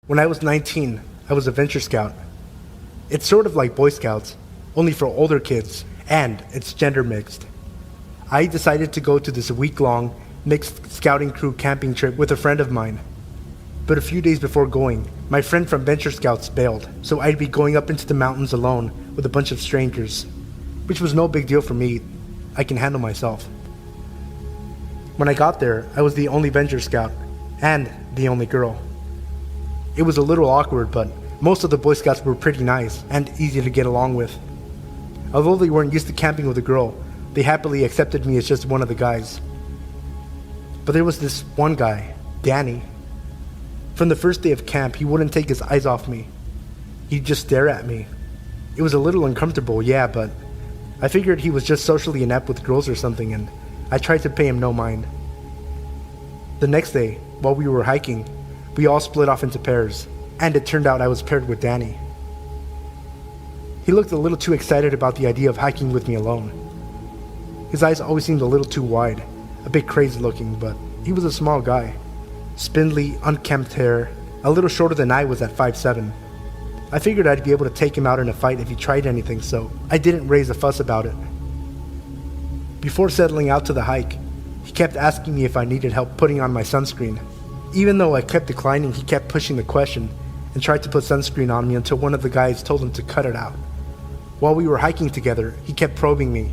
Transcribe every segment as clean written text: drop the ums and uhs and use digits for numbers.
When I was 19, I was a venture scout. It's sort of like Boy Scouts, only for older kids, and it's gender mixed. I decided to go to this week-long mixed scouting crew camping trip with a friend of mine. But a few days before going, my friend from Venture Scouts bailed, so I'd be going up into the mountains alone with a bunch of strangers, which was no big deal for me. I can handle myself. When I got there, I was the only Venture Scout, and the only girl. It was a little awkward, but most of the Boy Scouts were pretty nice and easy to get along with. Although they weren't used to camping with a girl, they happily accepted me as just one of the guys. But there was this one guy, Danny. From the first day of camp, he wouldn't take his eyes off me. He'd just stare at me. It was a little uncomfortable, yeah, but I figured he was just socially inept with girls or something, and I tried to pay him no mind. The next day, while we were hiking, we all split off into pairs, and it turned out I was paired with Danny. He looked a little too excited about the idea of hiking with me alone. His eyes always seemed a little too wide, a bit crazy looking, but he was a small guy. Spindly, unkempt hair, a little shorter than I was at 5'7". I figured I'd be able to take him out in a fight if he tried anything, so I didn't raise a fuss about it. Before settling out to the hike, he kept asking me if I needed help putting on my sunscreen. Even though I kept declining, he kept pushing the question and tried to put sunscreen on me until one of the guys told him to cut it out. While we were hiking together, he kept probing me.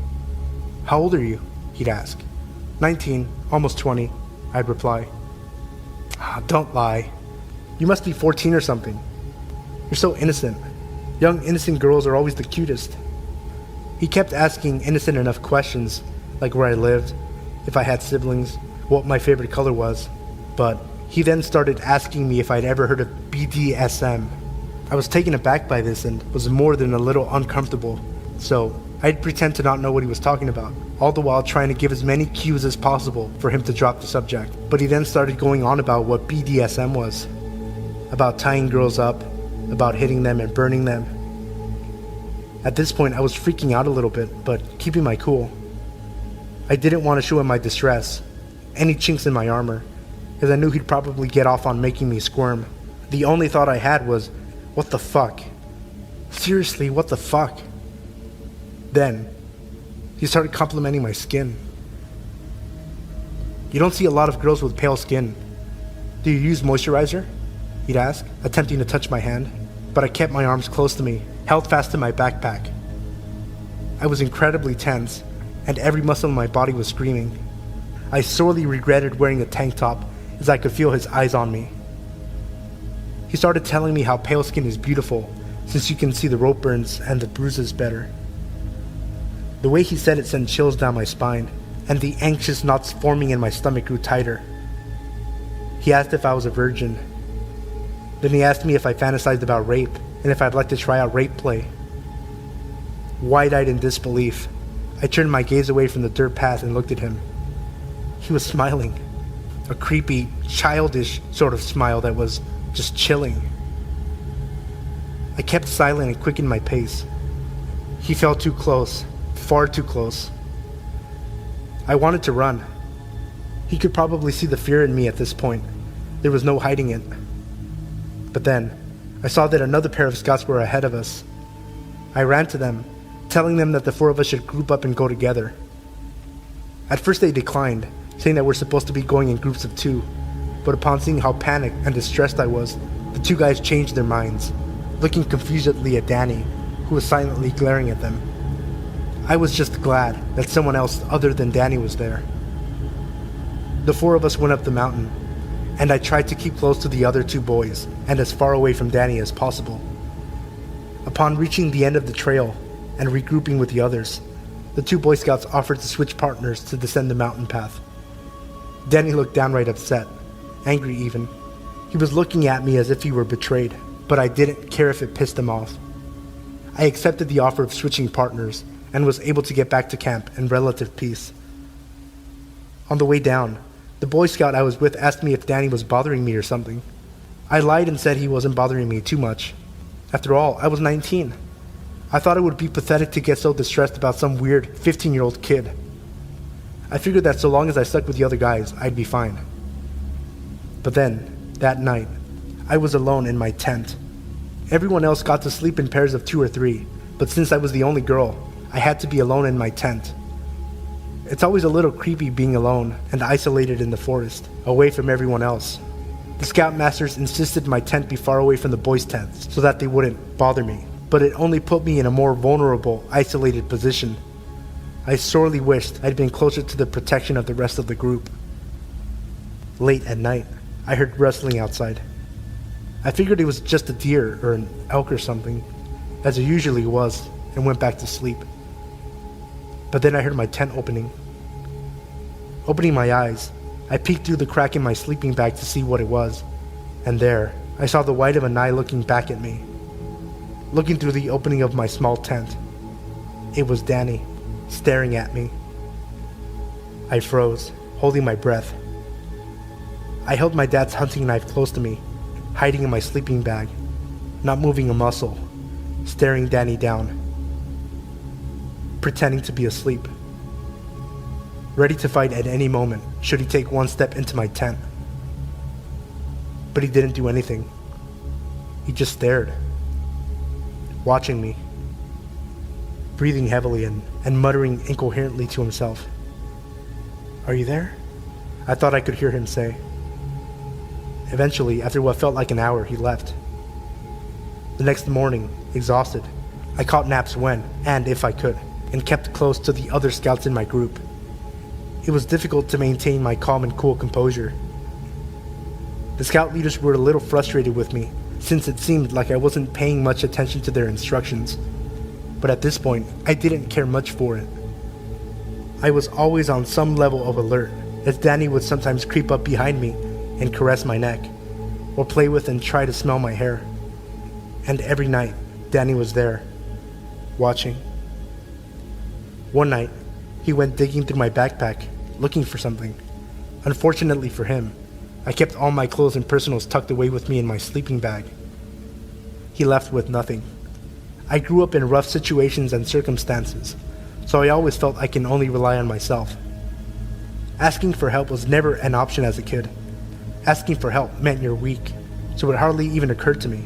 "How old are you?" he'd ask. 19, almost 20, I'd reply. Don't lie. You must be 14 or something. You're so innocent. Young, innocent girls are always the cutest. He kept asking innocent enough questions, like where I lived, if I had siblings, what my favorite color was, but he then started asking me if I'd ever heard of BDSM. I was taken aback by this and was more than a little uncomfortable, so I'd pretend to not know what he was talking about, all the while trying to give as many cues as possible for him to drop the subject. But he then started going on about what BDSM was, about tying girls up, about hitting them and burning them. At this point, I was freaking out a little bit, but keeping my cool. I didn't want to show him my distress, any chinks in my armor, because I knew he'd probably get off on making me squirm. The only thought I had was, what the fuck? Seriously, what the fuck? Then, he started complimenting my skin. "You don't see a lot of girls with pale skin. Do you use moisturizer?" he'd ask, attempting to touch my hand, but I kept my arms close to me, held fast to my backpack. I was incredibly tense, and every muscle in my body was screaming. I sorely regretted wearing a tank top, as I could feel his eyes on me. He started telling me how pale skin is beautiful, since you can see the rope burns and the bruises better. The way he said it sent chills down my spine, and the anxious knots forming in my stomach grew tighter. He asked if I was a virgin. Then he asked me if I fantasized about rape, and if I'd like to try out rape play. Wide-eyed in disbelief, I turned my gaze away from the dirt path and looked at him. He was smiling, a creepy, childish sort of smile that was just chilling. I kept silent and quickened my pace. He felt too close, far too close. I wanted to run. He could probably see the fear in me at this point. There was no hiding it. But then, I saw that another pair of scouts were ahead of us. I ran to them, telling them that the four of us should group up and go together. At first they declined, saying that we're supposed to be going in groups of 2, but upon seeing how panicked and distressed I was, the 2 guys changed their minds, looking confusedly at Danny, who was silently glaring at them. I was just glad that someone else other than Danny was there. The 4 of us went up the mountain, and I tried to keep close to the other 2 boys and as far away from Danny as possible. Upon reaching the end of the trail and regrouping with the others, the 2 Boy Scouts offered to switch partners to descend the mountain path. Danny looked downright upset, angry even. He was looking at me as if he were betrayed, but I didn't care if it pissed him off. I accepted the offer of switching partners and was able to get back to camp in relative peace. On the way down, the Boy Scout I was with asked me if Danny was bothering me or something. I lied and said he wasn't bothering me too much. After all, I was 19. I thought it would be pathetic to get so distressed about some weird 15-year-old kid. I figured that so long as I stuck with the other guys, I'd be fine. But then, that night, I was alone in my tent. Everyone else got to sleep in pairs of 2 or 3, but since I was the only girl, I had to be alone in my tent. It's always a little creepy being alone and isolated in the forest, away from everyone else. The scoutmasters insisted my tent be far away from the boys' tents so that they wouldn't bother me, but it only put me in a more vulnerable, isolated position. I sorely wished I'd been closer to the protection of the rest of the group. Late at night, I heard rustling outside. I figured it was just a deer or an elk or something, as it usually was, and went back to sleep. But then I heard my tent opening. Opening my eyes, I peeked through the crack in my sleeping bag to see what it was, and there, I saw the white of an eye looking back at me. Looking through the opening of my small tent. It was Danny, staring at me. I froze, holding my breath. I held my dad's hunting knife close to me, hiding in my sleeping bag, not moving a muscle, staring Danny down, pretending to be asleep, ready to fight at any moment should he take one step into my tent. But he didn't do anything. He just stared, watching me, breathing heavily and muttering incoherently to himself. "Are you there?" I thought I could hear him say. Eventually, after what felt like an hour, he left. The next morning, exhausted, I caught naps when, and if I could, and kept close to the other scouts in my group. It was difficult to maintain my calm and cool composure. The scout leaders were a little frustrated with me, since it seemed like I wasn't paying much attention to their instructions. But at this point, I didn't care much for it. I was always on some level of alert, as Danny would sometimes creep up behind me and caress my neck, or play with and try to smell my hair. And every night, Danny was there, watching. One night, he went digging through my backpack, looking for something. Unfortunately for him, I kept all my clothes and personals tucked away with me in my sleeping bag. He left with nothing. I grew up in rough situations and circumstances, so I always felt I can only rely on myself. Asking for help was never an option as a kid. Asking for help meant you're weak, so it hardly even occurred to me.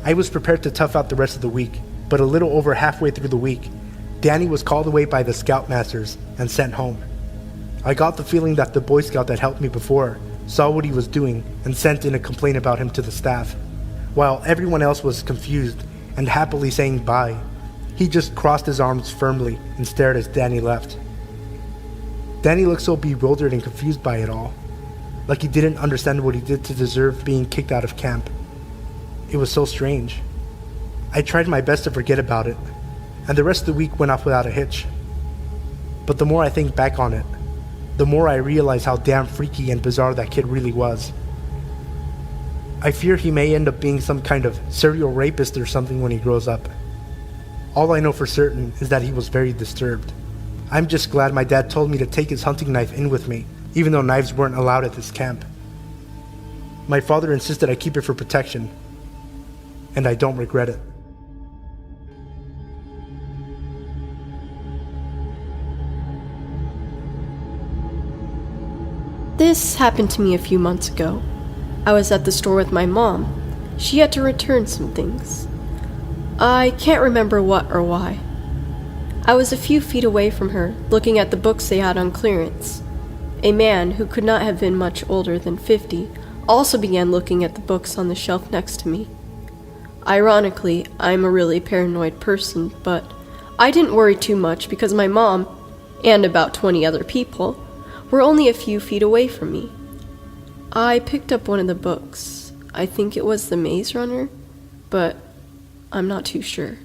I was prepared to tough out the rest of the week, but a little over halfway through the week, Danny was called away by the scoutmasters and sent home. I got the feeling that the Boy Scout that helped me before saw what he was doing and sent in a complaint about him to the staff. While everyone else was confused and happily saying bye, he just crossed his arms firmly and stared as Danny left. Danny looked so bewildered and confused by it all, like he didn't understand what he did to deserve being kicked out of camp. It was so strange. I tried my best to forget about it, and the rest of the week went off without a hitch. But the more I think back on it, the more I realize how damn freaky and bizarre that kid really was. I fear he may end up being some kind of serial rapist or something when he grows up. All I know for certain is that he was very disturbed. I'm just glad my dad told me to take his hunting knife in with me, even though knives weren't allowed at this camp. My father insisted I keep it for protection, and I don't regret it. This happened to me a few months ago. I was at the store with my mom. She had to return some things. I can't remember what or why. I was a few feet away from her, looking at the books they had on clearance. A man, who could not have been much older than 50, also began looking at the books on the shelf next to me. Ironically, I'm a really paranoid person, but I didn't worry too much because my mom, and about 20 other people, were only a few feet away from me. I picked up one of the books. I think it was The Maze Runner, but I'm not too sure.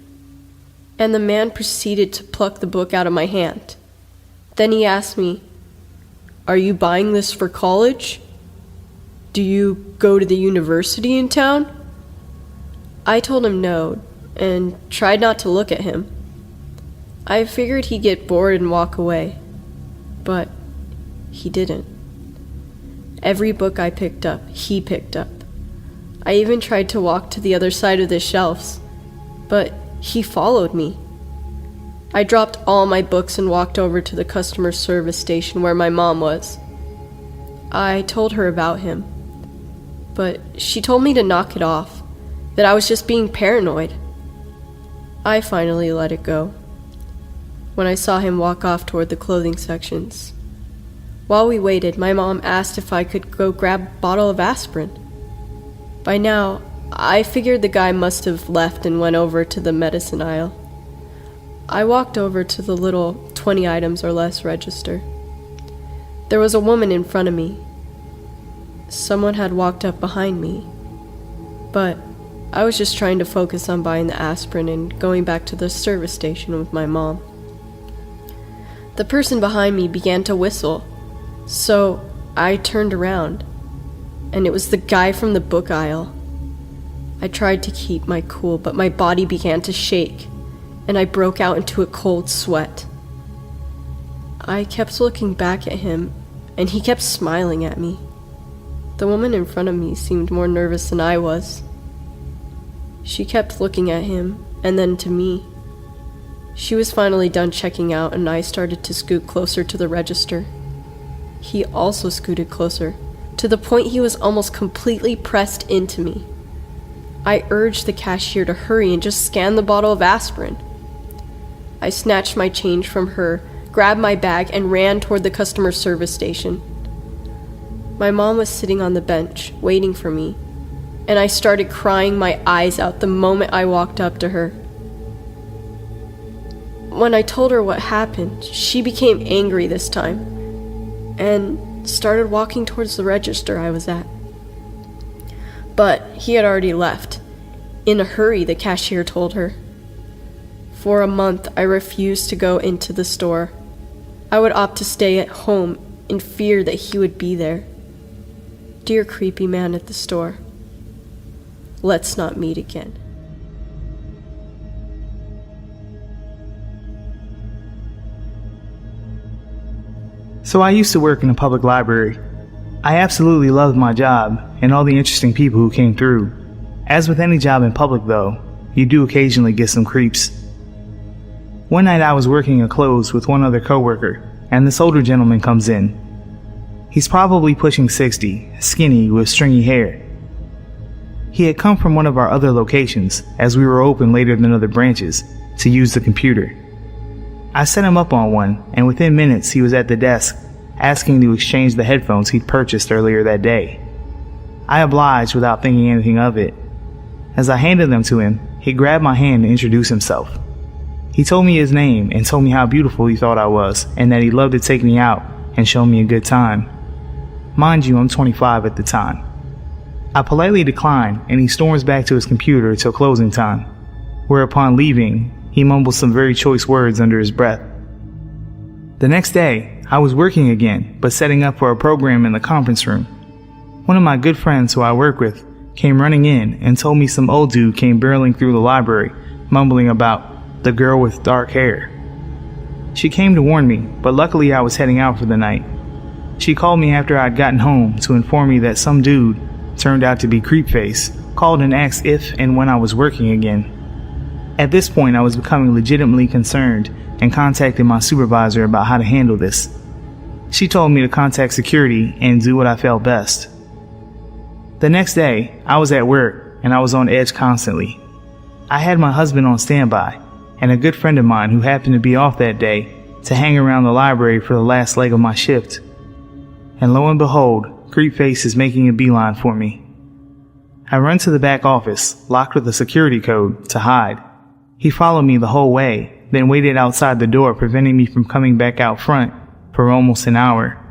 And the man proceeded to pluck the book out of my hand. Then he asked me, "Are you buying this for college? Do you go to the university in town?" I told him no, and tried not to look at him. I figured he'd get bored and walk away, but he didn't. Every book I picked up, he picked up. I even tried to walk to the other side of the shelves, but he followed me. I dropped all my books and walked over to the customer service station where my mom was. I told her about him. but she told me to knock it off, that I was just being paranoid. I finally let it go when I saw him walk off toward the clothing sections. While we waited, my mom asked if I could go grab a bottle of aspirin. By now, I figured the guy must have left and went over to the medicine aisle. I walked over to the little 20 items or less register. There was a woman in front of me. Someone had walked up behind me, but I was just trying to focus on buying the aspirin and going back to the service station with my mom. The person behind me began to whistle, so I turned around, and it was the guy from the book aisle. I tried to keep my cool, but my body began to shake, and I broke out into a cold sweat. I kept looking back at him, and he kept smiling at me. The woman in front of me seemed more nervous than I was. She kept looking at him, and then to me. She was finally done checking out, and I started to scoot closer to the register. He also scooted closer, to the point he was almost completely pressed into me. I urged the cashier to hurry and just scan the bottle of aspirin. I snatched my change from her, grabbed my bag, and ran toward the customer service station. My mom was sitting on the bench, waiting for me, and I started crying my eyes out the moment I walked up to her. When I told her what happened, she became angry this time, and started walking towards the register I was at. But he had already left. In a hurry, the cashier told her. For a month, I refused to go into the store. I would opt to stay at home in fear that he would be there. Dear creepy man at the store, let's not meet again. So I used to work in a public library. I absolutely loved my job and all the interesting people who came through. As with any job in public though, you do occasionally get some creeps. One night I was working a close with one other coworker, and this older gentleman comes in. He's probably pushing 60, skinny with stringy hair. He had come from one of our other locations, as we were open later than other branches, to use the computer. I set him up on one, and within minutes he was at the desk, asking to exchange the headphones he'd purchased earlier that day. I obliged without thinking anything of it. As I handed them to him, he grabbed my hand to introduce himself. He told me his name and told me how beautiful he thought I was and that he'd love to take me out and show me a good time. Mind you, I'm 25 at the time. I politely declined, and he storms back to his computer till closing time, where upon leaving, he mumbles some very choice words under his breath. The next day, I was working again, but setting up for a program in the conference room. One of my good friends who I work with came running in and told me some old dude came barreling through the library, mumbling about the girl with dark hair. She came to warn me, but luckily I was heading out for the night. She called me after I'd gotten home to inform me that some dude, turned out to be Creepface, called and asked if and when I was working again. At this point I was becoming legitimately concerned and contacted my supervisor about how to handle this. She told me to contact security and do what I felt best. The next day, I was at work and I was on edge constantly. I had my husband on standby and a good friend of mine who happened to be off that day to hang around the library for the last leg of my shift. And lo and behold, Creepface is making a beeline for me. I run to the back office, locked with a security code, to hide. He followed me the whole way, then waited outside the door, preventing me from coming back out front for almost an hour.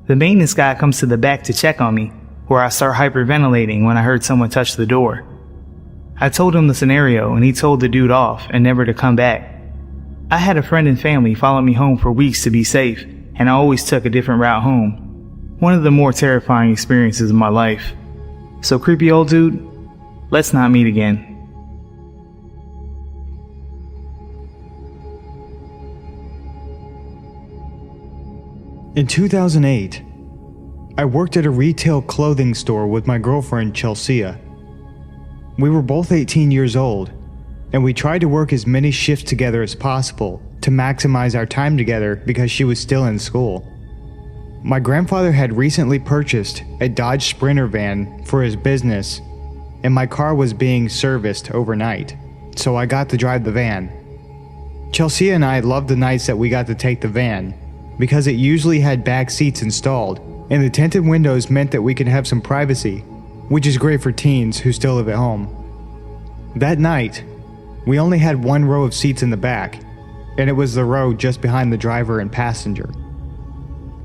The maintenance guy comes to the back to check on me, where I start hyperventilating when I heard someone touch the door. I told him the scenario and he told the dude off and never to come back. I had a friend and family follow me home for weeks to be safe, and I always took a different route home. One of the more terrifying experiences of my life. So creepy old dude, let's not meet again. In 2008, I worked at a retail clothing store with my girlfriend Chelsea. We were both 18 years old, and we tried to work as many shifts together as possible to maximize our time together because she was still in school. My grandfather had recently purchased a Dodge Sprinter van for his business, and my car was being serviced overnight, so I got to drive the van. Chelsea and I loved the nights that we got to take the van, because it usually had back seats installed, and the tinted windows meant that we could have some privacy, which is great for teens who still live at home. That night, we only had one row of seats in the back, and it was the row just behind the driver and passenger.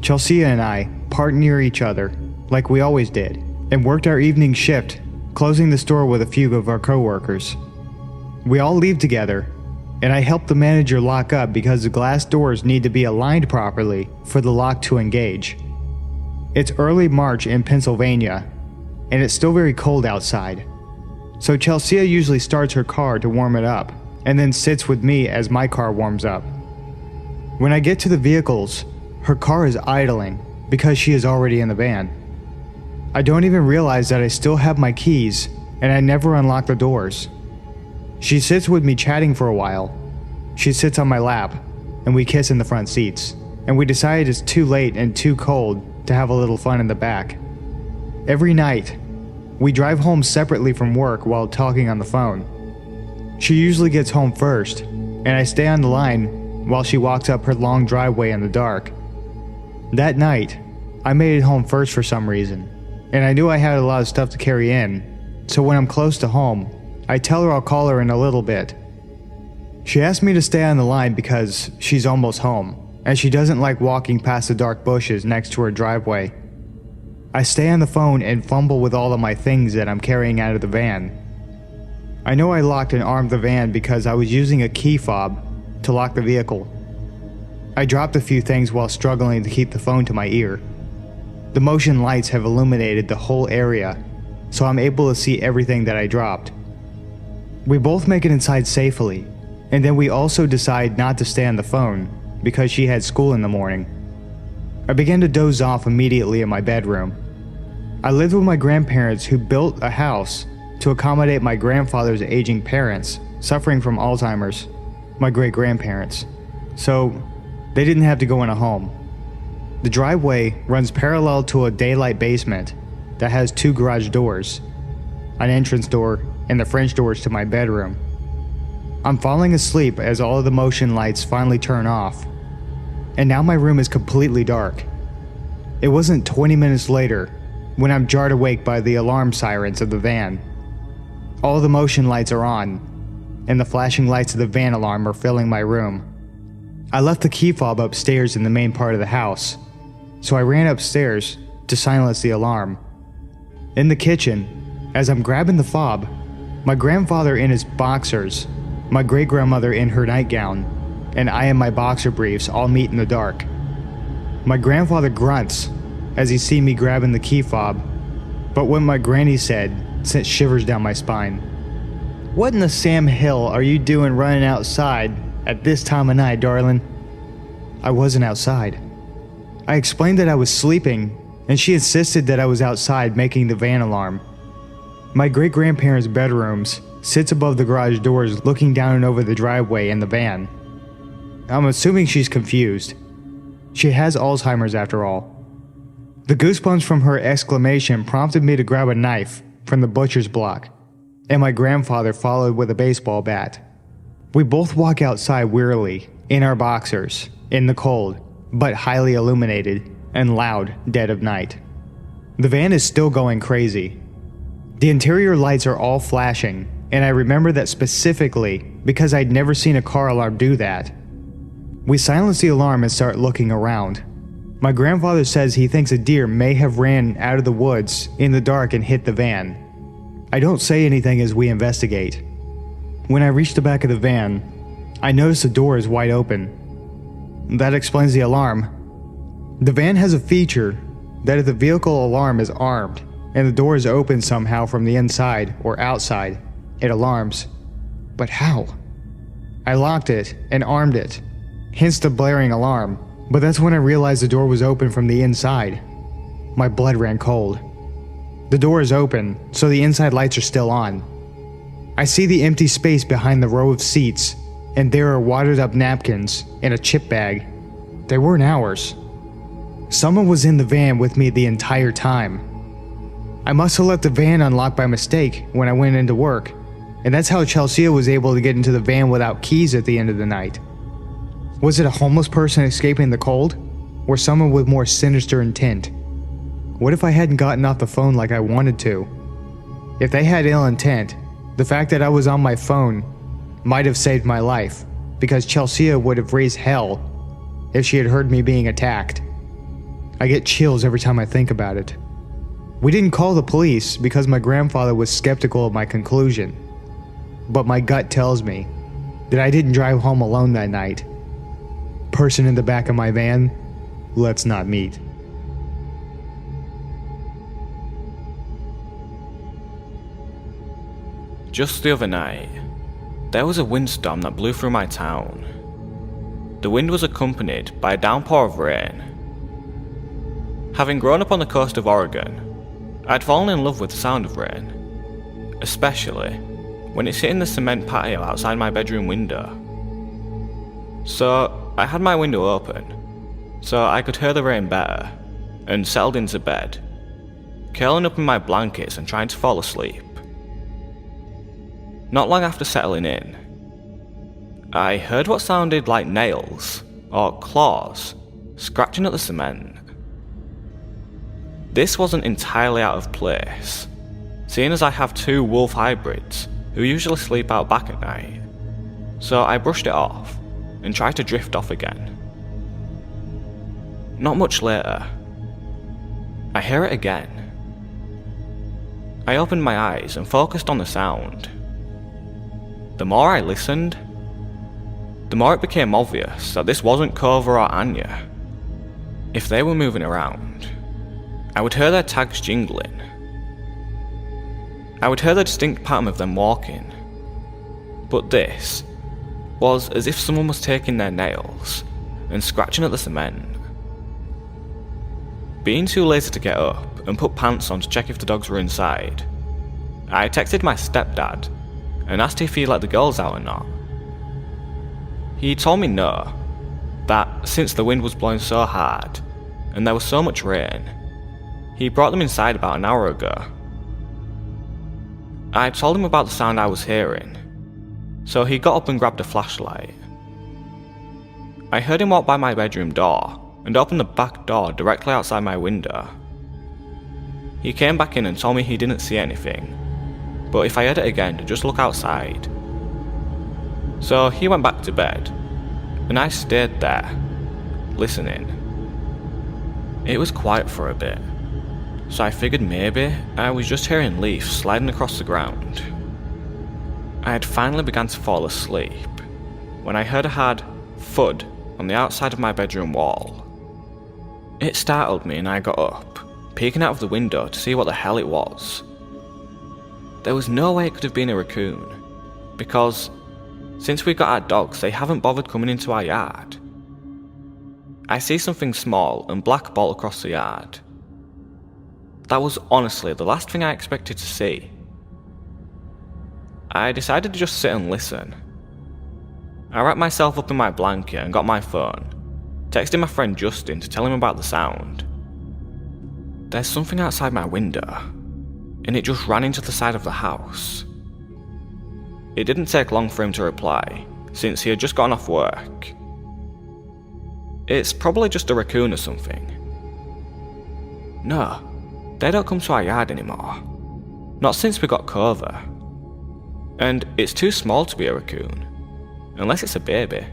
Chelsea and I parked near each other, like we always did, and worked our evening shift, closing the store with a few of our co-workers. We all leave together, and I help the manager lock up because the glass doors need to be aligned properly for the lock to engage. It's early March in Pennsylvania, and it's still very cold outside, so Chelsea usually starts her car to warm it up, and then sits with me as my car warms up. When I get to the vehicles, her car is idling because she is already in the van. I don't even realize that I still have my keys and I never unlock the doors. She sits with me chatting for a while. She sits on my lap and we kiss in the front seats, and we decide it's too late and too cold to have a little fun in the back. Every night, we drive home separately from work while talking on the phone. She usually gets home first, and I stay on the line while she walks up her long driveway in the dark. That night, I made it home first for some reason, and I knew I had a lot of stuff to carry in, so when I'm close to home, I tell her I'll call her in a little bit. She asked me to stay on the line because she's almost home, and she doesn't like walking past the dark bushes next to her driveway. I stay on the phone and fumble with all of my things that I'm carrying out of the van. I know I locked and armed the van because I was using a key fob to lock the vehicle. I dropped a few things while struggling to keep the phone to my ear. The motion lights have illuminated the whole area, so I'm able to see everything that I dropped. We both make it inside safely, and then we also decide not to stay on the phone because she had school in the morning. I began to doze off immediately in my bedroom. I lived with my grandparents who built a house to accommodate my grandfather's aging parents suffering from Alzheimer's, my great-grandparents, so they didn't have to go in a home. The driveway runs parallel to a daylight basement that has 2 garage doors, an entrance door, and the French doors to my bedroom. I'm falling asleep as all of the motion lights finally turn off, and now my room is completely dark. It wasn't 20 minutes later when I'm jarred awake by the alarm sirens of the van. All the motion lights are on, and the flashing lights of the van alarm are filling my room. I left the key fob upstairs in the main part of the house, so I ran upstairs to silence the alarm. In the kitchen, as I'm grabbing the fob, my grandfather in his boxers, my great-grandmother in her nightgown, and I in my boxer briefs all meet in the dark. My grandfather grunts as he sees me grabbing the key fob, but what my granny said sent shivers down my spine. "What in the Sam Hill are you doing running outside at this time of night, darling?" I wasn't outside. I explained that I was sleeping, and she insisted that I was outside making the van alarm. My great-grandparents' bedrooms sits above the garage doors looking down and over the driveway and the van. I'm assuming she's confused. She has Alzheimer's after all. The goosebumps from her exclamation prompted me to grab a knife from the butcher's block, and my grandfather followed with a baseball bat. We both walk outside wearily, in our boxers, in the cold, but highly illuminated and loud dead of night. The van is still going crazy. The interior lights are all flashing, and I remember that specifically because I'd never seen a car alarm do that. We silence the alarm and start looking around. My grandfather says he thinks a deer may have ran out of the woods in the dark and hit the van. I don't say anything as we investigate. When I reach the back of the van, I notice the door is wide open. That explains the alarm. The van has a feature that if the vehicle alarm is armed and the door is open somehow from the inside or outside, it alarms. But how? I locked it and armed it, hence the blaring alarm, but that's when I realized the door was open from the inside. My blood ran cold. The door is open, so the inside lights are still on. I see the empty space behind the row of seats, and there are wadded up napkins and a chip bag. They weren't ours. Someone was in the van with me the entire time. I must have left the van unlocked by mistake when I went into work, and that's how Chelsea was able to get into the van without keys at the end of the night. Was it a homeless person escaping the cold, or someone with more sinister intent? What if I hadn't gotten off the phone like I wanted to? If they had ill intent, the fact that I was on my phone might have saved my life, because Chelsea would have raised hell if she had heard me being attacked. I get chills every time I think about it. We didn't call the police because my grandfather was skeptical of my conclusion, but my gut tells me that I didn't drive home alone that night. Person in the back of my van, let's not meet. Just the other night, there was a windstorm that blew through my town. The wind was accompanied by a downpour of rain. Having grown up on the coast of Oregon, I'd fallen in love with the sound of rain, especially when it's hitting the cement patio outside my bedroom window. So I had my window open, so I could hear the rain better, and settled into bed, curling up in my blankets and trying to fall asleep. Not long after settling in, I heard what sounded like nails, or claws, scratching at the cement. This wasn't entirely out of place, seeing as I have two wolf hybrids who usually sleep out back at night, so I brushed it off and tried to drift off again. Not much later, I hear it again. I opened my eyes and focused on the sound. The more I listened, the more it became obvious that this wasn't Kova or Anya. If they were moving around, I would hear their tags jingling. I would hear the distinct pattern of them walking. But this was as if someone was taking their nails and scratching at the cement. Being too lazy to get up and put pants on to check if the dogs were inside, I texted my stepdad and asked if he'd let the girls out or not. He told me no, that since the wind was blowing so hard and there was so much rain, he brought them inside about an hour ago. I told him about the sound I was hearing, so he got up and grabbed a flashlight. I heard him walk by my bedroom door and open the back door directly outside my window. He came back in and told me he didn't see anything, but if I heard it again to just look outside. So he went back to bed, and I stayed there, listening. It was quiet for a bit, so I figured maybe I was just hearing leaves sliding across the ground. I had finally begun to fall asleep when I heard a hard thud on the outside of my bedroom wall. It startled me and I got up, peeking out of the window to see what the hell it was. There was no way it could have been a raccoon, because since we got our dogs, they haven't bothered coming into our yard. I see something small and black bolt across the yard. That was honestly the last thing I expected to see. I decided to just sit and listen. I wrapped myself up in my blanket and got my phone, texting my friend Justin to tell him about the sound. There's something outside my window, and it just ran into the side of the house. It didn't take long for him to reply, since he had just gotten off work. It's probably just a raccoon or something. No, they don't come to our yard anymore. Not since we got Kova. And it's too small to be a raccoon, unless it's a baby.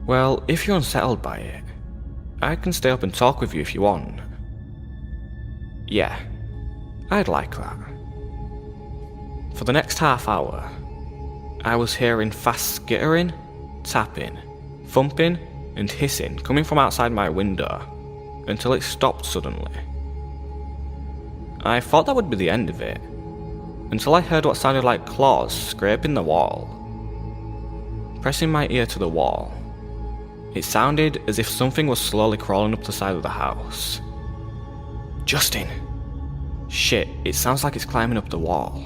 Well, if you're unsettled by it, I can stay up and talk with you if you want. Yeah, I'd like that. For the next half hour, I was hearing fast skittering, tapping, thumping, and hissing coming from outside my window, until it stopped suddenly. I thought that would be the end of it, until I heard what sounded like claws scraping the wall. Pressing my ear to the wall, it sounded as if something was slowly crawling up the side of the house. Justin! Shit, it sounds like it's climbing up the wall.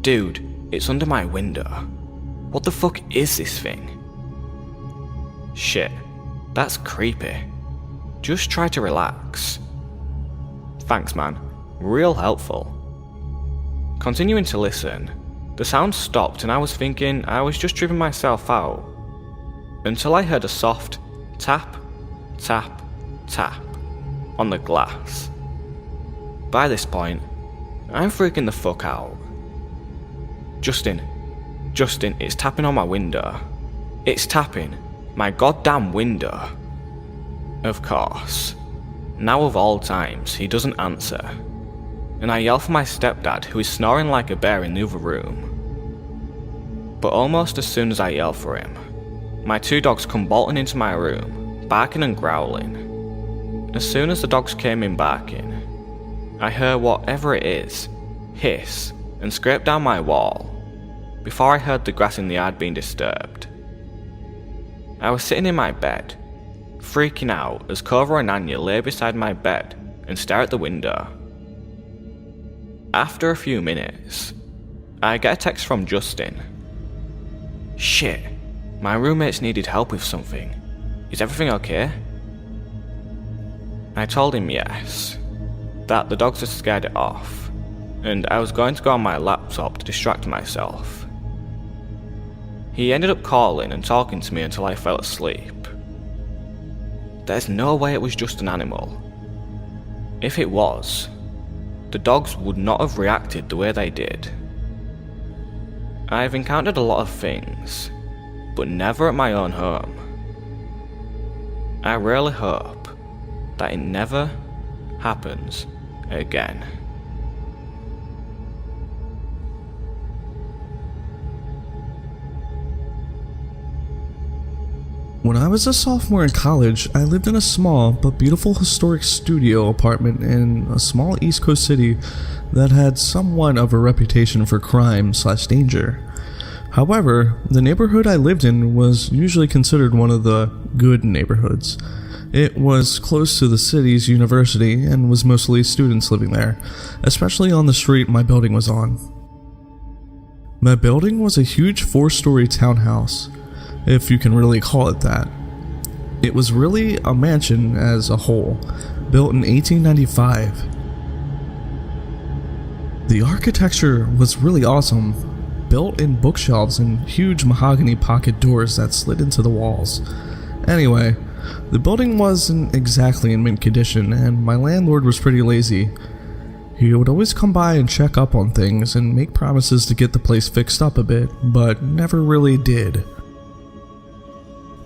Dude, it's under my window. What the fuck is this thing? Shit, that's creepy. Just try to relax. Thanks, man. Real helpful. Continuing to listen, the sound stopped and I was thinking I was just tripping myself out. Until I heard a soft tap, tap, tap on the glass. By this point, I'm freaking the fuck out. Justin, it's tapping on my window. It's tapping my goddamn window. Of course. Now of all times, he doesn't answer. And I yell for my stepdad, who is snoring like a bear in the other room. But almost as soon as I yell for him, my 2 dogs come bolting into my room, barking and growling. As soon as the dogs came in barking, I heard whatever it is hiss and scrape down my wall, before I heard the grass in the yard being disturbed. I was sitting in my bed, freaking out as Cobra and Anya lay beside my bed and stare at the window. After a few minutes, I get a text from Justin. Shit, my roommates needed help with something. Is everything okay? I told him yes, that the dogs had scared it off, and I was going to go on my laptop to distract myself. He ended up calling and talking to me until I fell asleep. There's no way it was just an animal. If it was, the dogs would not have reacted the way they did. I've encountered a lot of things, but never at my own home. I really hope that it never happens again. When I was a sophomore in college, I lived in a small but beautiful historic studio apartment in a small East Coast city that had somewhat of a reputation for crime/danger. However, the neighborhood I lived in was usually considered one of the good neighborhoods. It was close to the city's university and was mostly students living there, especially on the street my building was on. My building was a huge 4-story townhouse, if you can really call it that. It was really a mansion as a whole, built in 1895. The architecture was really awesome, built-in bookshelves and huge mahogany pocket doors that slid into the walls. Anyway, the building wasn't exactly in mint condition, and my landlord was pretty lazy. He would always come by and check up on things and make promises to get the place fixed up a bit, but never really did.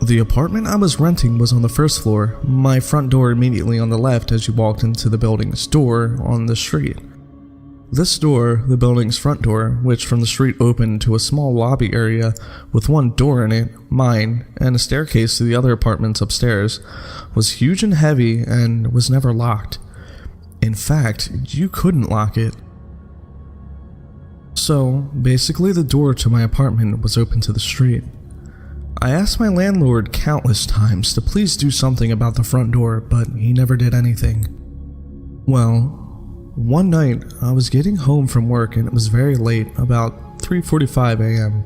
The apartment I was renting was on the first floor, my front door immediately on the left as you walked into the building's door on the street. This door, the building's front door, which from the street opened to a small lobby area with one door in it, mine, and a staircase to the other apartments upstairs, was huge and heavy and was never locked. In fact, you couldn't lock it. So, basically the door to my apartment was open to the street. I asked my landlord countless times to please do something about the front door, but he never did anything. Well, one night I was getting home from work and it was very late, about 3:45 a.m.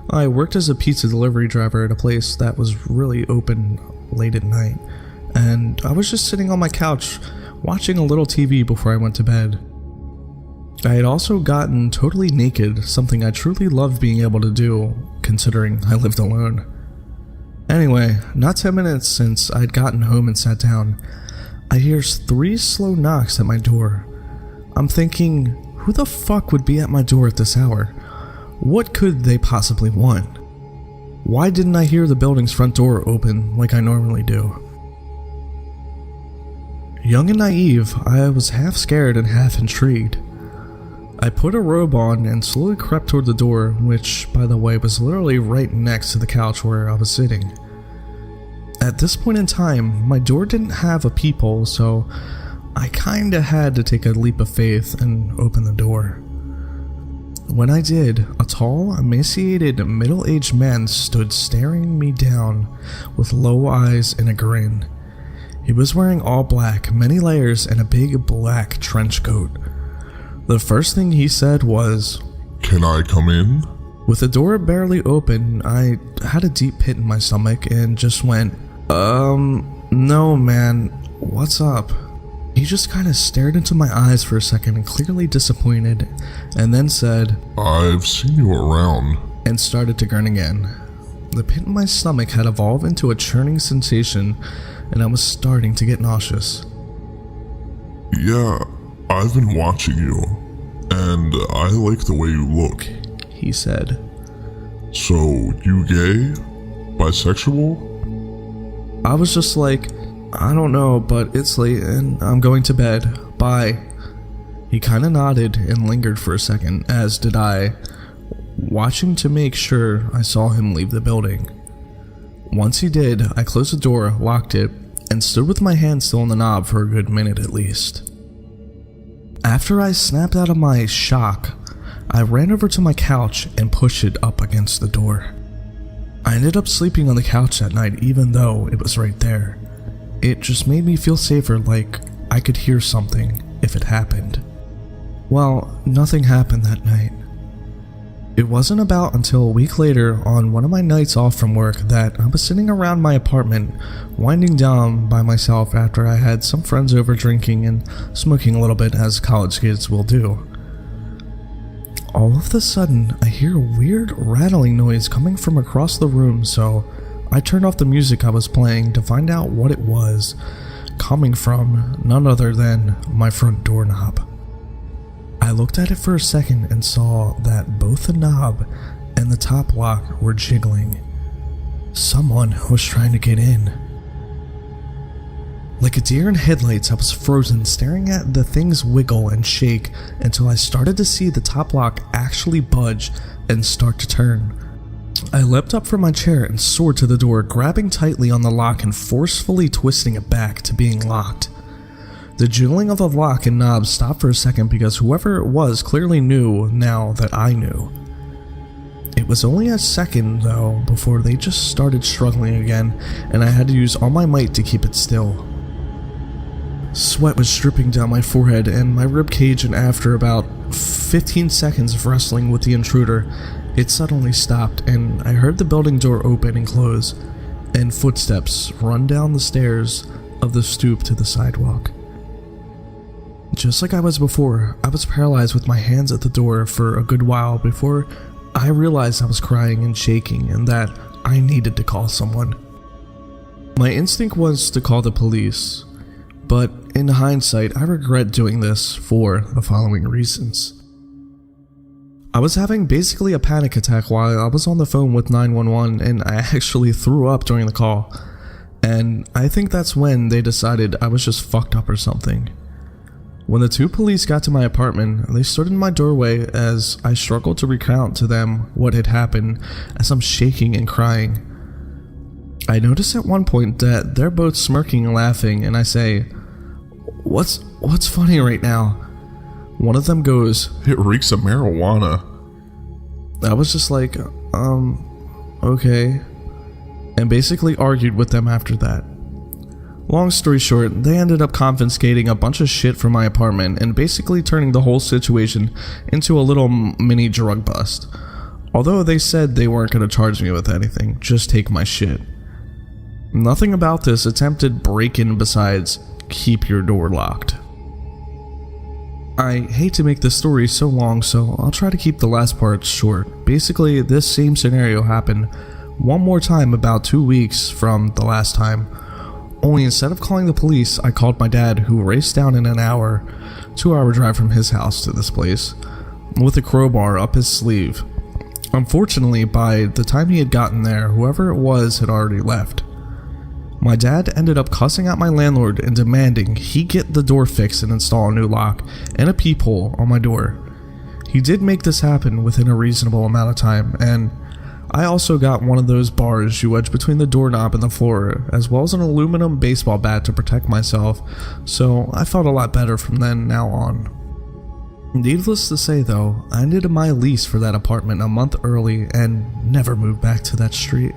I worked as a pizza delivery driver at a place that was really open late at night, and I was just sitting on my couch watching a little TV before I went to bed. I had also gotten totally naked, something I truly loved being able to do, considering I lived alone. Anyway, not 10 minutes since I'd gotten home and sat down, I hear 3 slow knocks at my door. I'm thinking, who the fuck would be at my door at this hour? What could they possibly want? Why didn't I hear the building's front door open like I normally do? Young and naive, I was half scared and half intrigued. I put a robe on and slowly crept toward the door, which, by the way, was literally right next to the couch where I was sitting. At this point in time, my door didn't have a peephole, so I kinda had to take a leap of faith and open the door. When I did, a tall, emaciated, middle-aged man stood staring me down with low eyes and a grin. He was wearing all black, many layers, and a big black trench coat. The first thing he said was, "Can I come in?" With the door barely open, I had a deep pit in my stomach and just went, no man, "What's up?" He just kind of stared into my eyes for a second, clearly disappointed, and then said, "I've seen you around," and started to grin again. The pit in my stomach had evolved into a churning sensation, and I was starting to get nauseous. "Yeah, I've been watching you, and I like the way you look," he said. "So, you gay? Bisexual?" I was just like, "I don't know, but it's late and I'm going to bed. Bye." He kinda nodded and lingered for a second, as did I, watching to make sure I saw him leave the building. Once he did, I closed the door, locked it, and stood with my hand still on the knob for a good minute at least. After I snapped out of my shock, I ran over to my couch and pushed it up against the door. I ended up sleeping on the couch that night even though it was right there. It just made me feel safer, like I could hear something if it happened. Well, nothing happened that night. It wasn't about until a week later, on one of my nights off from work, that I was sitting around my apartment, winding down by myself after I had some friends over drinking and smoking a little bit, as college kids will do. All of a sudden, I hear a weird rattling noise coming from across the room, so I turned off the music I was playing to find out what it was, coming from none other than my front doorknob. I looked at it for a second and saw that both the knob and the top lock were jiggling. Someone was trying to get in. Like a deer in headlights, I was frozen, staring at the things wiggle and shake until I started to see the top lock actually budge and start to turn. I leapt up from my chair and soared to the door, grabbing tightly on the lock and forcefully twisting it back to being locked. The jiggling of the lock and knob stopped for a second because whoever it was clearly knew now that I knew. It was only a second, though, before they just started struggling again, and I had to use all my might to keep it still. Sweat was dripping down my forehead and my ribcage, and after about 15 seconds of wrestling with the intruder, it suddenly stopped, and I heard the building door open and close, and footsteps run down the stairs of the stoop to the sidewalk. Just like I was before, I was paralyzed with my hands at the door for a good while before I realized I was crying and shaking and that I needed to call someone. My instinct was to call the police, but in hindsight, I regret doing this for the following reasons. I was having basically a panic attack while I was on the phone with 911, and I actually threw up during the call, and I think that's when they decided I was just fucked up or something. When the two police got to my apartment, they stood in my doorway as I struggled to recount to them what had happened as I'm shaking and crying. I noticed at one point that they're both smirking and laughing, and I say, What's funny right now?" One of them goes, "It reeks of marijuana." I was just like, okay, and basically argued with them after that. Long story short, they ended up confiscating a bunch of shit from my apartment and basically turning the whole situation into a little mini drug bust. Although they said they weren't going to charge me with anything, just take my shit. Nothing about this attempted break-in besides keep your door locked. I hate to make this story so long, so I'll try to keep the last part short. Basically, this same scenario happened one more time about 2 weeks from the last time. Only instead of calling the police, I called my dad, who raced down in an hour, 2-hour drive from his house to this place, with a crowbar up his sleeve. Unfortunately, by the time he had gotten there, whoever it was had already left. My dad ended up cussing out my landlord and demanding he get the door fixed and install a new lock and a peephole on my door. He did make this happen within a reasonable amount of time, and I also got one of those bars you wedge between the doorknob and the floor, as well as an aluminum baseball bat to protect myself, so I felt a lot better from then now on. Needless to say though, I ended my lease for that apartment a month early and never moved back to that street.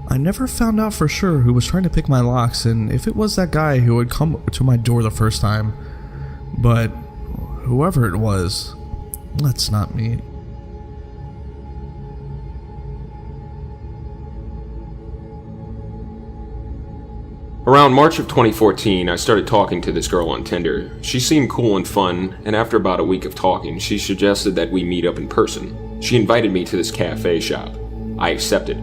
I never found out for sure who was trying to pick my locks and if it was that guy who had come to my door the first time, but whoever it was, let's not meet. Around March of 2014, I started talking to this girl on Tinder. She seemed cool and fun, and after about a week of talking, she suggested that we meet up in person. She invited me to this cafe shop. I accepted.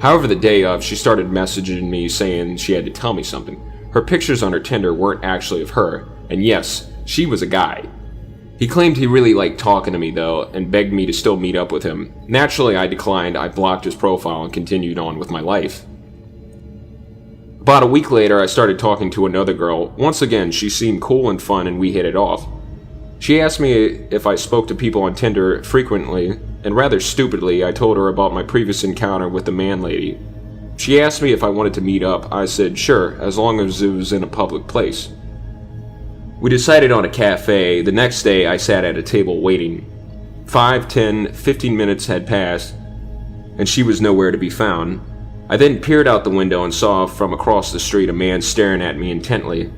However, the day of, she started messaging me saying she had to tell me something. Her pictures on her Tinder weren't actually of her, and yes, she was a guy. He claimed he really liked talking to me though, and begged me to still meet up with him. Naturally, I declined. I blocked his profile and continued on with my life. About a week later, I started talking to another girl. Once again, she seemed cool and fun, and we hit it off. She asked me if I spoke to people on Tinder frequently, and rather stupidly, I told her about my previous encounter with the man lady. She asked me if I wanted to meet up. I said sure, as long as it was in a public place. We decided on a cafe. The next day, I sat at a table waiting. 5, 10, 15 minutes had passed, and she was nowhere to be found. I then peered out the window and saw from across the street a man staring at me intently.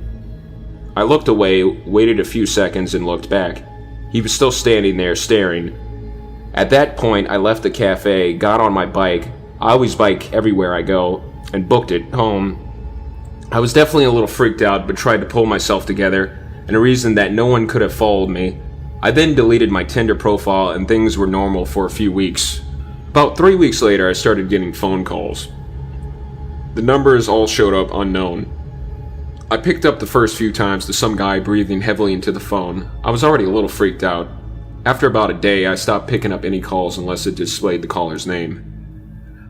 I looked away, waited a few seconds, and looked back. He was still standing there staring. At that point, I left the cafe, got on my bike. I always bike everywhere I go, and booked it home. I was definitely a little freaked out, but tried to pull myself together, and reasoned that no one could have followed me. I then deleted my Tinder profile, and things were normal for a few weeks. About 3 weeks later, I started getting phone calls. The numbers all showed up unknown. I picked up the first few times to some guy breathing heavily into the phone. I was already a little freaked out. After about a day, I stopped picking up any calls unless it displayed the caller's name.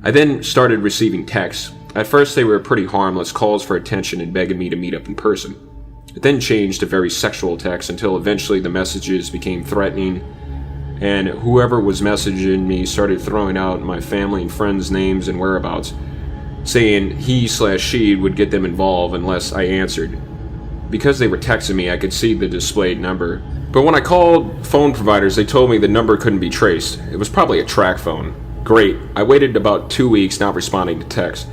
I then started receiving texts. At first they were pretty harmless, calls for attention and begging me to meet up in person. It then changed to very sexual texts until eventually the messages became threatening, and whoever was messaging me started throwing out my family and friends' names and whereabouts, saying he/she would get them involved unless I answered. Because they were texting me, I could see the displayed number. But when I called phone providers, they told me the number couldn't be traced. It was probably a track phone. Great. I waited about 2 weeks not responding to texts,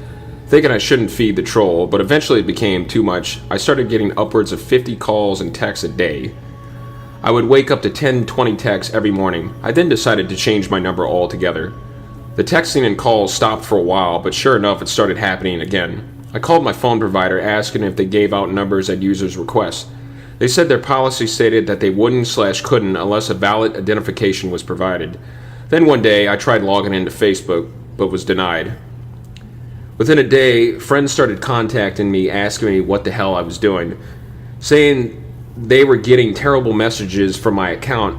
thinking I shouldn't feed the troll, but eventually it became too much. I started getting upwards of 50 calls and texts a day. I would wake up to 10-20 texts every morning. I then decided to change my number altogether. The texting and calls stopped for a while, but sure enough, it started happening again. I called my phone provider asking if they gave out numbers at users' requests. They said their policy stated that they wouldn't/couldn't unless a valid identification was provided. Then one day, I tried logging into Facebook, but was denied. Within a day, friends started contacting me asking me what the hell I was doing, saying they were getting terrible messages from my account.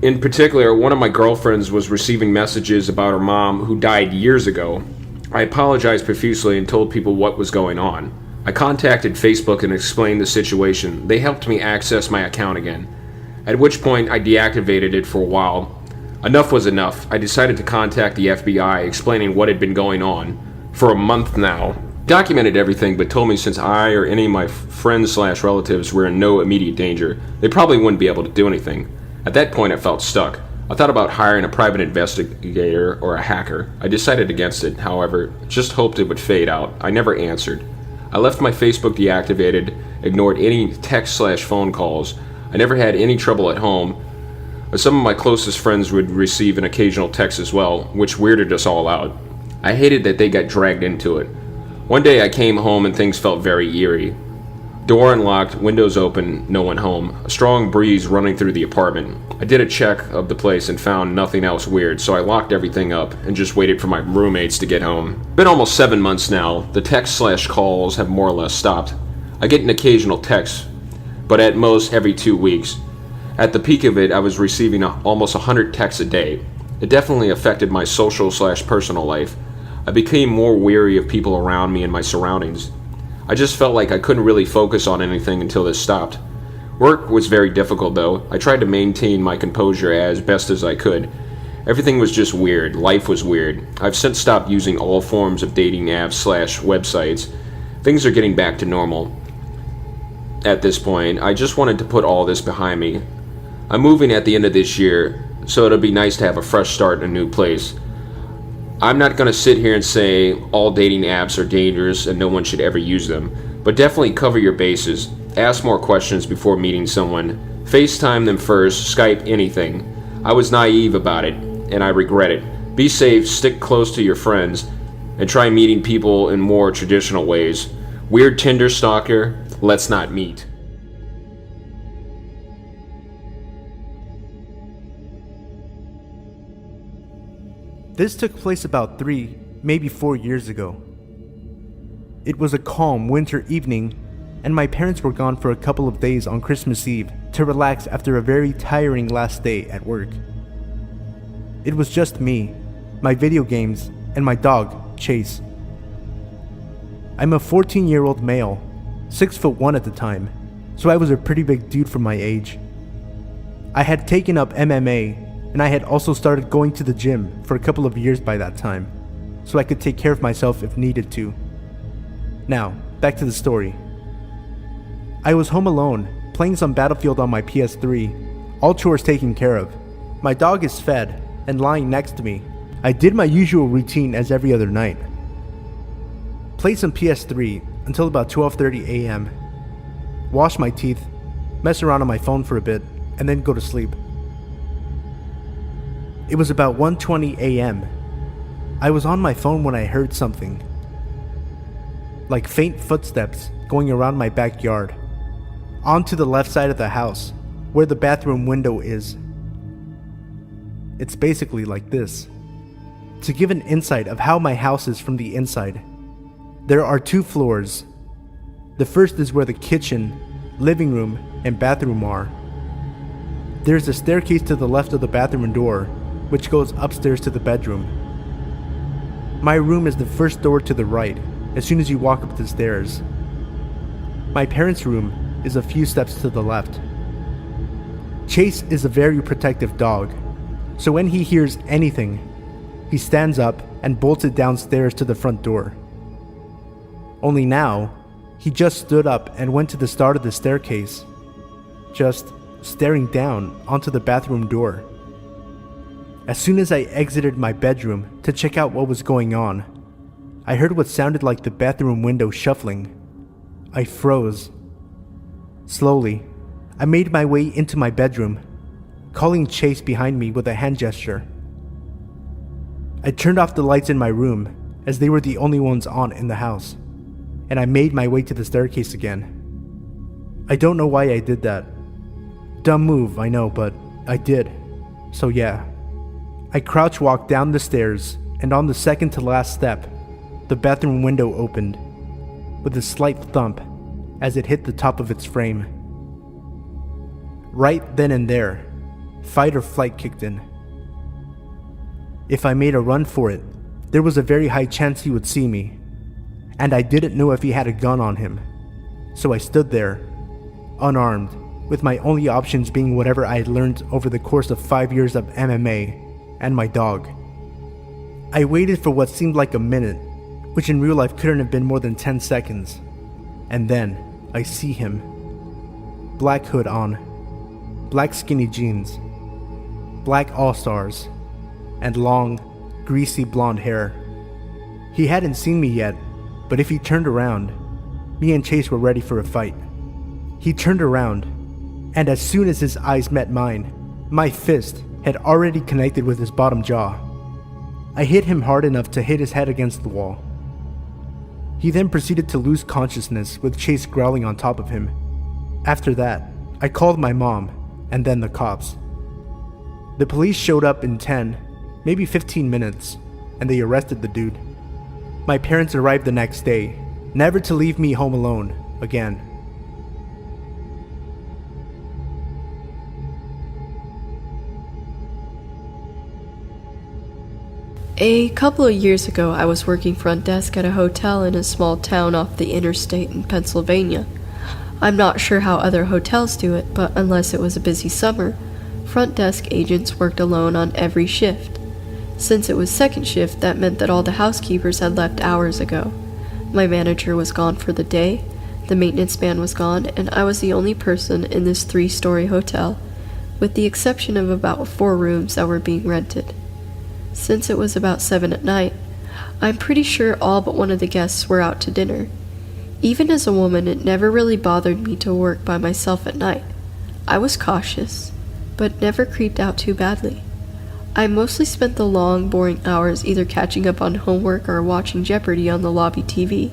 In particular, one of my girlfriends was receiving messages about her mom who died years ago. I apologized profusely and told people what was going on. I contacted Facebook and explained the situation. They helped me access my account again, at which point I deactivated it for a while. Enough was enough. I decided to contact the FBI, explaining what had been going on for a month now. Documented everything, but told me since I or any of my friends/relatives were in no immediate danger, they probably wouldn't be able to do anything. At that point, I felt stuck. I thought about hiring a private investigator or a hacker. I decided against it, however, just hoped it would fade out. I never answered. I left my Facebook deactivated, ignored any text/phone calls. I never had any trouble at home. Some of my closest friends would receive an occasional text as well, which weirded us all out. I hated that they got dragged into it. One day I came home and things felt very eerie. Door unlocked, windows open, no one home. A strong breeze running through the apartment. I did a check of the place and found nothing else weird, so I locked everything up and just waited for my roommates to get home. Been almost 7 months now. The text/calls have more or less stopped. I get an occasional text, but at most every 2 weeks. At the peak of it, I was receiving almost 100 texts a day. It definitely affected my social/personal life. I became more weary of people around me and my surroundings. I just felt like I couldn't really focus on anything until this stopped. Work was very difficult though. I tried to maintain my composure as best as I could. Everything was just weird. Life was weird. I've since stopped using all forms of dating apps/websites. Things are getting back to normal. At this point, I just wanted to put all this behind me. I'm moving at the end of this year, so it'll be nice to have a fresh start in a new place. I'm not going to sit here and say all dating apps are dangerous and no one should ever use them, but definitely cover your bases. Ask more questions before meeting someone. FaceTime them first, Skype, anything. I was naive about it, and I regret it. Be safe, stick close to your friends, and try meeting people in more traditional ways. Weird Tinder stalker, let's not meet. This took place about 3, maybe 4 years ago. It was a calm winter evening, and my parents were gone for a couple of days on Christmas Eve to relax after a very tiring last day at work. It was just me, my video games, and my dog, Chase. I'm a 14-year-old male, 6'1" at the time, so I was a pretty big dude for my age. I had taken up MMA, and I had also started going to the gym for a couple of years by that time, so I could take care of myself if needed to. Now, back to the story. I was home alone, playing some Battlefield on my PS3, all chores taken care of. My dog is fed and lying next to me. I did my usual routine as every other night. Played some PS3 until about 12:30 a.m. Wash my teeth, mess around on my phone for a bit, and then go to sleep. It was about 1:20 a.m. I was on my phone when I heard something. Like faint footsteps going around my backyard, onto the left side of the house, where the bathroom window is. It's basically like this. To give an insight of how my house is from the inside, there are 2 floors. The first is where the kitchen, living room, and bathroom are. There's a staircase to the left of the bathroom door, which goes upstairs to the bedroom. My room is the first door to the right, as soon as you walk up the stairs. My parents' room is a few steps to the left. Chase is a very protective dog, so when he hears anything, he stands up and bolts it downstairs to the front door. Only now, he just stood up and went to the start of the staircase, just staring down onto the bathroom door. As soon as I exited my bedroom to check out what was going on, I heard what sounded like the bathroom window shuffling. I froze. Slowly, I made my way into my bedroom, calling Chase behind me with a hand gesture. I turned off the lights in my room, as they were the only ones on in the house, and I made my way to the staircase again. I don't know why I did that. Dumb move, I know, but I did. So yeah. I crouch walked down the stairs, and on the second to last step, the bathroom window opened, with a slight thump as it hit the top of its frame. Right then and there, fight or flight kicked in. If I made a run for it, there was a very high chance he would see me, and I didn't know if he had a gun on him, so I stood there, unarmed, with my only options being whatever I had learned over the course of 5 years of MMA and my dog. I waited for what seemed like a minute, which in real life couldn't have been more than 10 seconds, and then I see him. Black hood on, black skinny jeans, black all-stars, and long, greasy blonde hair. He hadn't seen me yet, but if he turned around, me and Chase were ready for a fight. He turned around, and as soon as his eyes met mine, my fist had already connected with his bottom jaw. I hit him hard enough to hit his head against the wall. He then proceeded to lose consciousness with Chase growling on top of him. After that, I called my mom, and then the cops. The police showed up in 10, maybe 15 minutes, and they arrested the dude. My parents arrived the next day, never to leave me home alone again. A couple of years ago, I was working front desk at a hotel in a small town off the interstate in Pennsylvania. I'm not sure how other hotels do it, but unless it was a busy summer, front desk agents worked alone on every shift. Since it was second shift, that meant that all the housekeepers had left hours ago. My manager was gone for the day, the maintenance man was gone, and I was the only person in this 3-story hotel, with the exception of about 4 rooms that were being rented. Since it was about 7 at night, I'm pretty sure all but one of the guests were out to dinner. Even as a woman, it never really bothered me to work by myself at night. I was cautious, but never creeped out too badly. I mostly spent the long, boring hours either catching up on homework or watching Jeopardy on the lobby TV.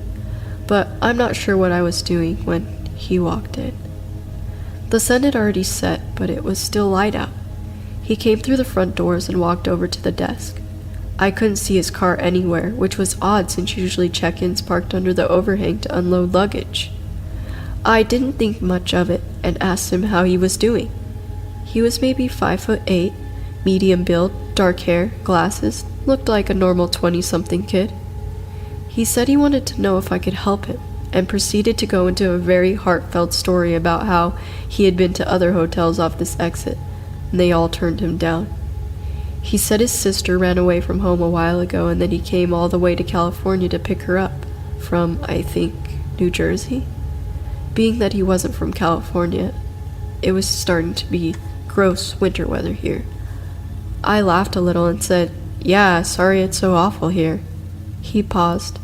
but I'm not sure what I was doing when he walked in. The sun had already set, but it was still light out. He came through the front doors and walked over to the desk. I couldn't see his car anywhere, which was odd since usually check-ins parked under the overhang to unload luggage. I didn't think much of it and asked him how he was doing. He was maybe 5'8", medium build, dark hair, glasses, looked like a normal 20-something kid. He said he wanted to know if I could help him, and proceeded to go into a very heartfelt story about how he had been to other hotels off this exit, and they all turned him down. He said his sister ran away from home a while ago, and then he came all the way to California to pick her up, from, I think, New Jersey? Being that he wasn't from California, it was starting to be gross winter weather here. I laughed a little and said, "Yeah, sorry it's so awful here." He paused.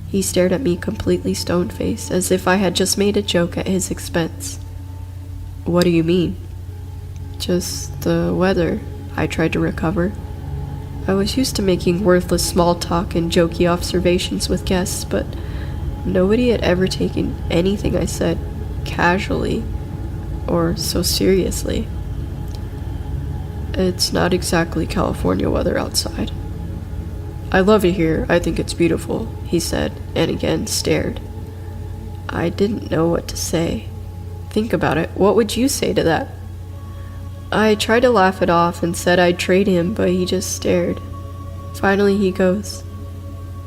He stared at me completely stone-faced, as if I had just made a joke at his expense. "What do you mean?" "Just the weather," I tried to recover. I was used to making worthless small talk and jokey observations with guests, but nobody had ever taken anything I said casually or so seriously. "It's not exactly California weather outside." "I love it here. I think it's beautiful," he said, and again stared. I didn't know what to say. Think about it. What would you say to that? I tried to laugh it off and said I'd trade him, but he just stared. Finally he goes,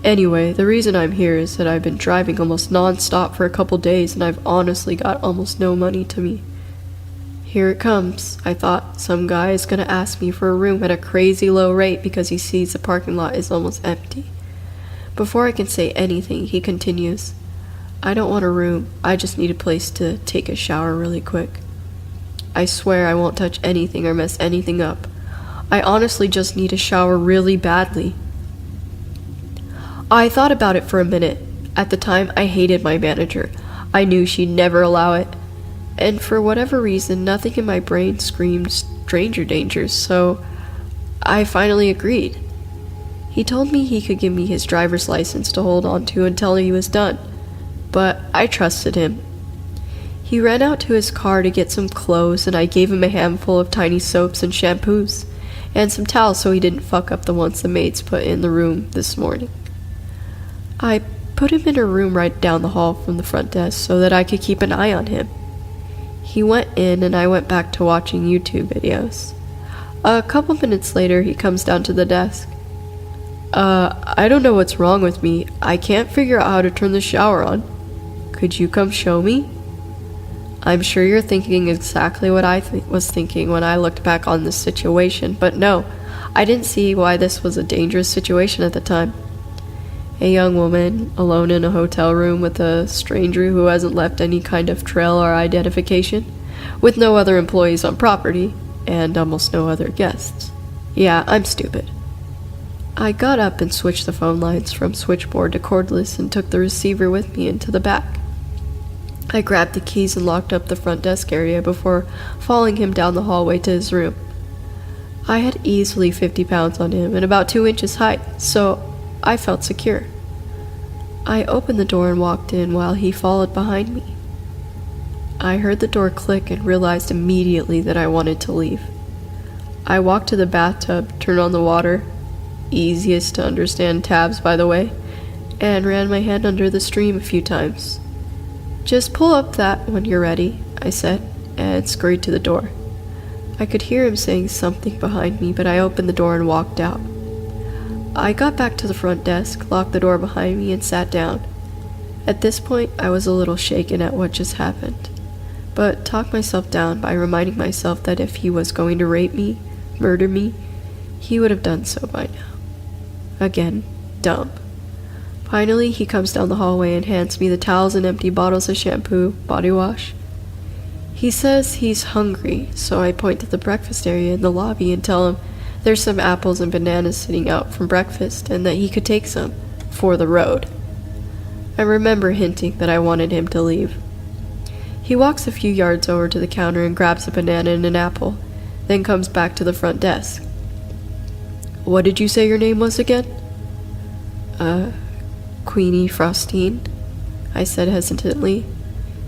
"Anyway, the reason I'm here is that I've been driving almost non-stop for a couple days and I've honestly got almost no money to me." Here it comes. I thought some guy is gonna ask me for a room at a crazy low rate because he sees the parking lot is almost empty. Before I can say anything, he continues, "I don't want a room. I just need a place to take a shower really quick. I swear I won't touch anything or mess anything up. I honestly just need a shower really badly." I thought about it for a minute. At the time, I hated my manager. I knew she'd never allow it. And for whatever reason, nothing in my brain screamed stranger dangers, so I finally agreed. He told me he could give me his driver's license to hold on to until he was done, but I trusted him. He ran out to his car to get some clothes, and I gave him a handful of tiny soaps and shampoos, and some towels so he didn't fuck up the ones the maids put in the room this morning. I put him in a room right down the hall from the front desk so that I could keep an eye on him. He went in and I went back to watching YouTube videos. A couple minutes later, he comes down to the desk. I don't know what's wrong with me. I can't figure out how to turn the shower on. Could you come show me?" I'm sure you're thinking exactly what I was thinking when I looked back on this situation, but no, I didn't see why this was a dangerous situation at the time. A young woman, alone in a hotel room with a stranger who hasn't left any kind of trail or identification, with no other employees on property, and almost no other guests. Yeah, I'm stupid. I got up and switched the phone lines from switchboard to cordless and took the receiver with me into the back. I grabbed the keys and locked up the front desk area before following him down the hallway to his room. I had easily 50 pounds on him and about 2 inches height, so I felt secure. I opened the door and walked in while he followed behind me. I heard the door click and realized immediately that I wanted to leave. I walked to the bathtub, turned on the water, easiest to understand tabs by the way, and ran my hand under the stream a few times. "Just pull up that when you're ready," I said, and scurried to the door. I could hear him saying something behind me, but I opened the door and walked out. I got back to the front desk, locked the door behind me, and sat down. At this point, I was a little shaken at what just happened, but talked myself down by reminding myself that if he was going to rape me, murder me, he would have done so by now. Again, dumb. Finally, he comes down the hallway and hands me the towels and empty bottles of shampoo, body wash. He says he's hungry, so I point to the breakfast area in the lobby and tell him there's some apples and bananas sitting out from breakfast and that he could take some for the road. I remember hinting that I wanted him to leave. He walks a few yards over to the counter and grabs a banana and an apple, then comes back to the front desk. "What did you say your name was again?" Queenie Frostine," I said hesitantly.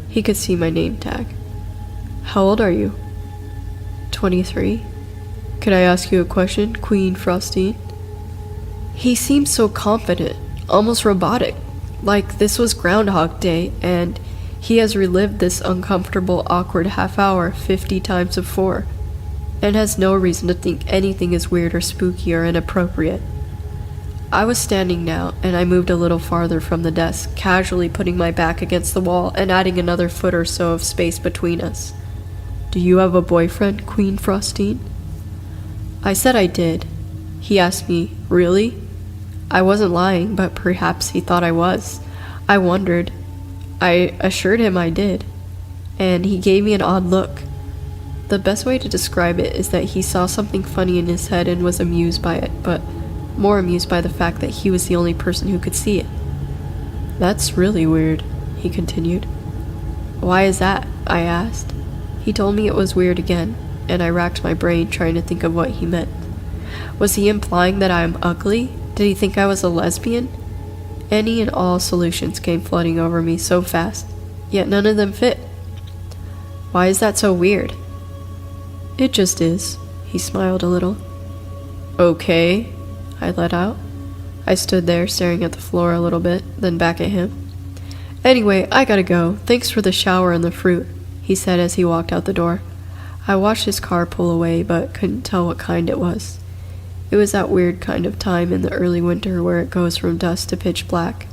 He could see my name tag. How old are you? 23. Could I ask you a question, Queen Frostine? He seemed so confident, almost robotic, like this was Groundhog Day, and he has relived this uncomfortable, awkward half hour 50 times before, and has no reason to think anything is weird or spooky or inappropriate. I was standing now, and I moved a little farther from the desk, casually putting my back against the wall and adding another foot or so of space between us. Do you have a boyfriend, Queen Frostine? I said I did. He asked me, really? I wasn't lying, but perhaps he thought I was. I wondered. I assured him I did, and he gave me an odd look. The best way to describe it is that he saw something funny in his head and was amused by it, but more amused by the fact that he was the only person who could see it. That's really weird, he continued. Why is that? I asked. He told me it was weird again, and I racked my brain trying to think of what he meant. Was he implying that I am ugly? Did he think I was a lesbian? Any and all solutions came flooding over me so fast, yet none of them fit. Why is that so weird? It just is, he smiled a little. Okay, I let out. I stood there staring at the floor a little bit, then back at him. Anyway, I gotta go. Thanks for the shower and the fruit, he said as he walked out the door. I watched his car pull away, but couldn't tell what kind it was. It was that weird kind of time in the early winter where it goes from dusk to pitch black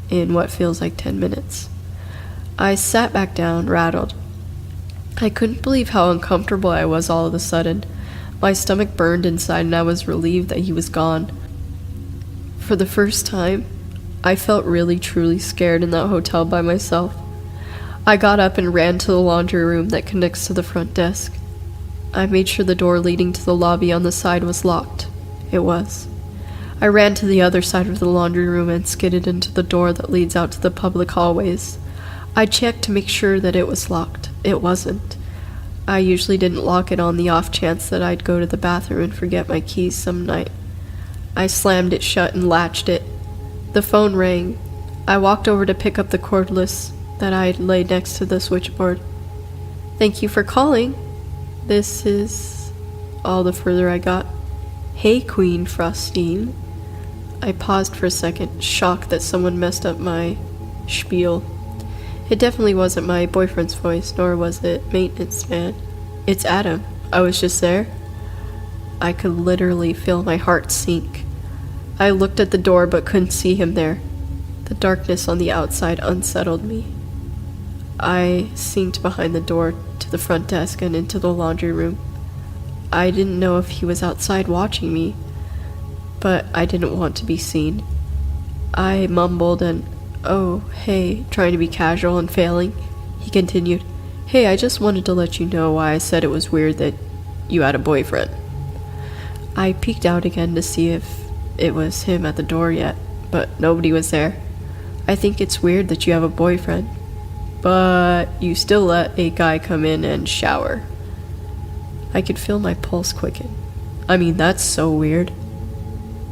in what feels like 10 minutes. I sat back down, rattled. I couldn't believe how uncomfortable I was all of a sudden. My stomach burned inside and I was relieved that he was gone. For the first time, I felt really truly scared in that hotel by myself. I got up and ran to the laundry room that connects to the front desk. I made sure the door leading to the lobby on the side was locked. It was. I ran to the other side of the laundry room and skidded into the door that leads out to the public hallways. I checked to make sure that it was locked. It wasn't. I usually didn't lock it on the off chance that I'd go to the bathroom and forget my keys some night. I slammed it shut and latched it. The phone rang. I walked over to pick up the cordless that I'd laid next to the switchboard. Thank you for calling. This is all the further I got. Hey, Queen Frostine. I paused for a second, shocked that someone messed up my spiel. It definitely wasn't my boyfriend's voice, nor was it maintenance man. It's Adam. I was just there. I could literally feel my heart sink. I looked at the door but couldn't see him there. The darkness on the outside unsettled me. I sneaked behind the door to the front desk and into the laundry room. I didn't know if he was outside watching me, but I didn't want to be seen. I mumbled and, "Oh, hey," trying to be casual and failing. He continued, "Hey, I just wanted to let you know why I said it was weird that you had a boyfriend." I peeked out again to see if it was him at the door yet, but nobody was there. I think it's weird that you have a boyfriend, but you still let a guy come in and shower. I could feel my pulse quicken. I mean, that's so weird.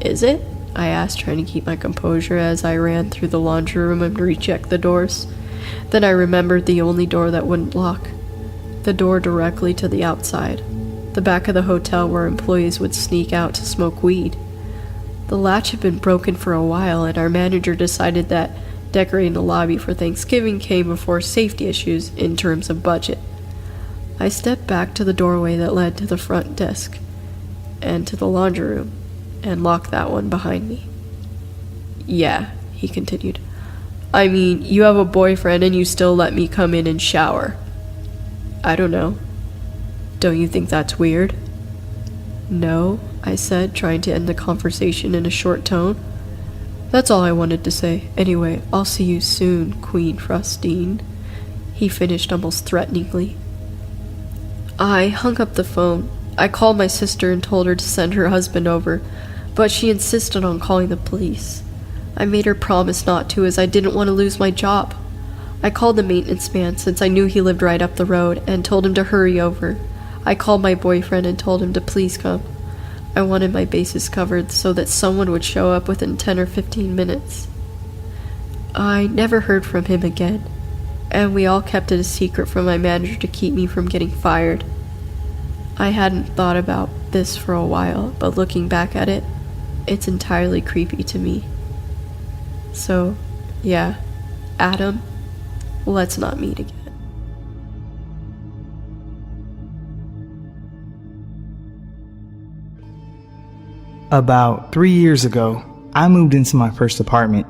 Is it? I asked, trying to keep my composure as I ran through the laundry room and rechecked the doors. Then I remembered the only door that wouldn't lock. The door directly to the outside. The back of the hotel where employees would sneak out to smoke weed. The latch had been broken for a while, and our manager decided that decorating the lobby for Thanksgiving came before safety issues in terms of budget. I stepped back to the doorway that led to the front desk and to the laundry room, and locked that one behind me. Yeah, he continued. I mean, you have a boyfriend and you still let me come in and shower. I don't know. Don't you think that's weird? No, I said, trying to end the conversation in a short tone. That's all I wanted to say. Anyway, I'll see you soon, Queen Frostine, he finished almost threateningly. I hung up the phone. I called my sister and told her to send her husband over, but she insisted on calling the police. I made her promise not to, as I didn't want to lose my job. I called the maintenance man, since I knew he lived right up the road, and told him to hurry over. I called my boyfriend and told him to please come. I wanted my bases covered so that someone would show up within 10 or 15 minutes. I never heard from him again, and we all kept it a secret from my manager to keep me from getting fired. I hadn't thought about this for a while, but looking back at it, it's entirely creepy to me. So, yeah, Adam, let's not meet again. About 3 years ago, I moved into my first apartment.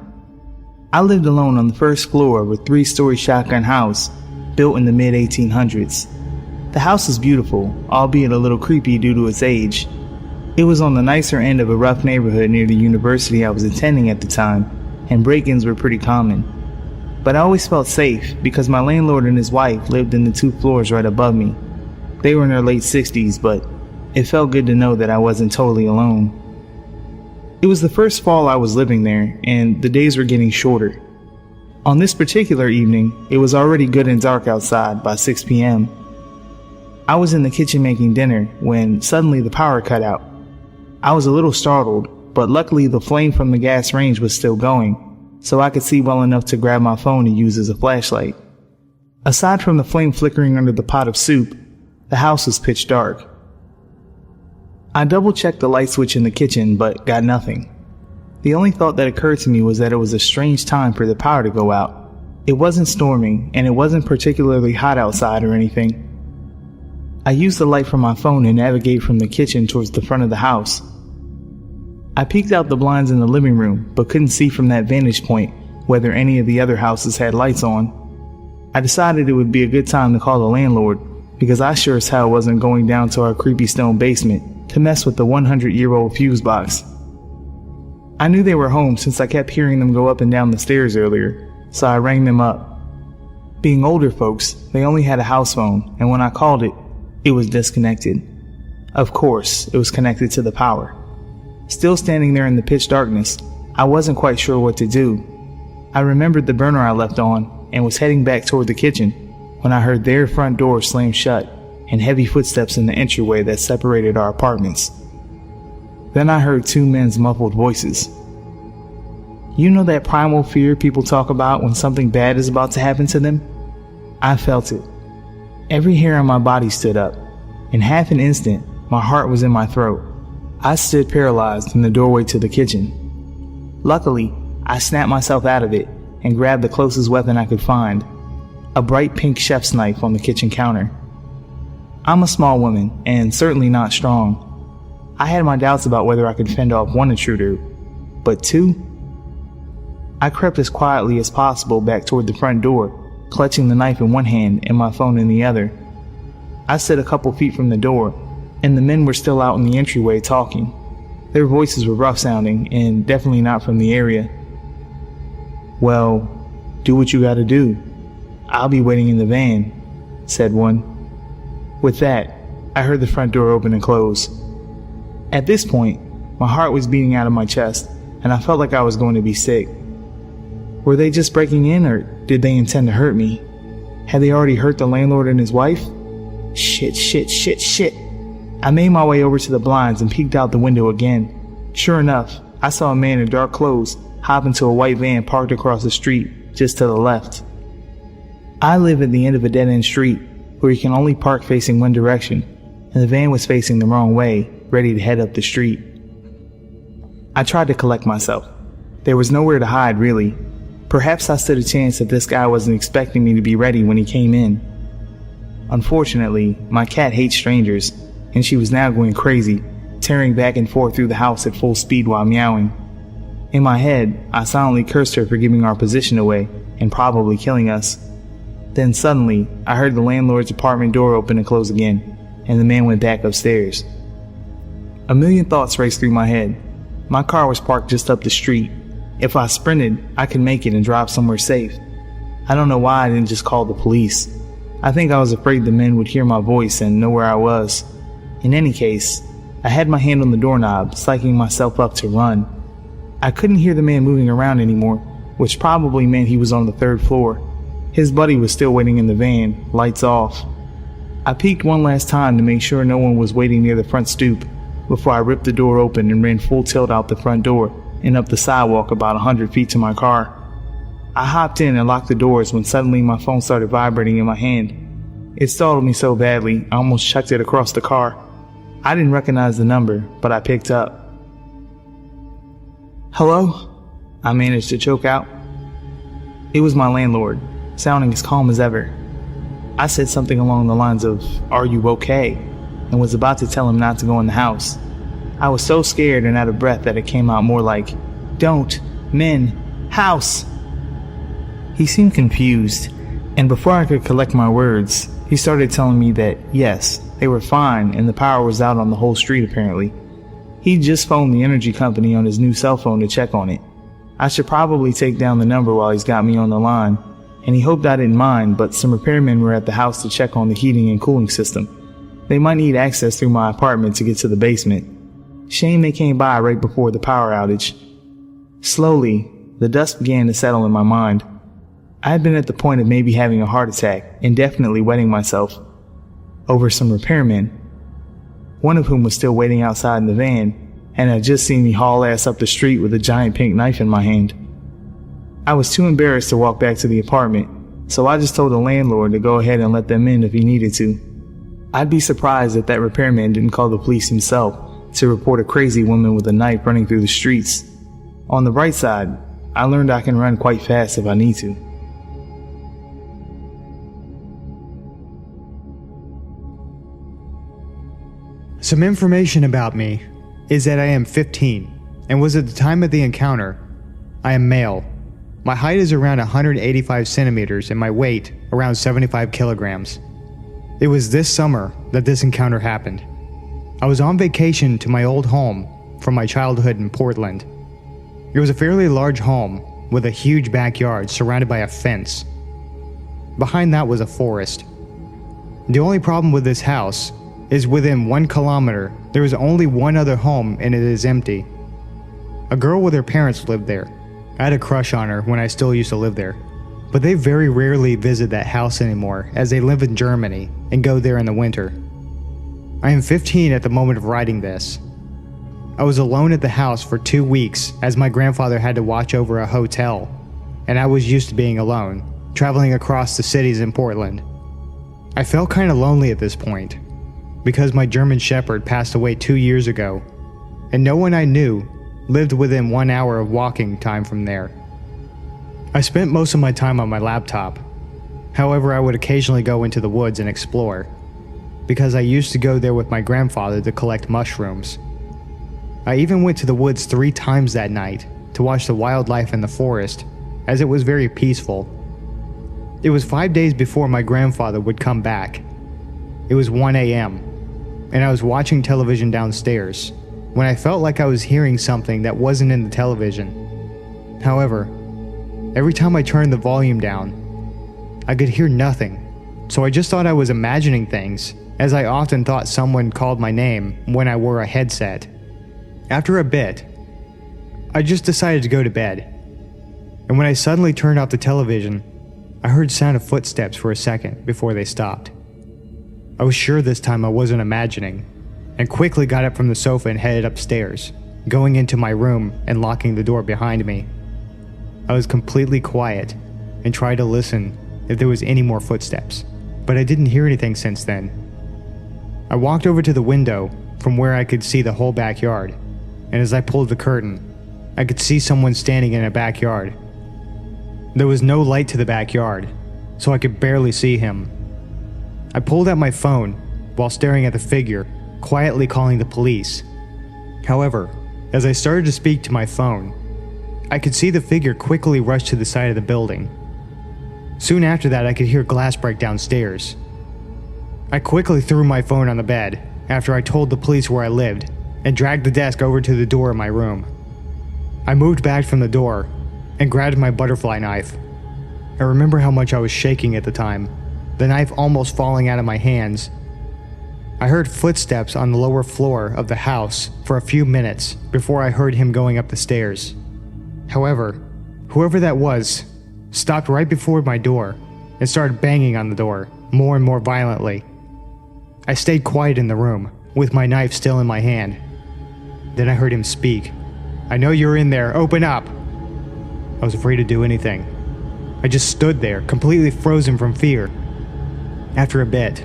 I lived alone on the first floor of a 3-story shotgun house built in the mid-1800s. The house was beautiful, albeit a little creepy due to its age. It was on the nicer end of a rough neighborhood near the university I was attending at the time, and break-ins were pretty common. But I always felt safe because my landlord and his wife lived in the 2 floors right above me. They were in their late 60s, but it felt good to know that I wasn't totally alone. It was the first fall I was living there, and the days were getting shorter. On this particular evening, it was already good and dark outside by 6 p.m. I was in the kitchen making dinner when suddenly the power cut out. I was a little startled, but luckily the flame from the gas range was still going, so I could see well enough to grab my phone to use as a flashlight. Aside from the flame flickering under the pot of soup, the house was pitch dark. I double-checked the light switch in the kitchen, but got nothing. The only thought that occurred to me was that it was a strange time for the power to go out. It wasn't storming, and it wasn't particularly hot outside or anything. I used the light from my phone to navigate from the kitchen towards the front of the house. I peeked out the blinds in the living room, but couldn't see from that vantage point whether any of the other houses had lights on. I decided it would be a good time to call the landlord, because I sure as hell wasn't going down to our creepy stone basement to mess with the 100-year-old fuse box. I knew they were home since I kept hearing them go up and down the stairs earlier, so I rang them up. Being older folks, they only had a house phone, and when I called it, it was disconnected. Of course, it was connected to the power. Still standing there in the pitch darkness, I wasn't quite sure what to do. I remembered the burner I left on and was heading back toward the kitchen when I heard their front door slam shut and heavy footsteps in the entryway that separated our apartments. Then I heard 2 men's muffled voices. You know that primal fear people talk about when something bad is about to happen to them? I felt it. Every hair on my body stood up. In half an instant, my heart was in my throat. I stood paralyzed in the doorway to the kitchen. Luckily, I snapped myself out of it and grabbed the closest weapon I could find, a bright pink chef's knife on the kitchen counter. I'm a small woman, and certainly not strong. I had my doubts about whether I could fend off 1 intruder, but 2? I crept as quietly as possible back toward the front door, clutching the knife in one hand and my phone in the other. I stood a couple feet from the door, and the men were still out in the entryway talking. Their voices were rough sounding, and definitely not from the area. Well, do what you gotta do. I'll be waiting in the van, said one. With that, I heard the front door open and close. At this point, my heart was beating out of my chest, and I felt like I was going to be sick. Were they just breaking in, or did they intend to hurt me? Had they already hurt the landlord and his wife? Shit. I made my way over to the blinds and peeked out the window again. Sure enough, I saw a man in dark clothes hop into a white van parked across the street, just to the left. I live at the end of a dead-end street, where you can only park facing one direction, and the van was facing the wrong way, ready to head up the street. I tried to collect myself. There was nowhere to hide, really. Perhaps I stood a chance that this guy wasn't expecting me to be ready when he came in. Unfortunately, my cat hates strangers, and she was now going crazy, tearing back and forth through the house at full speed while meowing. In my head, I silently cursed her for giving our position away and probably killing us. Then suddenly, I heard the landlord's apartment door open and close again, and the man went back upstairs. A million thoughts raced through my head. My car was parked just up the street. If I sprinted, I could make it and drive somewhere safe. I don't know why I didn't just call the police. I think I was afraid the men would hear my voice and know where I was. In any case, I had my hand on the doorknob, psyching myself up to run. I couldn't hear the man moving around anymore, which probably meant he was on the 3rd floor. His buddy was still waiting in the van, lights off. I peeked one last time to make sure no one was waiting near the front stoop before I ripped the door open and ran full tilt out the front door and up the sidewalk about 100 feet to my car. I hopped in and locked the doors when suddenly my phone started vibrating in my hand. It startled me so badly, I almost chucked it across the car. I didn't recognize the number, but I picked up. "Hello?" I managed to choke out. It was my landlord, sounding as calm as ever. I said something along the lines of, "Are you okay?" and was about to tell him not to go in the house. I was so scared and out of breath that it came out more like, "Don't, men, house." He seemed confused, and before I could collect my words, he started telling me that, yes, they were fine and the power was out on the whole street apparently. He just phoned the energy company on his new cell phone to check on it. I should probably take down the number while he's got me on the line, and he hoped I didn't mind, but some repairmen were at the house to check on the heating and cooling system. They might need access through my apartment to get to the basement. Shame they came by right before the power outage. Slowly, the dust began to settle in my mind. I had been at the point of maybe having a heart attack and definitely wetting myself over some repairmen, one of whom was still waiting outside in the van and had just seen me haul ass up the street with a giant pink knife in my hand. I was too embarrassed to walk back to the apartment, so I just told the landlord to go ahead and let them in if he needed to. I'd be surprised if that repairman didn't call the police himself to report a crazy woman with a knife running through the streets. On the bright side, I learned I can run quite fast if I need to. Some information about me is that I am 15 and was at the time of the encounter. I am male. My height is around 185 centimeters and my weight around 75 kilograms. It was this summer that this encounter happened. I was on vacation to my old home from my childhood in Portland. It was a fairly large home with a huge backyard surrounded by a fence. Behind that was a forest. The only problem with this house is within 1 kilometer, there is only one other home and it is empty. A girl with her parents lived there. I had a crush on her when I still used to live there, but they very rarely visit that house anymore as they live in Germany and go there in the winter. I am 15 at the moment of writing this. I was alone at the house for 2 weeks as my grandfather had to watch over a hotel, and I was used to being alone, traveling across the cities in Portland. I felt kind of lonely at this point, because my German Shepherd passed away 2 years ago, and no one I knew lived within 1 hour of walking time from there. I spent most of my time on my laptop. However, I would occasionally go into the woods and explore, because I used to go there with my grandfather to collect mushrooms. I even went to the woods 3 times that night to watch the wildlife in the forest, as it was very peaceful. It was 5 days before my grandfather would come back. It was 1 a.m., and I was watching television downstairs when I felt like I was hearing something that wasn't in the television. However, every time I turned the volume down, I could hear nothing, so I just thought I was imagining things, as I often thought someone called my name when I wore a headset. After a bit, I just decided to go to bed, and when I suddenly turned off the television, I heard the sound of footsteps for a second before they stopped. I was sure this time I wasn't imagining, and quickly got up from the sofa and headed upstairs, going into my room and locking the door behind me. I was completely quiet and tried to listen if there was any more footsteps, but I didn't hear anything since then. I walked over to the window from where I could see the whole backyard, and as I pulled the curtain, I could see someone standing in a backyard. There was no light to the backyard, so I could barely see him. I pulled out my phone while staring at the figure, quietly calling the police. However, as I started to speak to my phone, I could see the figure quickly rush to the side of the building. Soon after that, I could hear glass break downstairs. I quickly threw my phone on the bed after I told the police where I lived and dragged the desk over to the door of my room. I moved back from the door and grabbed my butterfly knife. I remember how much I was shaking at the time, the knife almost falling out of my hands. I heard footsteps on the lower floor of the house for a few minutes before I heard him going up the stairs. However, whoever that was stopped right before my door and started banging on the door more and more violently. I stayed quiet in the room with my knife still in my hand. Then I heard him speak. "I know you're in there, open up!" I was afraid to do anything, I just stood there, completely frozen from fear. After a bit,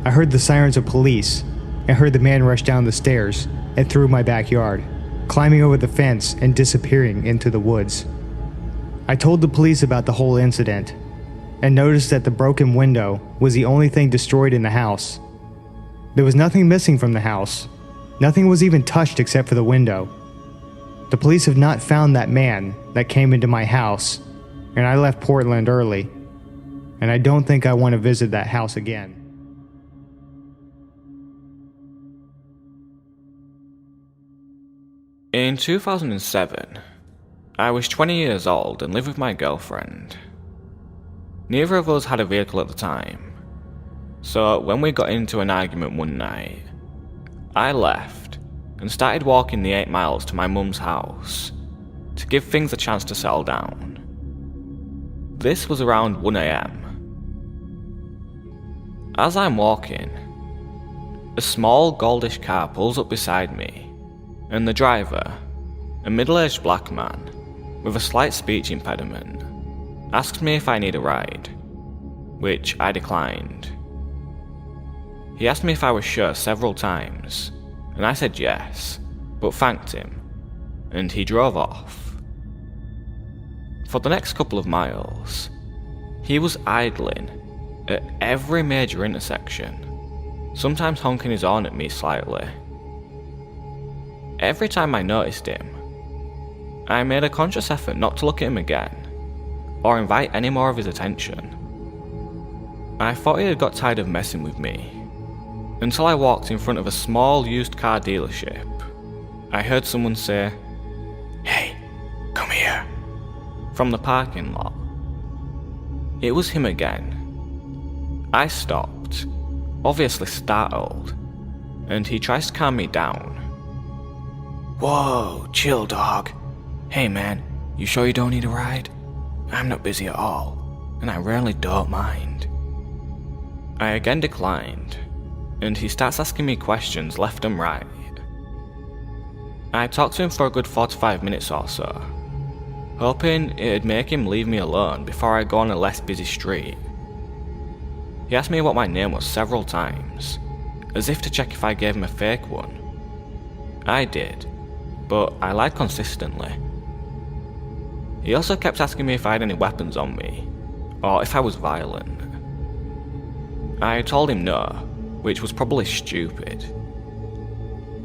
I heard the sirens of police and heard the man rush down the stairs and through my backyard, climbing over the fence and disappearing into the woods. I told the police about the whole incident and noticed that the broken window was the only thing destroyed in the house. There was nothing missing from the house. Nothing was even touched except for the window. The police have not found that man that came into my house, and I left Portland early, and I don't think I want to visit that house again. In 2007, I was 20 years old and lived with my girlfriend. Neither of us had a vehicle at the time, so when we got into an argument one night, I left and started walking the 8 miles to my mum's house to give things a chance to settle down. This was around 1 AM. As I'm walking, a small goldish car pulls up beside me, and the driver, a middle-aged black man with a slight speech impediment, asked me if I need a ride, which I declined. He asked me if I was sure several times, and I said yes, but thanked him, and he drove off. For the next couple of miles, he was idling at every major intersection, sometimes honking his horn at me slightly. Every time I noticed him, I made a conscious effort not to look at him again, or invite any more of his attention. I thought he had got tired of messing with me, until I walked in front of a small used car dealership. I heard someone say, "Hey, come here," from the parking lot. It was him again. I stopped, obviously startled, and he tries to calm me down. "Whoa, chill, dog. Hey man, you sure you don't need a ride? I'm not busy at all, and I really don't mind." I again declined, and he starts asking me questions left and right. I talked to him for a good 45 minutes or so, hoping it'd make him leave me alone before I go on a less busy street. He asked me what my name was several times, as if to check if I gave him a fake one. I did, but I lied consistently. He also kept asking me if I had any weapons on me, or if I was violent. I told him no, which was probably stupid.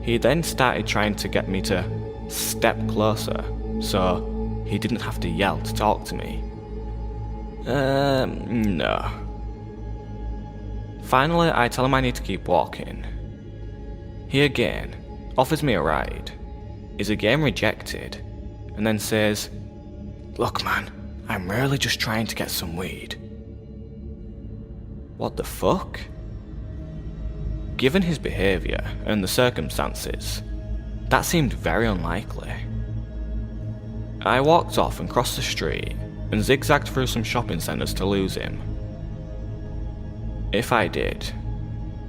He then started trying to get me to step closer, so he didn't have to yell to talk to me. No. Finally, I tell him I need to keep walking. He again offers me a ride, is again rejected, and then says, "Look man, I'm really just trying to get some weed." What the fuck? Given his behaviour and the circumstances, that seemed very unlikely. I walked off and crossed the street and zigzagged through some shopping centres to lose him. If I did,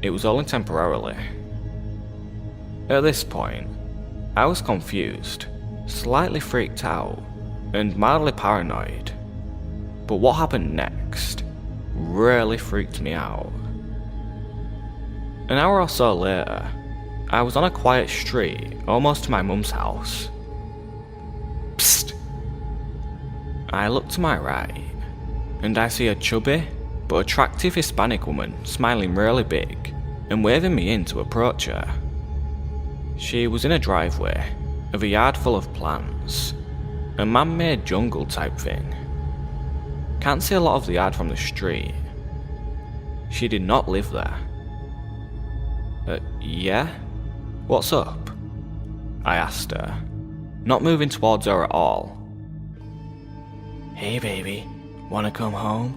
it was only temporarily. At this point, I was confused, slightly freaked out, and mildly paranoid. But what happened next really freaked me out. An hour or so later, I was on a quiet street, almost to my mum's house. Psst! I look to my right, and I see a chubby but attractive Hispanic woman smiling really big and waving me in to approach her. She was in a driveway of a yard full of plants, a man-made jungle type thing. Can't see a lot of the yard from the street. She did not live there. Yeah? What's up? I asked her, not moving towards her at all. "Hey baby, wanna come home?"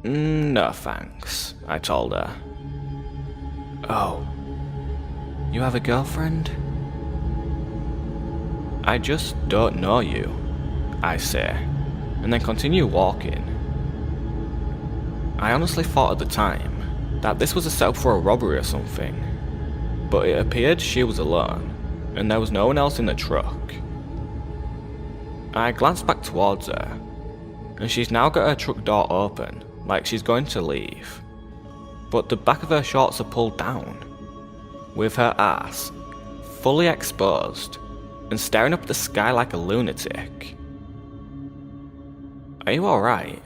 "No thanks," I told her. "Oh, you have a girlfriend?" "I just don't know you," I say, and then continue walking. I honestly thought at the time that this was a setup for a robbery or something, but it appeared she was alone, and there was no one else in the truck. I glanced back towards her, and she's now got her truck door open, like she's going to leave. But the back of her shorts are pulled down, with her ass fully exposed and staring up at the sky like a lunatic. "Are you alright?"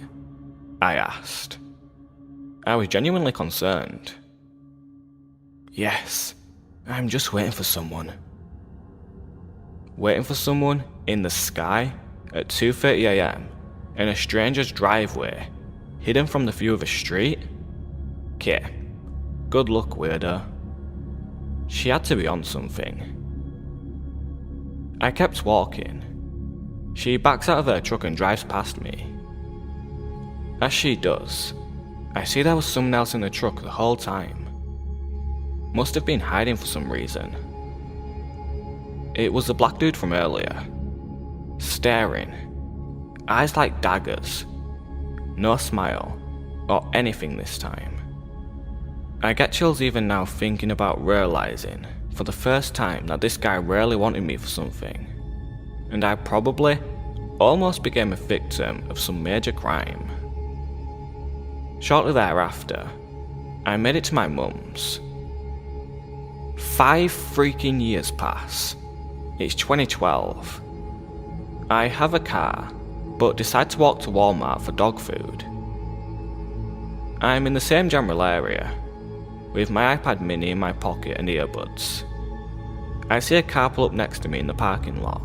I asked. I was genuinely concerned. "Yes, I'm just waiting for someone." Waiting for someone in the sky at 2:30 AM in a stranger's driveway, hidden from the view of a street? Okay, good luck, weirdo. She had to be on something. I kept walking. She backs out of her truck and drives past me. As she does, I see there was someone else in the truck the whole time. Must have been hiding for some reason. It was the black dude from earlier. Staring. Eyes like daggers. No smile, or anything this time. I get chills even now thinking about realizing for the first time that this guy really wanted me for something, and I probably almost became a victim of some major crime. Shortly thereafter, I made it to my mum's. 5 freaking years pass. It's 2012. I have a car, but decide to walk to Walmart for dog food. I'm in the same general area, with my iPad mini in my pocket and earbuds. I see a car pull up next to me in the parking lot.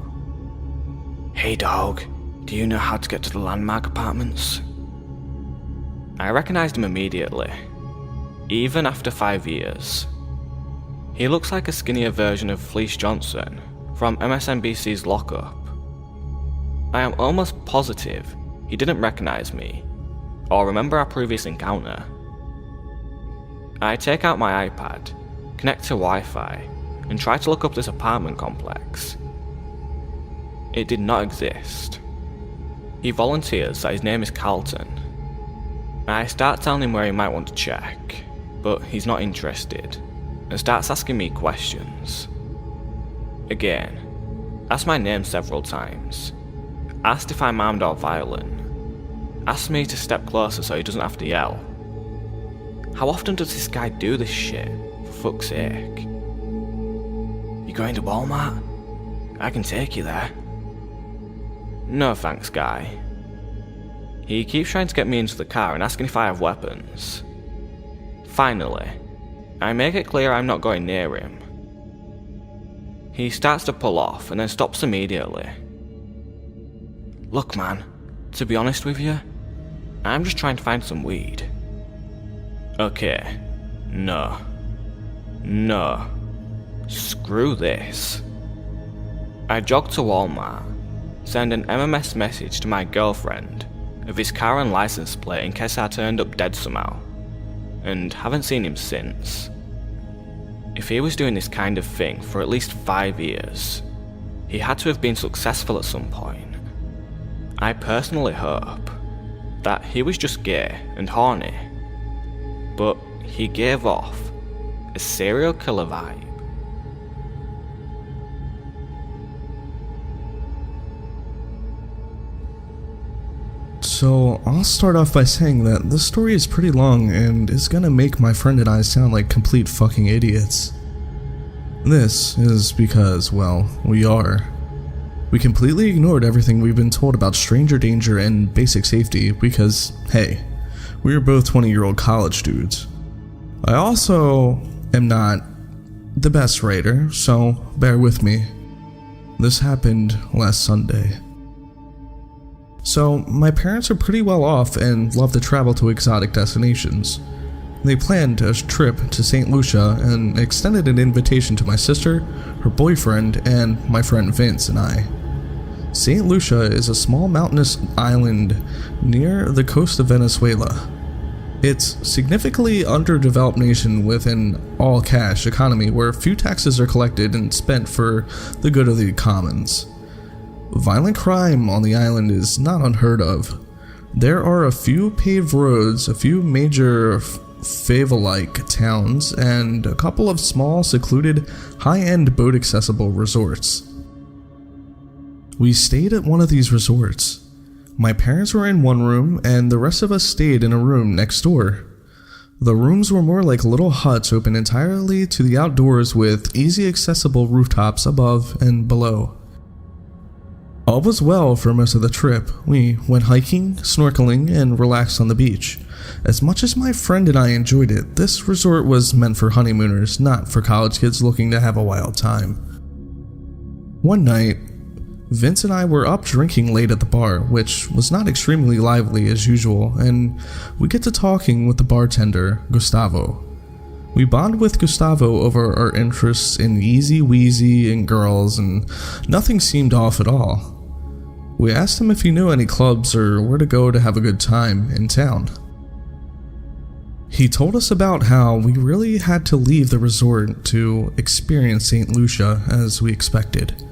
"Hey dog, do you know how to get to the Landmark Apartments?" I recognized him immediately, even after 5 years. He looks like a skinnier version of Fleece Johnson from MSNBC's Lockup. I am almost positive he didn't recognize me, or remember our previous encounter. I take out my iPad, connect to Wi-Fi, and try to look up this apartment complex. It did not exist. He volunteers that his name is Carlton. I start telling him where he might want to check, but he's not interested, and starts asking me questions. Again, asked my name several times, asked if I'm armed or violent, asked me to step closer so he doesn't have to yell. How often does this guy do this shit, for fuck's sake? "You going to Walmart? I can take you there." "No thanks, guy." He keeps trying to get me into the car and asking if I have weapons. Finally, I make it clear I'm not going near him. He starts to pull off and then stops immediately. "Look man, to be honest with you, I'm just trying to find some weed." Okay, no. Screw this. I jog to Walmart, send an MMS message to my girlfriend of his car and license plate in case I turned up dead somehow, and haven't seen him since. If he was doing this kind of thing for at least 5 years, he had to have been successful at some point. I personally hope that he was just gay and horny, but he gave off a serial killer vibe. So, I'll start off by saying that this story is pretty long and is gonna make my friend and I sound like complete fucking idiots. This is because, well, we are. We completely ignored everything we've been told about stranger danger and basic safety because, hey, we are both 20-year-old college dudes. I also am not the best writer, so bear with me. This happened last Sunday. So, my parents are pretty well off and love to travel to exotic destinations. They planned a trip to St. Lucia and extended an invitation to my sister, her boyfriend, and my friend Vince and I. St. Lucia is a small mountainous island near the coast of Venezuela. It's a significantly underdeveloped nation with an all-cash economy where few taxes are collected and spent for the good of the commons. Violent crime on the island is not unheard of. There are a few paved roads, a few major favela-like towns, and a couple of small, secluded, high-end boat-accessible resorts. We stayed at one of these resorts. My parents were in one room, and the rest of us stayed in a room next door. The rooms were more like little huts open entirely to the outdoors with easy accessible rooftops above and below. All was well for most of the trip. We went hiking, snorkeling, and relaxed on the beach. As much as my friend and I enjoyed it, this resort was meant for honeymooners, not for college kids looking to have a wild time. One night, Vince and I were up drinking late at the bar, which was not extremely lively as usual, and we get to talking with the bartender, Gustavo. We bond with Gustavo over our interests in Easy Weezy and girls, and nothing seemed off at all. We asked him if he knew any clubs or where to go to have a good time in town. He told us about how we really had to leave the resort to experience St. Lucia as we expected.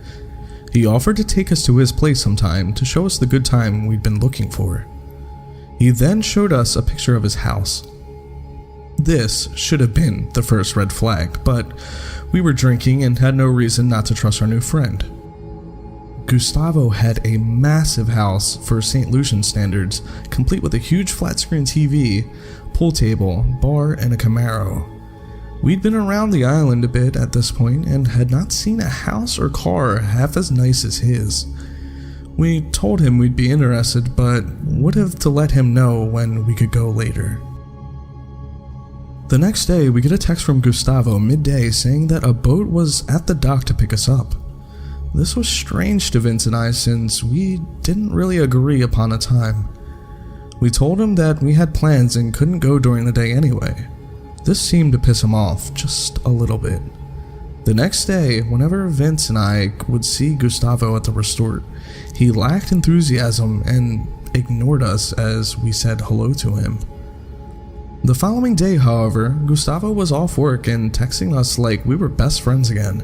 He offered to take us to his place sometime to show us the good time we'd been looking for. He then showed us a picture of his house. This should have been the first red flag, but we were drinking and had no reason not to trust our new friend. Gustavo had a massive house for St. Lucian standards, complete with a huge flat-screen TV, pool table, bar, and a Camaro. We'd been around the island a bit at this point and had not seen a house or car half as nice as his. We told him we'd be interested, but would have to let him know when we could go later. The next day, we get a text from Gustavo midday saying that a boat was at the dock to pick us up. This was strange to Vince and I since we didn't really agree upon a time. We told him that we had plans and couldn't go during the day anyway. This seemed to piss him off just a little bit. The next day, whenever Vince and I would see Gustavo at the resort, he lacked enthusiasm and ignored us as we said hello to him. The following day, however, Gustavo was off work and texting us like we were best friends again.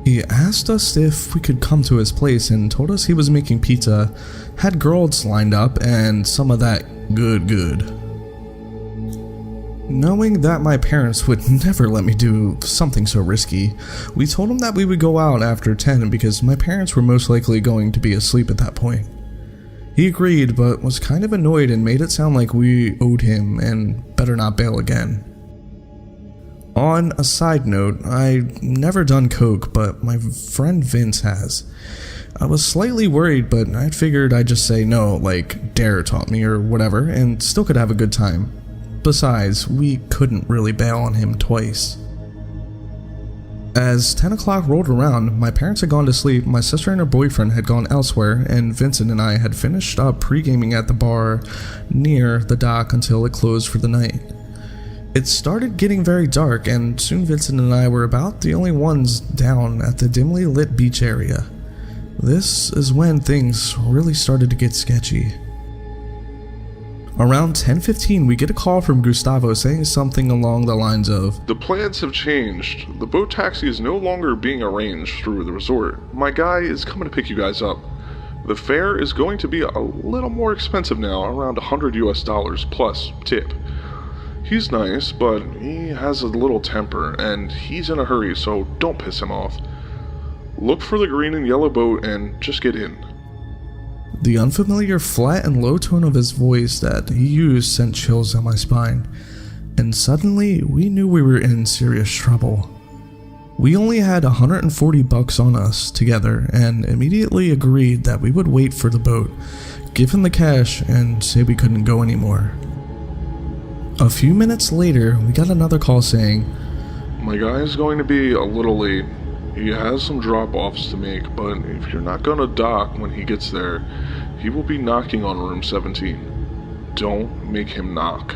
He asked us if we could come to his place and told us he was making pizza, had girls lined up, and some of that good. Knowing that my parents would never let me do something so risky, we told him that we would go out after 10 because my parents were most likely going to be asleep at that point. He agreed, but was kind of annoyed and made it sound like we owed him and better not bail again. On a side note, I've never done coke, but my friend Vince has. I was slightly worried, but I figured I'd just say no, like Dare taught me or whatever, and still could have a good time. Besides, we couldn't really bail on him twice. As 10 o'clock rolled around, my parents had gone to sleep, my sister and her boyfriend had gone elsewhere, and Vincent and I had finished up pre-gaming at the bar near the dock until it closed for the night. It started getting very dark, and soon Vincent and I were about the only ones down at the dimly lit beach area. This is when things really started to get sketchy. Around 10:15, we get a call from Gustavo saying something along the lines of, "The plans have changed. The boat taxi is no longer being arranged through the resort. My guy is coming to pick you guys up. The fare is going to be a little more expensive now, around $100 plus tip. He's nice, but he has a little temper, and he's in a hurry, so don't piss him off. Look for the green and yellow boat and just get in." The unfamiliar flat and low tone of his voice that he used sent chills down my spine, and suddenly we knew we were in serious trouble. We only had $140 on us together and immediately agreed that we would wait for the boat, give him the cash, and say we couldn't go anymore. A few minutes later, we got another call saying, "My guy is going to be a little late. He has some drop-offs to make, but if you're not gonna dock when he gets there, he will be knocking on room 17. Don't make him knock."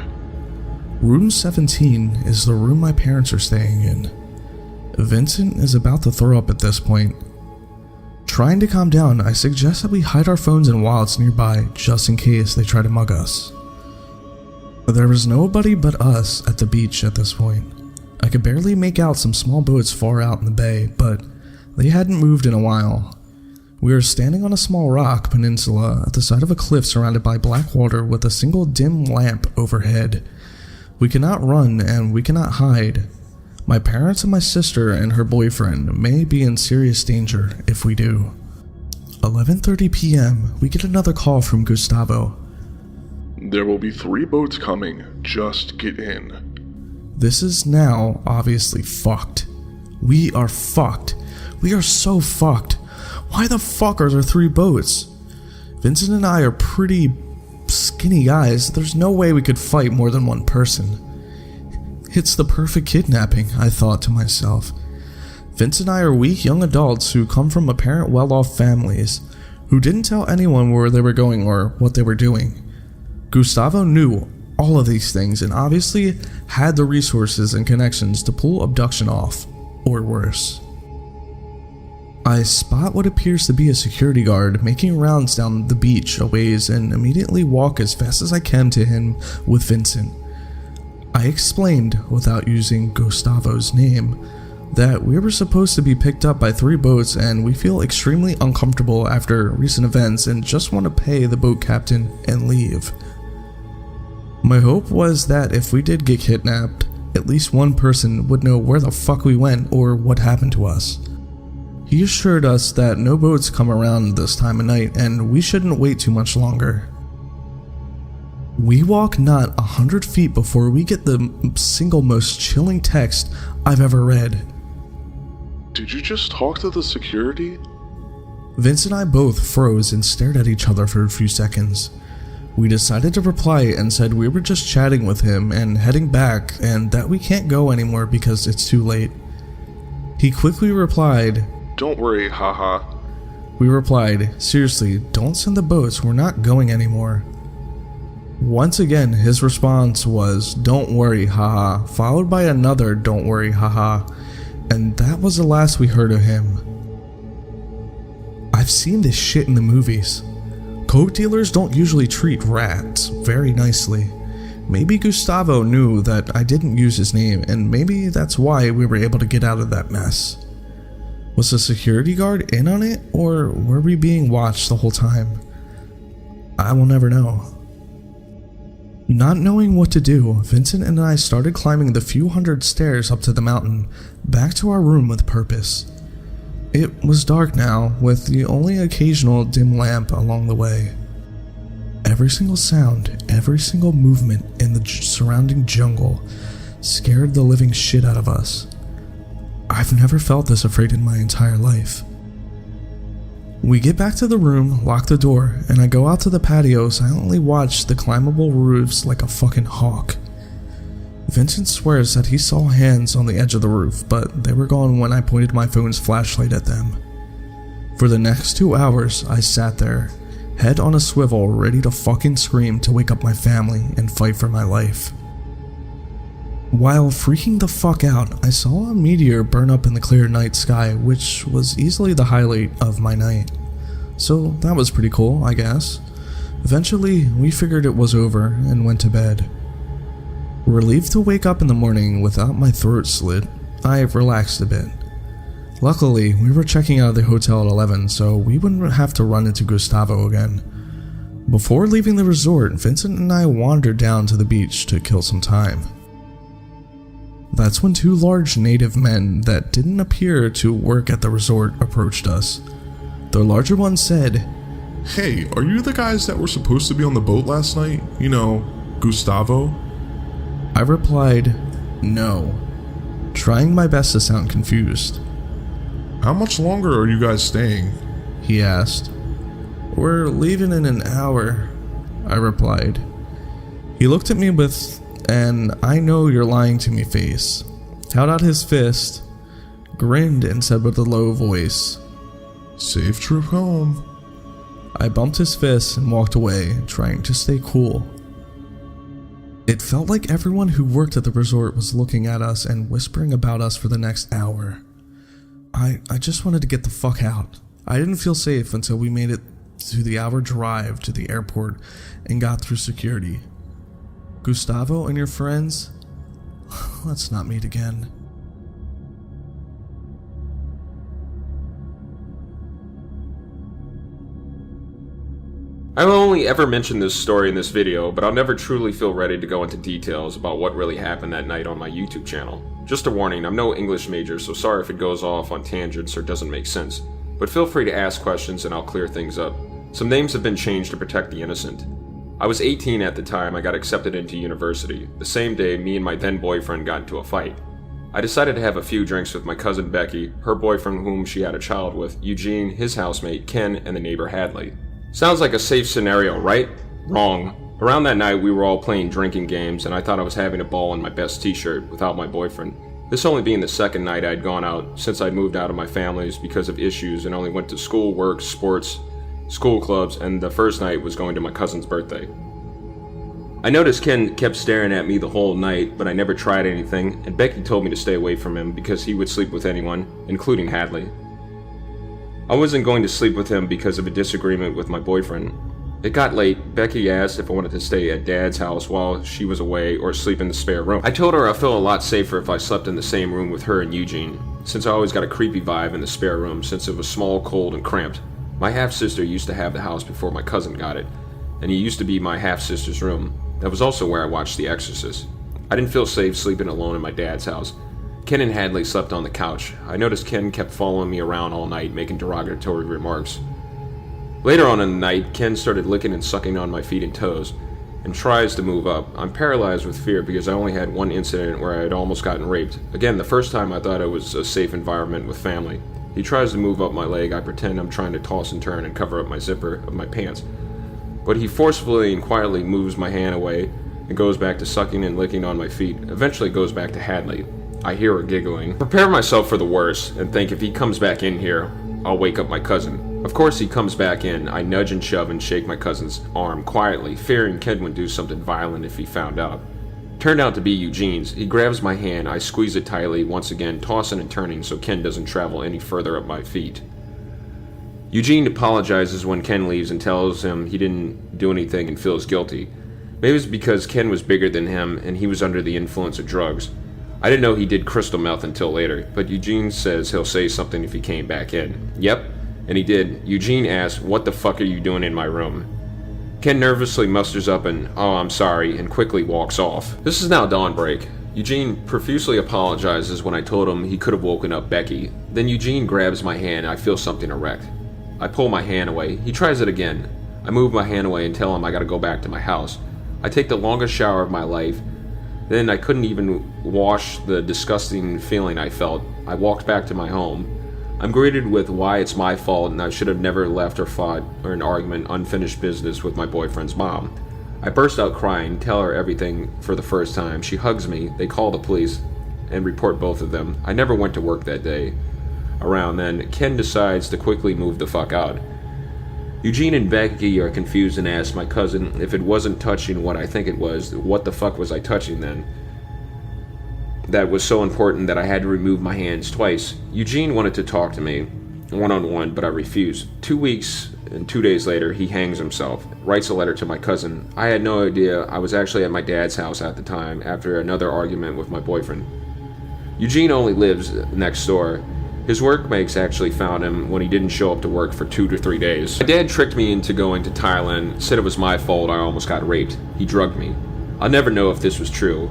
Room 17 is the room my parents are staying in. Vincent is about to throw up at this point. Trying to calm down, I suggest that we hide our phones and wallets nearby just in case they try to mug us. There was nobody but us at the beach at this point. I could barely make out some small boats far out in the bay, but they hadn't moved in a while. We were standing on a small rock peninsula at the side of a cliff surrounded by black water with a single dim lamp overhead. We cannot run and we cannot hide. My parents and my sister and her boyfriend may be in serious danger if we do. 11:30 p.m., we get another call from Gustavo. There will be 3 boats coming. Just get in. This is now obviously fucked. We are fucked. We are so fucked. Why the fuck are there 3 boats? Vincent and I are pretty skinny guys. There's no way we could fight more than one person. It's the perfect kidnapping, I thought to myself. Vince and I are weak young adults who come from apparent well-off families, who didn't tell anyone where they were going or what they were doing. Gustavo knew all of these things and obviously had the resources and connections to pull abduction off, or worse. I spot what appears to be a security guard making rounds down the beach a ways and immediately walk as fast as I can to him with Vincent. I explained, without using Gustavo's name, that we were supposed to be picked up by 3 boats and we feel extremely uncomfortable after recent events and just want to pay the boat captain and leave. My hope was that if we did get kidnapped, at least one person would know where the fuck we went or what happened to us. He assured us that no boats come around this time of night and we shouldn't wait too much longer. We walk not 100 feet before we get the single most chilling text I've ever read. Did you just talk to the security? Vince and I both froze and stared at each other for a few seconds. We decided to reply and said we were just chatting with him and heading back and that we can't go anymore because it's too late. He quickly replied, "Don't worry, haha." We replied, "Seriously, don't send the boats, we're not going anymore." Once again, his response was, "Don't worry, haha," followed by another "Don't worry, haha," and that was the last we heard of him. I've seen this shit in the movies. Coke dealers don't usually treat rats very nicely. Maybe Gustavo knew that I didn't use his name, and maybe that's why we were able to get out of that mess. Was the security guard in on it, or were we being watched the whole time? I will never know. Not knowing what to do, Vincent and I started climbing the few hundred stairs up to the mountain, back to our room with purpose. It was dark now, with the only occasional dim lamp along the way. Every single sound, every single movement in the surrounding jungle scared the living shit out of us. I've never felt this afraid in my entire life. We get back to the room, lock the door, and I go out to the patio, silently watch the climbable roofs like a fucking hawk. Vincent swears that he saw hands on the edge of the roof, but they were gone when I pointed my phone's flashlight at them. For the next 2 hours, I sat there, head on a swivel, ready to fucking scream to wake up my family and fight for my life. While freaking the fuck out, I saw a meteor burn up in the clear night sky, which was easily the highlight of my night. So that was pretty cool, I guess. Eventually, we figured it was over and went to bed. Relieved to wake up in the morning without my throat slit, I relaxed a bit. Luckily, we were checking out of the hotel at 11, so we wouldn't have to run into Gustavo again. Before leaving the resort, Vincent and I wandered down to the beach to kill some time. That's when 2 large native men that didn't appear to work at the resort approached us. The larger one said, "Hey, are you the guys that were supposed to be on the boat last night? You know, Gustavo?" I replied, "No," trying my best to sound confused. "How much longer are you guys staying?" he asked. "We're leaving in an hour," I replied. He looked at me with an "I know you're lying to me" face, held out his fist, grinned and said with a low voice, "Safe trip home." I bumped his fist and walked away, trying to stay cool. It felt like everyone who worked at the resort was looking at us and whispering about us for the next hour. I just wanted to get the fuck out. I didn't feel safe until we made it to the hour drive to the airport and got through security. Gustavo and your friends? Let's not meet again. I've only ever mentioned this story in this video, but I'll never truly feel ready to go into details about what really happened that night on my YouTube channel. Just a warning, I'm no English major, so sorry if it goes off on tangents or doesn't make sense. but feel free to ask questions and I'll clear things up. Some names have been changed to protect the innocent. I was 18 at the time I got accepted into university. The same day, me and my then boyfriend got into a fight. I decided to have a few drinks with my cousin Becky, her boyfriend whom she had a child with, Eugene, his housemate, Ken, and the neighbor Hadley. Sounds like a safe scenario, right? Wrong. Around that night, we were all playing drinking games, and I thought I was having a ball in my best t-shirt without my boyfriend. This only being the second night I'd gone out since I'd moved out of my family's because of issues and only went to school, work, sports, school clubs, and the first night was going to my cousin's birthday. I noticed Ken kept staring at me the whole night, but I never tried anything, and Becky told me to stay away from him because he would sleep with anyone, including Hadley. I wasn't going to sleep with him because of a disagreement with my boyfriend. It got late. Becky asked if I wanted to stay at Dad's house while she was away or sleep in the spare room. I told her I felt a lot safer if I slept in the same room with her and Eugene, since I always got a creepy vibe in the spare room since it was small, cold, and cramped. My half-sister used to have the house before my cousin got it, and it used to be my half-sister's room. That was also where I watched The Exorcist. I didn't feel safe sleeping alone in my dad's house. Ken and Hadley slept on the couch. I noticed Ken kept following me around all night, making derogatory remarks. Later on in the night, Ken started licking and sucking on my feet and toes, and tries to move up. I'm paralyzed with fear because I only had one incident where I had almost gotten raped. Again, the first time I thought it was a safe environment with family. He tries to move up my leg. I pretend I'm trying to toss and turn and cover up my zipper of my pants. But he forcefully and quietly moves my hand away and goes back to sucking and licking on my feet. Eventually goes back to Hadley. I hear her giggling. Prepare myself for the worst and think if he comes back in here, I'll wake up my cousin. Of course he comes back in. I nudge and shove and shake my cousin's arm quietly, fearing Ken would do something violent if he found out. Turned out to be Eugene's. He grabs my hand. I squeeze it tightly, once again tossing and turning so Ken doesn't travel any further up my feet. Eugene apologizes when Ken leaves and tells him he didn't do anything and feels guilty. Maybe it's because Ken was bigger than him and he was under the influence of drugs. I didn't know he did crystal meth until later, but Eugene says he'll say something if he came back in. Yep, and he did. Eugene asks, "What the fuck are you doing in my room?" Ken nervously musters up and, "Oh, I'm sorry," and quickly walks off. This is now dawnbreak. Eugene profusely apologizes when I told him he could have woken up Becky. Then Eugene grabs my hand and I feel something erect. I pull my hand away. He tries it again. I move my hand away and tell him I gotta go back to my house. I take the longest shower of my life. Then I couldn't even wash the disgusting feeling I felt. I walked back to my home. I'm greeted with why it's my fault and I should have never left or fought or an argument, unfinished business with my boyfriend's mom. I burst out crying, tell her everything for the first time. She hugs me, they call the police, and report both of them. I never went to work that day. Around then, Ken decides to quickly move the fuck out. Eugene and Becky are confused and ask my cousin if it wasn't touching what I think it was, what the fuck was I touching then? That was so important that I had to remove my hands twice. Eugene wanted to talk to me, one-on-one, but I refused. 2 weeks and 2 days later, he hangs himself, writes a letter to my cousin. I had no idea I was actually at my dad's house at the time after another argument with my boyfriend. Eugene only lives next door. His workmates actually found him when he didn't show up to work for 2 to 3 days. My dad tricked me into going to Thailand, said it was my fault I almost got raped. He drugged me. I'll never know if this was true.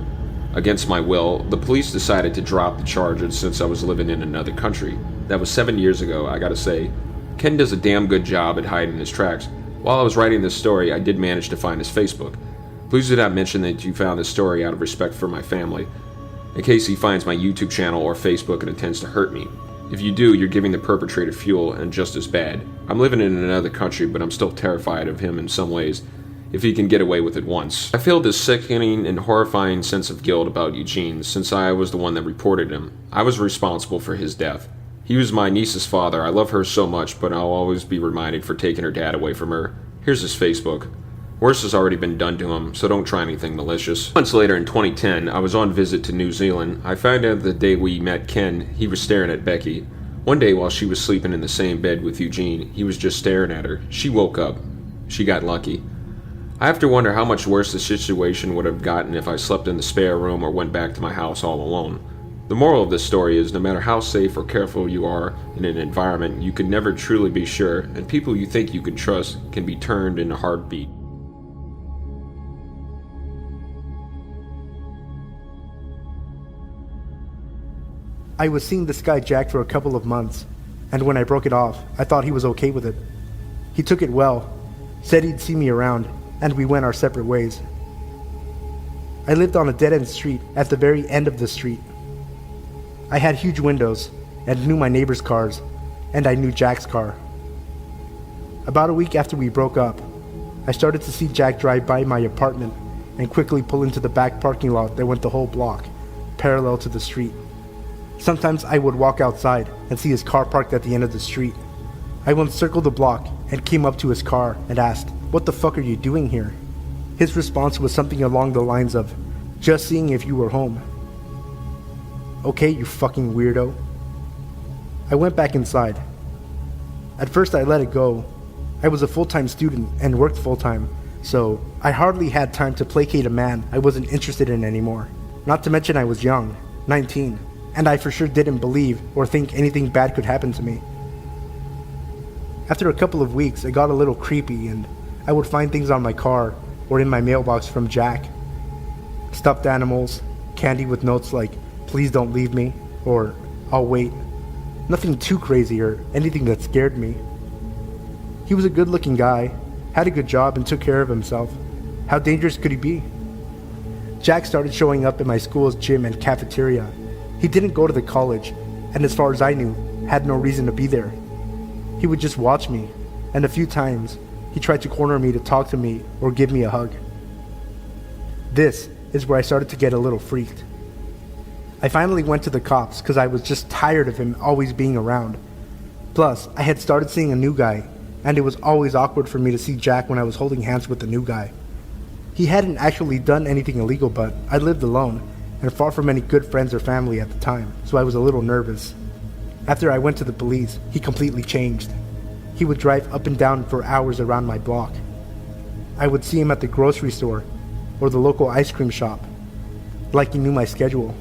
Against my will, the police decided to drop the charges since I was living in another country. That was 7 years ago, I gotta say. Ken does a damn good job at hiding his tracks. While I was writing this story, I did manage to find his Facebook. Please do not mention that you found this story out of respect for my family, in case he finds my YouTube channel or Facebook and intends to hurt me. If you do, you're giving the perpetrator fuel and just as bad. I'm living in another country, but I'm still terrified of him in some ways, if he can get away with it once. I feel this sickening and horrifying sense of guilt about Eugene, since I was the one that reported him. I was responsible for his death. He was my niece's father. I love her so much, but I'll always be reminded for taking her dad away from her. Here's his Facebook. Worse has already been done to him, so don't try anything malicious. Months later in 2010, I was on visit to New Zealand. I found out the day we met Ken, he was staring at Becky. One day while she was sleeping in the same bed with Eugene, he was just staring at her. She woke up. She got lucky. I have to wonder how much worse the situation would have gotten if I slept in the spare room or went back to my house all alone. The moral of this story is no matter how safe or careful you are in an environment, you can never truly be sure, and people you think you can trust can be turned in a heartbeat. I was seeing this guy Jack for a couple of months. and when I broke it off, I thought he was okay with it. He took it well, said he'd see me around, and we went our separate ways. I lived on a dead-end street at the very end of the street. I had huge windows and knew my neighbors' cars, and I knew Jack's car. About a week after we broke up, I started to see Jack drive by my apartment and quickly pull into the back parking lot that went the whole block, parallel to the street. Sometimes I would walk outside and see his car parked at the end of the street. I once circled the block and came up to his car and asked, "What the fuck are you doing here?" His response was something along the lines of, "Just seeing if you were home." "Okay, you fucking weirdo." I went back inside. At first I let it go. I was a full-time student and worked full-time, so I hardly had time to placate a man I wasn't interested in anymore. Not to mention I was young, 19, and I for sure didn't believe or think anything bad could happen to me. After a couple of weeks, it got a little creepy, and I would find things on my car or in my mailbox from Jack. Stuffed animals, candy with notes like, "Please don't leave me," or "I'll wait." Nothing too crazy or anything that scared me. He was a good-looking guy, had a good job, and took care of himself. How dangerous could he be? Jack started showing up in my school's gym and cafeteria. He didn't go to the college, and as far as I knew, had no reason to be there. He would just watch me, and a few times, he tried to corner me to talk to me or give me a hug. This is where I started to get a little freaked. I finally went to the cops because I was just tired of him always being around. Plus, I had started seeing a new guy, and it was always awkward for me to see Jack when I was holding hands with the new guy. He hadn't actually done anything illegal, but I lived alone, and far from any good friends or family at the time, so I was a little nervous. After I went to the police, he completely changed. He would drive up and down for hours around my block. I would see him at the grocery store or the local ice cream shop, like he knew my schedule.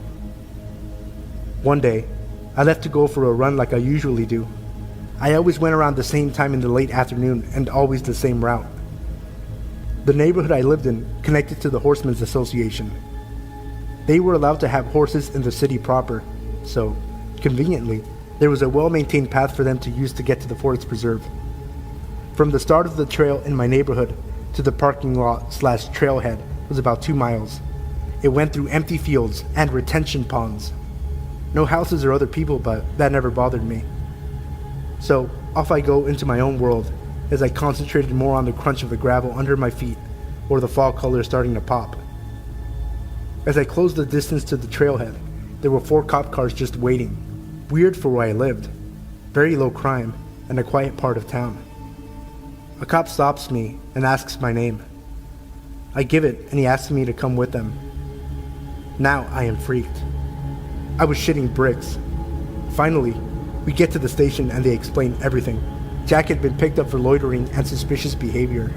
One day, I left to go for a run like I usually do. I always went around the same time in the late afternoon and always the same route. The neighborhood I lived in connected to the Horsemen's Association. They were allowed to have horses in the city proper, so, conveniently, there was a well-maintained path for them to use to get to the forest preserve. From the start of the trail in my neighborhood to the parking lot/trailhead was about 2 miles. It went through empty fields and retention ponds. No houses or other people, but that never bothered me. So, off I go into my own world as I concentrated more on the crunch of the gravel under my feet or the fall colors starting to pop. As I closed the distance to the trailhead, there were 4 cop cars just waiting. Weird for where I lived. Very low crime and a quiet part of town. A cop stops me and asks my name. I give it and he asks me to come with them. Now I am freaked. I was shitting bricks. Finally, we get to the station and they explain everything. Jack had been picked up for loitering and suspicious behavior.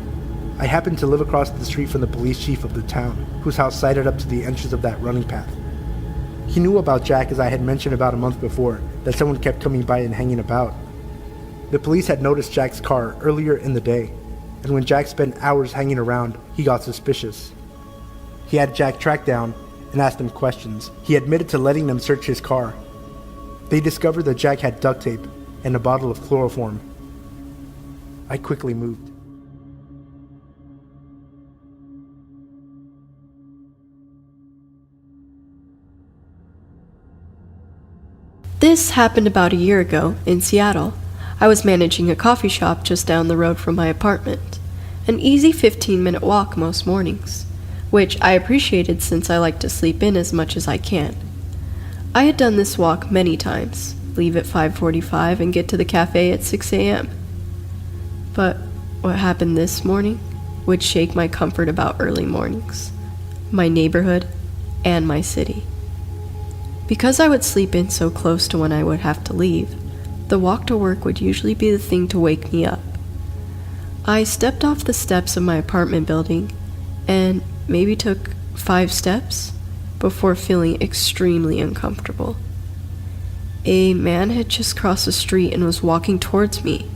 I happened to live across the street from the police chief of the town, whose house sided up to the entrance of that running path. He knew about Jack as I had mentioned about a month before, that someone kept coming by and hanging about. The police had noticed Jack's car earlier in the day, and when Jack spent hours hanging around, he got suspicious. He had Jack tracked down and asked him questions. He admitted to letting them search his car. They discovered that Jack had duct tape and a bottle of chloroform. I quickly moved. This happened about a year ago in Seattle. I was managing a coffee shop just down the road from my apartment. An easy 15-minute walk most mornings, which I appreciated since I like to sleep in as much as I can. I had done this walk many times, leave at 5:45 and get to the cafe at 6 a.m. But what happened this morning would shake my comfort about early mornings, my neighborhood, and my city. Because I would sleep in so close to when I would have to leave, the walk to work would usually be the thing to wake me up. I stepped off the steps of my apartment building and maybe took 5 steps before feeling extremely uncomfortable. A man had just crossed the street and was walking towards me.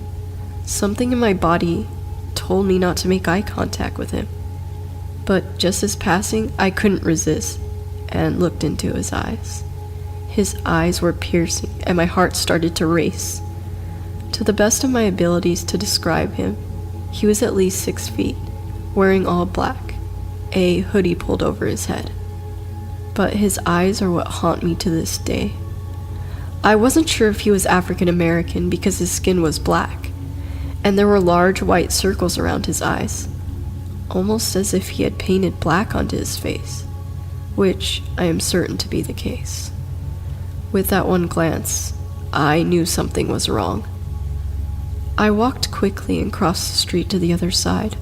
Something in my body told me not to make eye contact with him. But just as passing, I couldn't resist and looked into his eyes. His eyes were piercing and my heart started to race. To the best of my abilities to describe him, he was at least 6 feet, wearing all black, a hoodie pulled over his head. But his eyes are what haunt me to this day. I wasn't sure if he was African American because his skin was black, and there were large white circles around his eyes, almost as if he had painted black onto his face, which I am certain to be the case. With that one glance, I knew something was wrong. I walked quickly and crossed the street to the other side.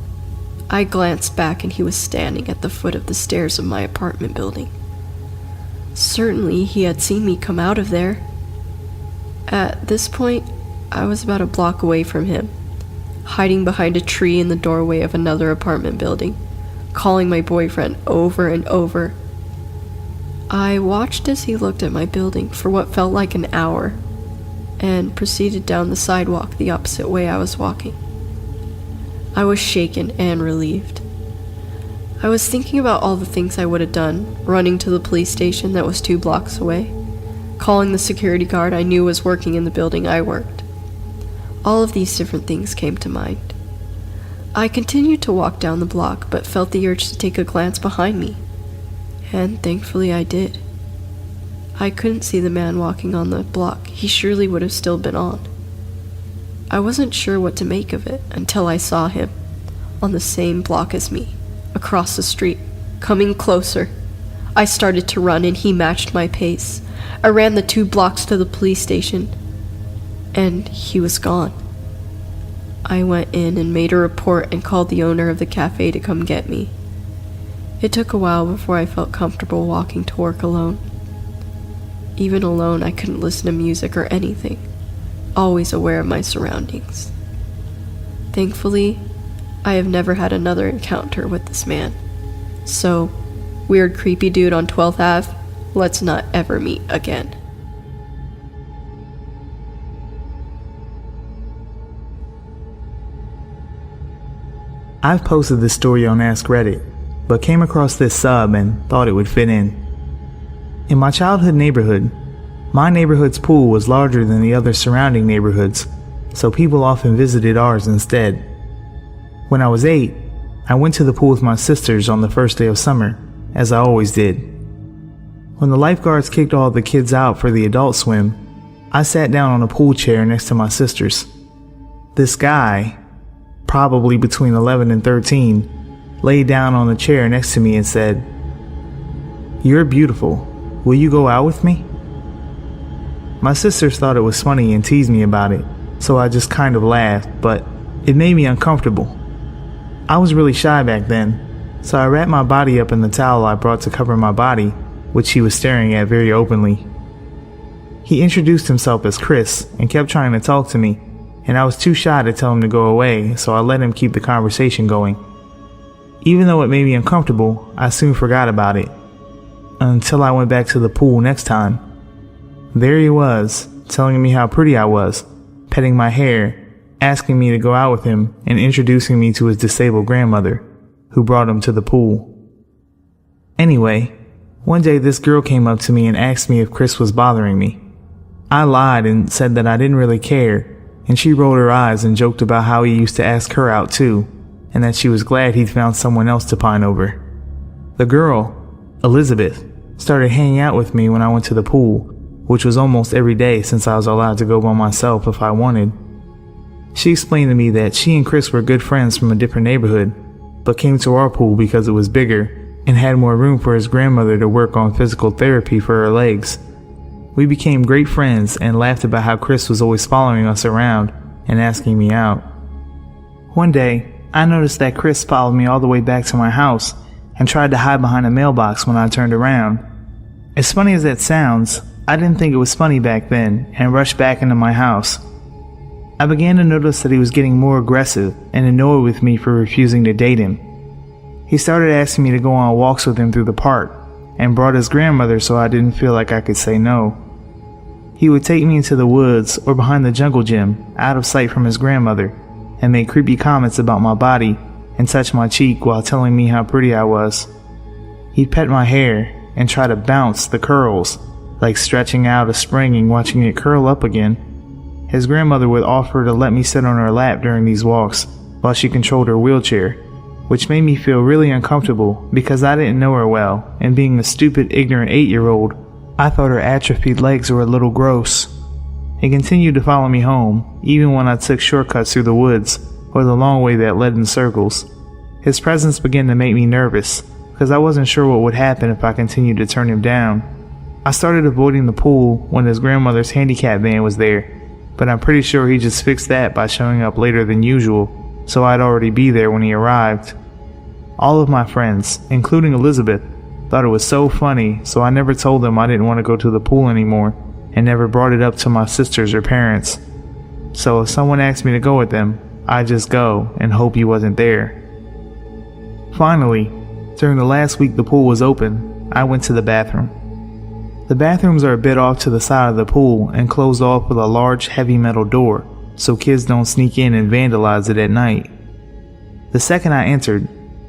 I glanced back and he was standing at the foot of the stairs of my apartment building. Certainly he had seen me come out of there. At this point, I was about a block away from him, hiding behind a tree in the doorway of another apartment building, calling my boyfriend over and over. I watched as he looked at my building for what felt like an hour, and proceeded down the sidewalk the opposite way I was walking. I was shaken and relieved. I was thinking about all the things I would have done, running to the police station that was 2 blocks away, calling the security guard I knew was working in the building I worked. All of these different things came to mind. I continued to walk down the block, but felt the urge to take a glance behind me, and thankfully I did. I couldn't see the man walking on the block. He surely would have still been on. I wasn't sure what to make of it until I saw him, on the same block as me, across the street, coming closer. I started to run and he matched my pace. I ran the 2 blocks to the police station, and he was gone. I went in and made a report and called the owner of the cafe to come get me. It took a while before I felt comfortable walking to work alone. Even alone, I couldn't listen to music or anything, always aware of my surroundings. Thankfully, I have never had another encounter with this man. So, weird creepy dude on 12th Ave, let's not ever meet again. I've posted this story on Ask Reddit, but came across this sub and thought it would fit in. In my childhood neighborhood, my neighborhood's pool was larger than the other surrounding neighborhoods, so people often visited ours instead. When I was 8, I went to the pool with my sisters on the first day of summer, as I always did. When the lifeguards kicked all the kids out for the adult swim, I sat down on a pool chair next to my sisters. This guy, probably between 11 and 13, laid down on the chair next to me and said, "You're beautiful. Will you go out with me?" My sisters thought it was funny and teased me about it, so I just kind of laughed, but it made me uncomfortable. I was really shy back then, so I wrapped my body up in the towel I brought to cover my body, which he was staring at very openly. He introduced himself as Chris and kept trying to talk to me, and I was too shy to tell him to go away, so I let him keep the conversation going. Even though it made me uncomfortable, I soon forgot about it, until I went back to the pool next time. There he was, telling me how pretty I was, petting my hair, asking me to go out with him, and introducing me to his disabled grandmother, who brought him to the pool. Anyway, one day this girl came up to me and asked me if Chris was bothering me. I lied and said that I didn't really care, and she rolled her eyes and joked about how he used to ask her out too, and that she was glad he'd found someone else to pine over. The girl, Elizabeth, started hanging out with me when I went to the pool, which was almost every day since I was allowed to go by myself if I wanted. She explained to me that she and Chris were good friends from a different neighborhood, but came to our pool because it was bigger and had more room for his grandmother to work on physical therapy for her legs. We became great friends and laughed about how Chris was always following us around and asking me out. One day, I noticed that Chris followed me all the way back to my house and tried to hide behind a mailbox when I turned around. As funny as that sounds, I didn't think it was funny back then and rushed back into my house. I began to notice that he was getting more aggressive and annoyed with me for refusing to date him. He started asking me to go on walks with him through the park and brought his grandmother so I didn't feel like I could say no. He would take me into the woods or behind the jungle gym, out of sight from his grandmother, and make creepy comments about my body and touch my cheek while telling me how pretty I was. He'd pet my hair and try to bounce the curls, like stretching out a spring and watching it curl up again, His grandmother would offer to let me sit on her lap during these walks while she controlled her wheelchair, which made me feel really uncomfortable because I didn't know her well, and being a stupid, ignorant 8-year-old, I thought her atrophied legs were a little gross. He continued to follow me home, even when I took shortcuts through the woods or the long way that led in circles. His presence began to make me nervous because I wasn't sure what would happen if I continued to turn him down. I started avoiding the pool when his grandmother's handicap van was there, but I'm pretty sure he just fixed that by showing up later than usual, so I'd already be there when he arrived. All of my friends, including Elizabeth, thought it was so funny, so I never told them I didn't want to go to the pool anymore, and never brought it up to my sisters or parents. So if someone asked me to go with them, I'd just go and hope he wasn't there. Finally, during the last week the pool was open, I went to the bathroom. The bathrooms are a bit off to the side of the pool and closed off with a large heavy metal door, so kids don't sneak in and vandalize it at night. The second I entered,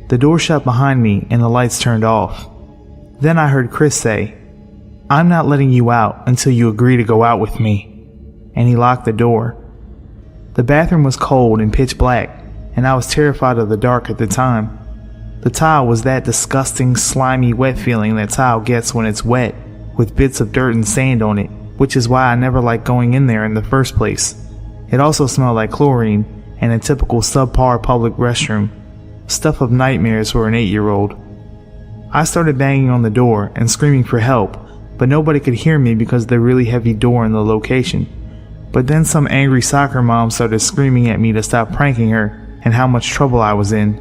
the door shut behind me and the lights turned off. Then I heard Chris say, "I'm not letting you out until you agree to go out with me," and he locked the door. The bathroom was cold and pitch black, and I was terrified of the dark at the time. The tile was that disgusting, slimy, wet feeling that tile gets when it's wet, with bits of dirt and sand on it, which is why I never liked going in there in the first place. It also smelled like chlorine and a typical subpar public restroom, stuff of nightmares for an 8-year-old. I started banging on the door and screaming for help, but nobody could hear me because of the really heavy door in the location. But then some angry soccer mom started screaming at me to stop pranking her and how much trouble I was in.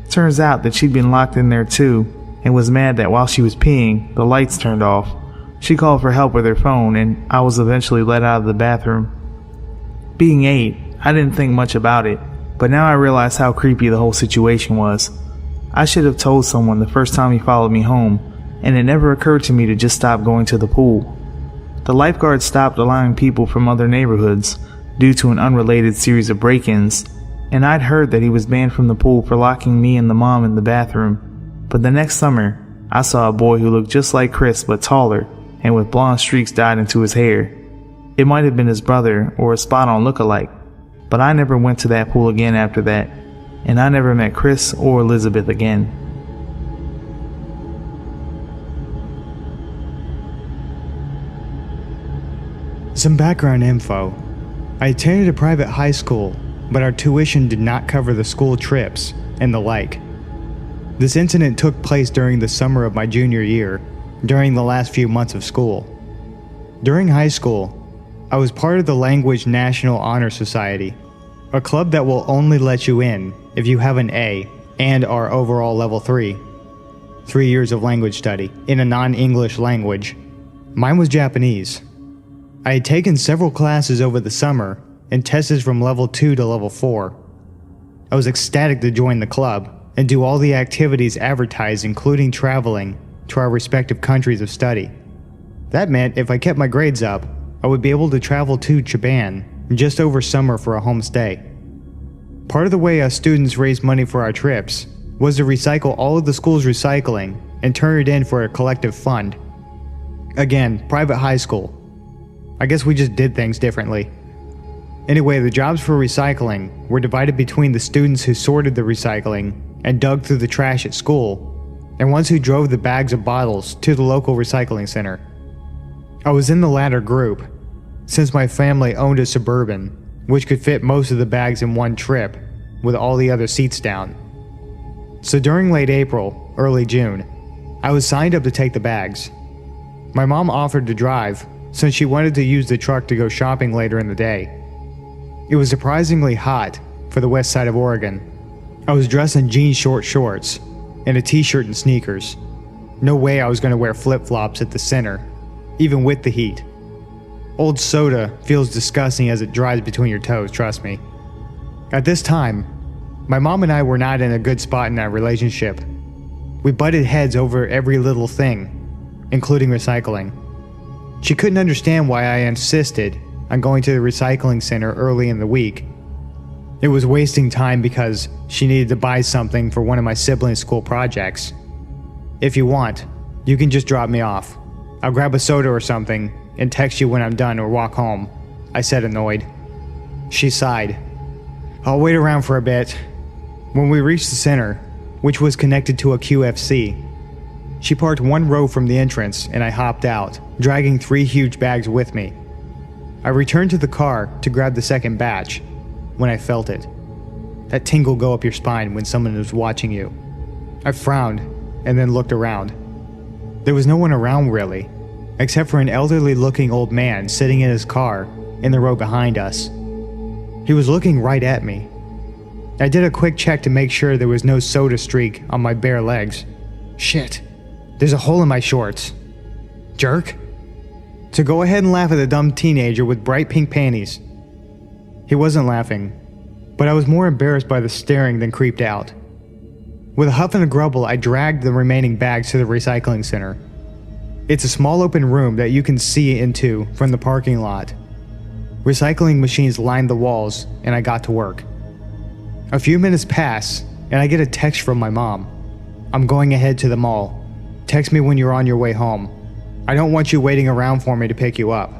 Turns out that she'd been locked in there too, and was mad that while she was peeing, the lights turned off. She called for help with her phone, and I was eventually let out of the bathroom. Being 8, I didn't think much about it, but now I realize how creepy the whole situation was. I should have told someone the first time he followed me home, and it never occurred to me to just stop going to the pool. The lifeguard stopped allowing people from other neighborhoods due to an unrelated series of break-ins, and I'd heard that he was banned from the pool for locking me and the mom in the bathroom. But the next summer, I saw a boy who looked just like Chris but taller, and with blonde streaks dyed into his hair. It might have been his brother or a spot-on look-alike, but I never went to that pool again after that, and I never met Chris or Elizabeth again. Some background info. I attended a private high school, but our tuition did not cover the school trips and the like. This incident took place during the summer of my junior year, during the last few months of school. During high school, I was part of the Language National Honor Society, a club that will only let you in if you have an A and are overall level 3 years of language study in a non-English language. Mine was Japanese. I had taken several classes over the summer and tested from level 2 to level 4. I was ecstatic to join the club and do all the activities advertised, including traveling to our respective countries of study. That meant if I kept my grades up, I would be able to travel to Japan just over summer for a home stay. Part of the way us students raised money for our trips was to recycle all of the school's recycling and turn it in for a collective fund. Again, private high school. I guess we just did things differently. Anyway, the jobs for recycling were divided between the students who sorted the recycling and dug through the trash at school, and ones who drove the bags of bottles to the local recycling center. I was in the latter group, since my family owned a Suburban, which could fit most of the bags in one trip, with all the other seats down. So during late April, early June, I was signed up to take the bags. My mom offered to drive, since she wanted to use the truck to go shopping later in the day. It was surprisingly hot for the west side of Oregon. I was dressed in jean short shorts and a t-shirt and sneakers. No way I was going to wear flip-flops at the center, even with the heat. Old soda feels disgusting as it dries between your toes, trust me. At this time, my mom and I were not in a good spot in our relationship. We butted heads over every little thing, including recycling. She couldn't understand why I insisted on going to the recycling center early in the week. It was wasting time because she needed to buy something for one of my siblings' school projects. If you want, you can just drop me off. I'll grab a soda or something and text you when I'm done or walk home, I said, annoyed. She sighed. I'll wait around for a bit. When we reached the center, which was connected to a QFC, she parked one row from the entrance and I hopped out, dragging 3 huge bags with me. I returned to the car to grab the second batch when I felt it. That tingle go up your spine when someone is watching you. I frowned and then looked around. There was no one around really, except for an elderly looking old man sitting in his car in the row behind us. He was looking right at me. I did a quick check to make sure there was no soda streak on my bare legs. Shit, there's a hole in my shorts. Jerk. To go ahead and laugh at the dumb teenager with bright pink panties. He wasn't laughing, but I was more embarrassed by the staring than creeped out. With a huff and a grumble, I dragged the remaining bags to the recycling center. It's a small open room that you can see into from the parking lot. Recycling machines lined the walls, and I got to work. A few minutes pass, and I get a text from my mom. I'm going ahead to the mall. Text me when you're on your way home. I don't want you waiting around for me to pick you up.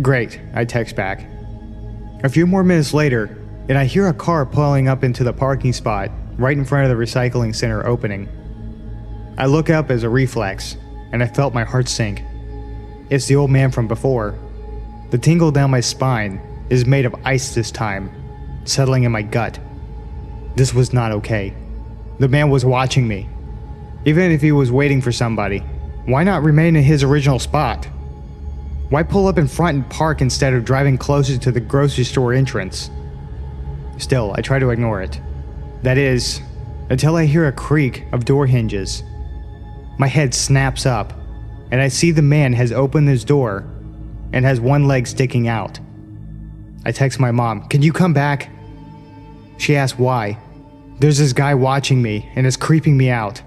Great, I text back. A few more minutes later, and I hear a car pulling up into the parking spot right in front of the recycling center opening. I look up as a reflex, and I felt my heart sink. It's the old man from before. The tingle down my spine is made of ice this time, settling in my gut. This was not okay. The man was watching me. Even if he was waiting for somebody, why not remain in his original spot? Why pull up in front and park instead of driving closer to the grocery store entrance? Still, I try to ignore it. That is, until I hear a creak of door hinges. My head snaps up, and I see the man has opened his door and has one leg sticking out. I text my mom, "Can you come back?" She asks why. There's this guy watching me and is creeping me out.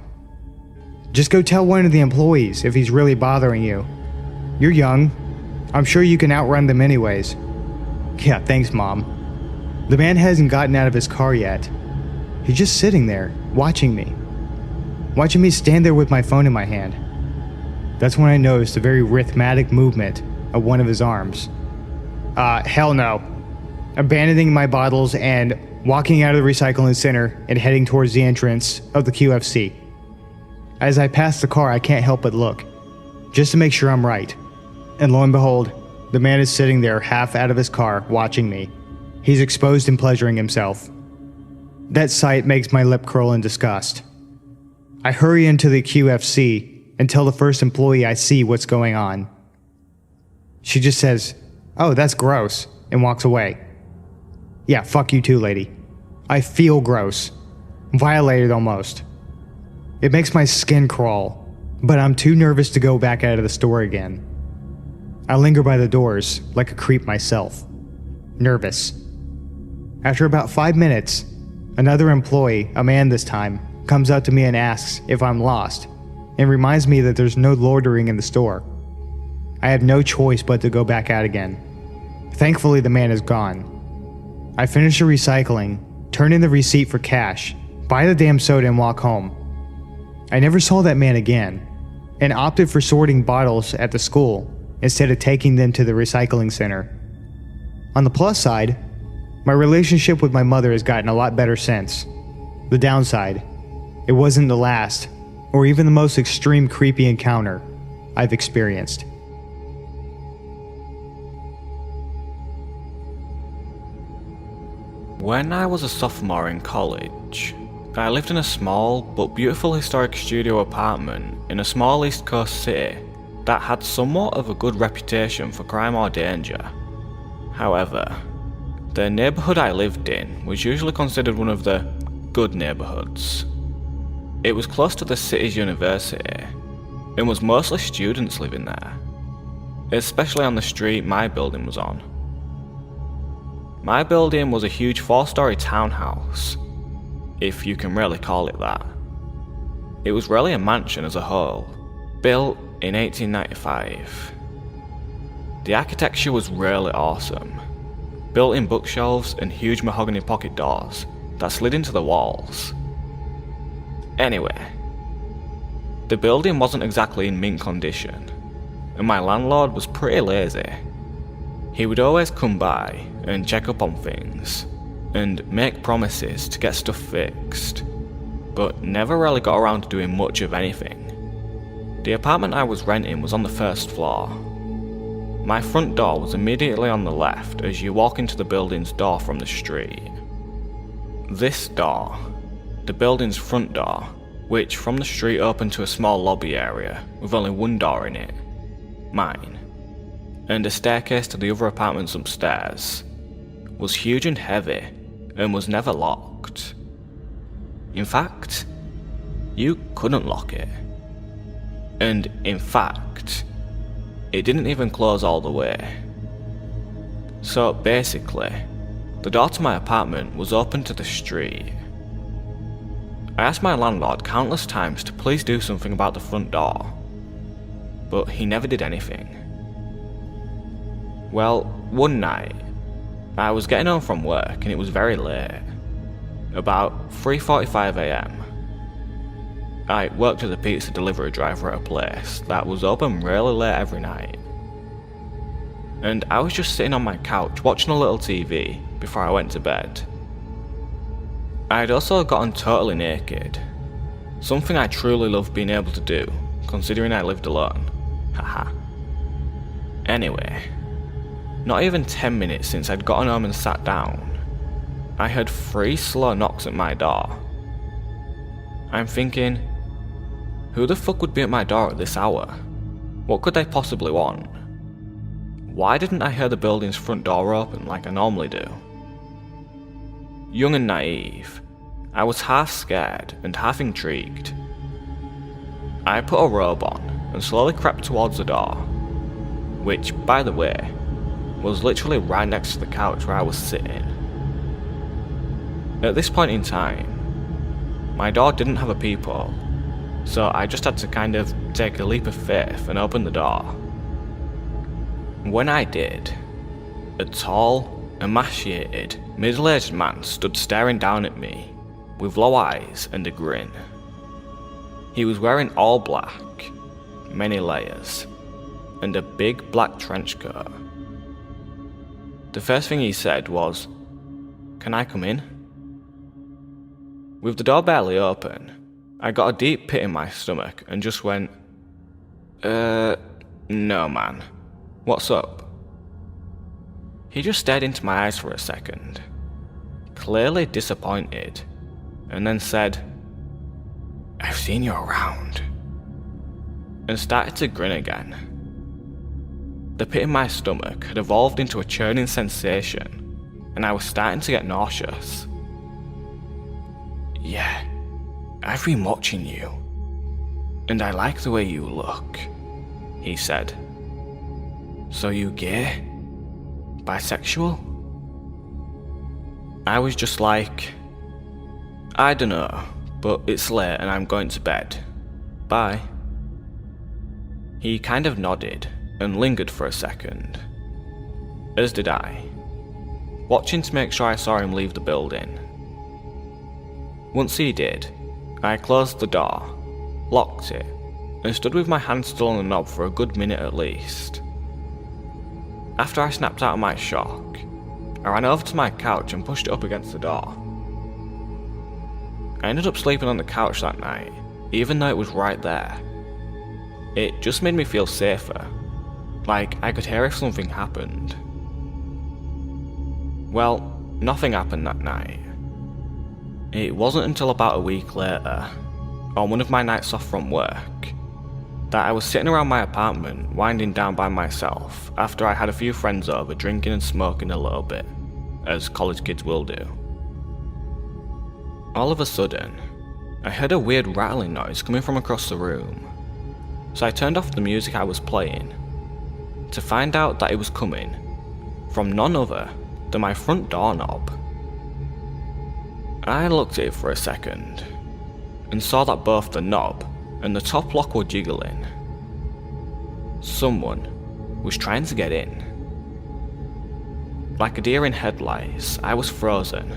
Just go tell one of the employees if he's really bothering you. You're young. I'm sure you can outrun them anyways. Yeah, thanks, Mom. The man hasn't gotten out of his car yet. He's just sitting there, watching me. Watching me stand there with my phone in my hand. That's when I noticed a very rhythmic movement of one of his arms. Hell no. Abandoning my bottles and walking out of the recycling center and heading towards the entrance of the QFC. As I pass the car, I can't help but look, just to make sure I'm right. And lo and behold, the man is sitting there half out of his car watching me. He's exposed and pleasuring himself. That sight makes my lip curl in disgust. I hurry into the QFC and tell the first employee I see what's going on. She just says, "Oh, that's gross," and walks away. Yeah, fuck you too, lady. I feel gross. Violated almost. It makes my skin crawl, but I'm too nervous to go back out of the store again. I linger by the doors like a creep myself. Nervous. After about 5 minutes, another employee, a man this time, comes up to me and asks if I'm lost, and reminds me that there's no loitering in the store. I have no choice but to go back out again. Thankfully, the man is gone. I finish the recycling, turn in the receipt for cash, buy the damn soda and walk home. I never saw that man again, and opted for sorting bottles at the school instead of taking them to the recycling center. On the plus side, my relationship with my mother has gotten a lot better since. The downside, it wasn't the last, or even the most extreme creepy encounter I've experienced. When I was a sophomore in college, I lived in a small but beautiful historic studio apartment in a small East Coast city that had somewhat of a good reputation for crime or danger. However, the neighbourhood I lived in was usually considered one of the good neighbourhoods. It was close to the city's university and was mostly students living there, especially on the street my building was on. My building was a huge 4-story townhouse, if you can really call it that. It was really a mansion as a whole, built in 1895. The architecture was really awesome, built-in bookshelves and huge mahogany pocket doors that slid into the walls. Anyway, the building wasn't exactly in mint condition, and my landlord was pretty lazy. He would always come by and check up on things, and make promises to get stuff fixed, but never really got around to doing much of anything. The apartment I was renting was on the first floor. My front door was immediately on the left as you walk into the building's door from the street. This door, the building's front door, which from the street opened to a small lobby area with only one door in it, mine, and a staircase to the other apartments upstairs, was huge and heavy and was never locked. In fact, you couldn't lock it. And in fact, it didn't even close all the way. So basically, the door to my apartment was open to the street. I asked my landlord countless times to please do something about the front door, but he never did anything. Well, one night, I was getting home from work and it was very late, about 3:45 AM. I worked as a pizza delivery driver at a place that was open really late every night. And I was just sitting on my couch watching a little TV before I went to bed. I'd also gotten totally naked, something I truly loved being able to do, considering I lived alone. Haha. Anyway, not even 10 minutes since I'd gotten home and sat down, I heard 3 slow knocks at my door. I'm thinking, who the fuck would be at my door at this hour? What could they possibly want? Why didn't I hear the building's front door open like I normally do? Young and naive, I was half scared and half intrigued. I put a robe on and slowly crept towards the door, which, by the way, was literally right next to the couch where I was sitting. At this point in time, my door didn't have a peephole, so I just had to kind of take a leap of faith and open the door. When I did, a tall, emaciated, middle-aged man stood staring down at me, with low eyes and a grin. He was wearing all black, many layers, and a big black trench coat. The first thing he said was, "Can I come in?" With the door barely open, I got a deep pit in my stomach and just went, no man, what's up? He just stared into my eyes for a second, clearly disappointed, and then said, "I've seen you around," and started to grin again. The pit in my stomach had evolved into a churning sensation, and I was starting to get nauseous. "Yeah, I've been watching you, and I like the way you look," he said. "So you gay? Bisexual?" I was just like, "I dunno, but it's late and I'm going to bed. Bye." He kind of nodded and lingered for a second, as did I, watching to make sure I saw him leave the building. Once he did, I closed the door, locked it, and stood with my hand still on the knob for a good minute at least. After I snapped out of my shock, I ran over to my couch and pushed it up against the door. I ended up sleeping on the couch that night, even though it was right there. It just made me feel safer, like I could hear if something happened. Well, nothing happened that night. It wasn't until about a week later, on one of my nights off from work, that I was sitting around my apartment winding down by myself after I had a few friends over drinking and smoking a little bit, as college kids will do. All of a sudden, I heard a weird rattling noise coming from across the room, so I turned off the music I was playing, to find out that it was coming from none other than my front doorknob. I looked at it for a second, and saw that both the knob and the top lock were jiggling. Someone was trying to get in. Like a deer in headlights, I was frozen,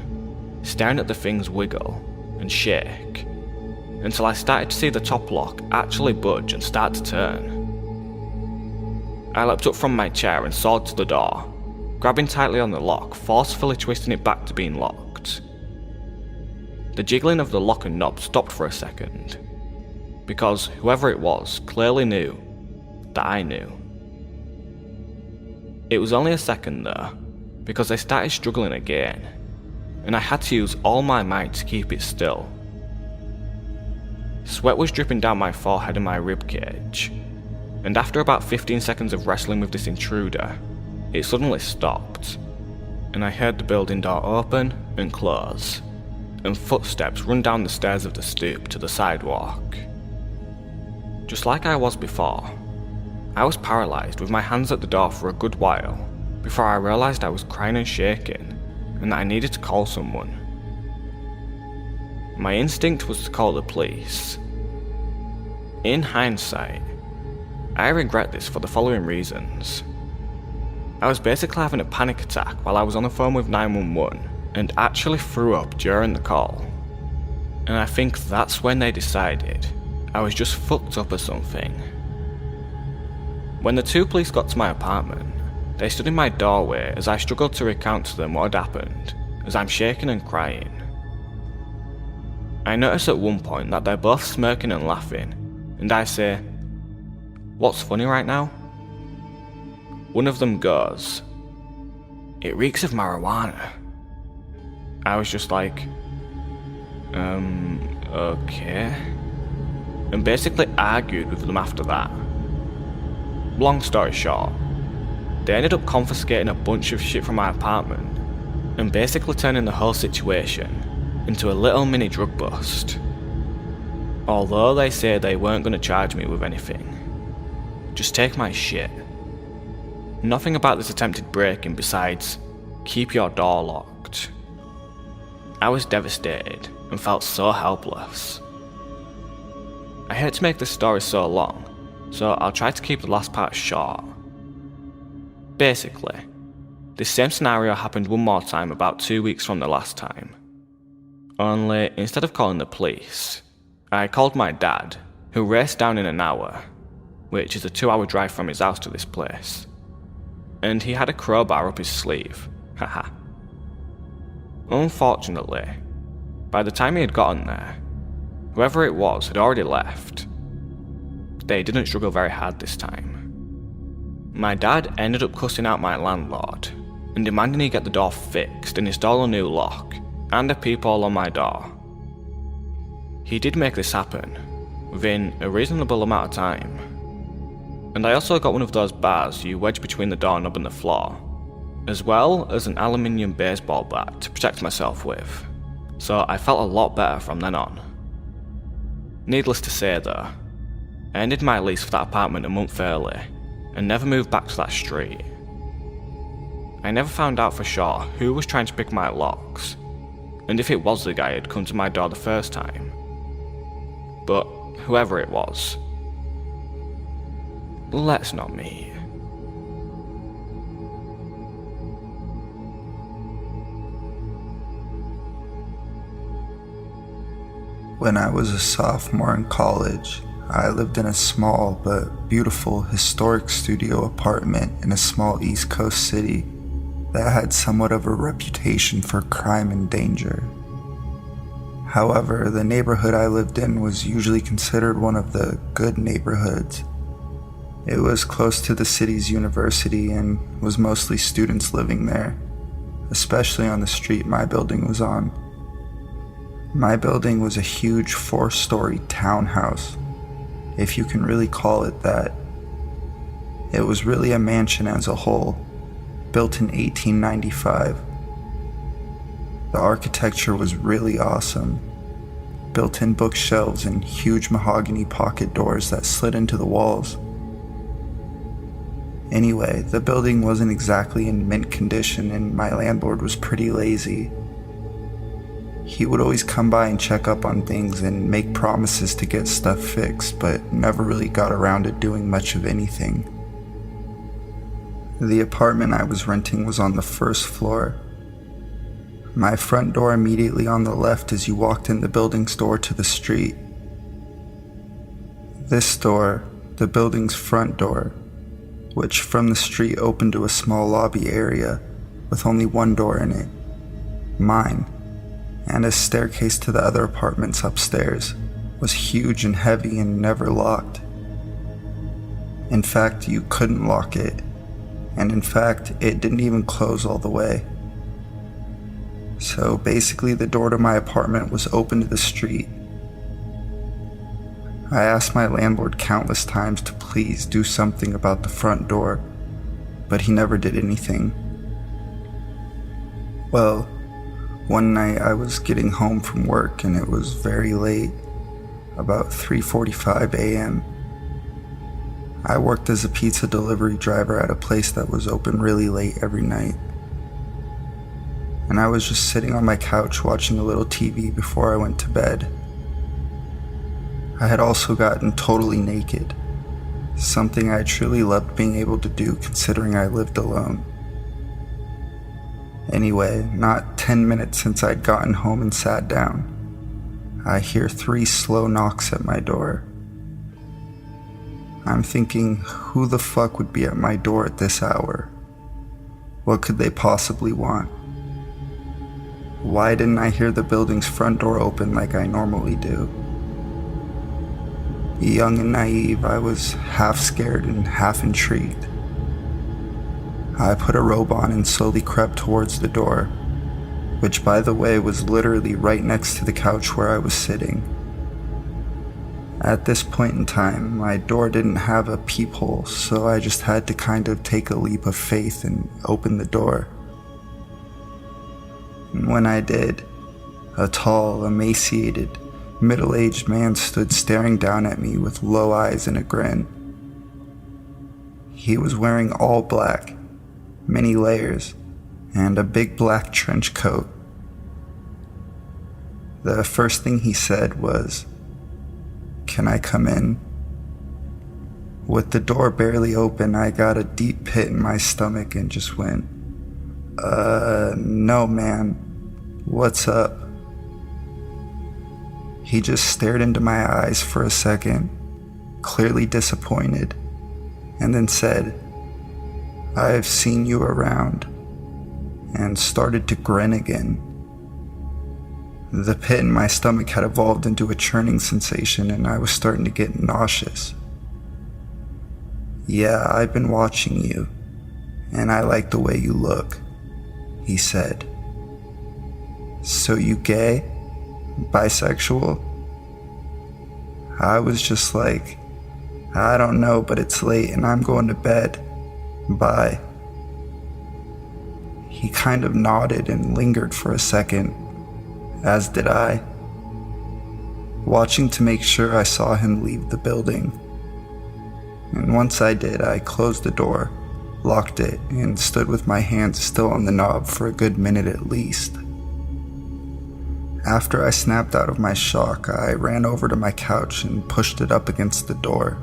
staring at the things wiggle and shake, until I started to see the top lock actually budge and start to turn. I leapt up from my chair and sawed to the door, grabbing tightly on the lock, forcefully twisting it back to being locked. The jiggling of the lock and knob stopped for a second, because whoever it was clearly knew that I knew. It was only a second though, because they started struggling again, and I had to use all my might to keep it still. Sweat was dripping down my forehead and my ribcage, and after about 15 seconds of wrestling with this intruder, it suddenly stopped, and I heard the building door open and close, and footsteps run down the stairs of the stoop to the sidewalk. Just like I was before, I was paralysed with my hands at the door for a good while before I realised I was crying and shaking and that I needed to call someone. My instinct was to call the police. In hindsight, I regret this for the following reasons. I was basically having a panic attack while I was on the phone with 911 and actually threw up during the call. And I think that's when they decided I was just fucked up or something. When the two police got to my apartment, they stood in my doorway as I struggled to recount to them what had happened, as I'm shaking and crying. I noticed at one point that they're both smirking and laughing, and I say, "What's funny right now?" One of them goes, "It reeks of marijuana." I was just like, okay. And basically argued with them after that. Long story short, they ended up confiscating a bunch of shit from my apartment and basically turning the whole situation into a little mini drug bust. Although they say they weren't going to charge me with anything. Just take my shit. Nothing about this attempted break-in besides keep your door locked. I was devastated and felt so helpless. I hate to make this story so long, so I'll try to keep the last part short. Basically, this same scenario happened one more time about 2 weeks from the last time. Only, instead of calling the police, I called my dad, who raced down in an hour, which is a 2-hour drive from his house to this place. And he had a crowbar up his sleeve, haha. Unfortunately, by the time he had gotten there, whoever it was had already left. They didn't struggle very hard this time. My dad ended up cussing out my landlord and demanding he get the door fixed and install a new lock and a peephole on my door. He did make this happen within a reasonable amount of time. And I also got one of those bars you wedge between the doorknob and the floor, as well as an aluminium baseball bat to protect myself with, so I felt a lot better from then on. Needless to say though, I ended my lease for that apartment a month early and never moved back to that street. I never found out for sure who was trying to pick my locks, and if it was the guy who had come to my door the first time. But whoever it was, let's not meet. When I was a sophomore in college, I lived in a small but beautiful historic studio apartment in a small East Coast city that had somewhat of a reputation for crime and danger. However, the neighborhood I lived in was usually considered one of the good neighborhoods. It was close to the city's university and was mostly students living there, especially on the street my building was on. My building was a huge 4-story townhouse, if you can really call it that. It was really a mansion as a whole, built in 1895. The architecture was really awesome. Built-in bookshelves and huge mahogany pocket doors that slid into the walls. Anyway, the building wasn't exactly in mint condition and my landlord was pretty lazy. He would always come by and check up on things and make promises to get stuff fixed, but never really got around to doing much of anything. The apartment I was renting was on the first floor. My front door immediately on the left as you walked in the building's door to the street. This door, the building's front door, which from the street opened to a small lobby area, with only one door in it, mine, and a staircase to the other apartments upstairs was huge and heavy and never locked. In fact, you couldn't lock it, and in fact, it didn't even close all the way. So basically, the door to my apartment was open to the street. I asked my landlord countless times to please do something about the front door, but he never did anything. Well, one night I was getting home from work and it was very late, about 3:45 a.m. I worked as a pizza delivery driver at a place that was open really late every night. And I was just sitting on my couch watching a little TV before I went to bed. I had also gotten totally naked, something I truly loved being able to do considering I lived alone. Anyway, not 10 minutes since I'd gotten home and sat down, I hear 3 slow knocks at my door. I'm thinking, who the fuck would be at my door at this hour? What could they possibly want? Why didn't I hear the building's front door open like I normally do? Young and naive, I was half scared and half intrigued. I put a robe on and slowly crept towards the door, which by the way was literally right next to the couch where I was sitting. At this point in time, my door didn't have a peephole, so I just had to kind of take a leap of faith and open the door. And when I did, a tall, emaciated, middle-aged man stood staring down at me with low eyes and a grin. He was wearing all black, many layers, and a big black trench coat. The first thing he said was, "Can I come in?" With the door barely open, I got a deep pit in my stomach and just went, no man, what's up?" He just stared into my eyes for a second, clearly disappointed, and then said, "I've seen you around," and started to grin again. The pit in my stomach had evolved into a churning sensation and I was starting to get nauseous. "Yeah, I've been watching you, and I like the way you look," he said. "So you gay? Bisexual?" I was just like, "I don't know, but it's late and I'm going to bed. Bye." He kind of nodded and lingered for a second, as did I, watching to make sure I saw him leave the building. And once I did, I closed the door, locked it, and stood with my hands still on the knob for a good minute at least. After I snapped out of my shock, I ran over to my couch and pushed it up against the door.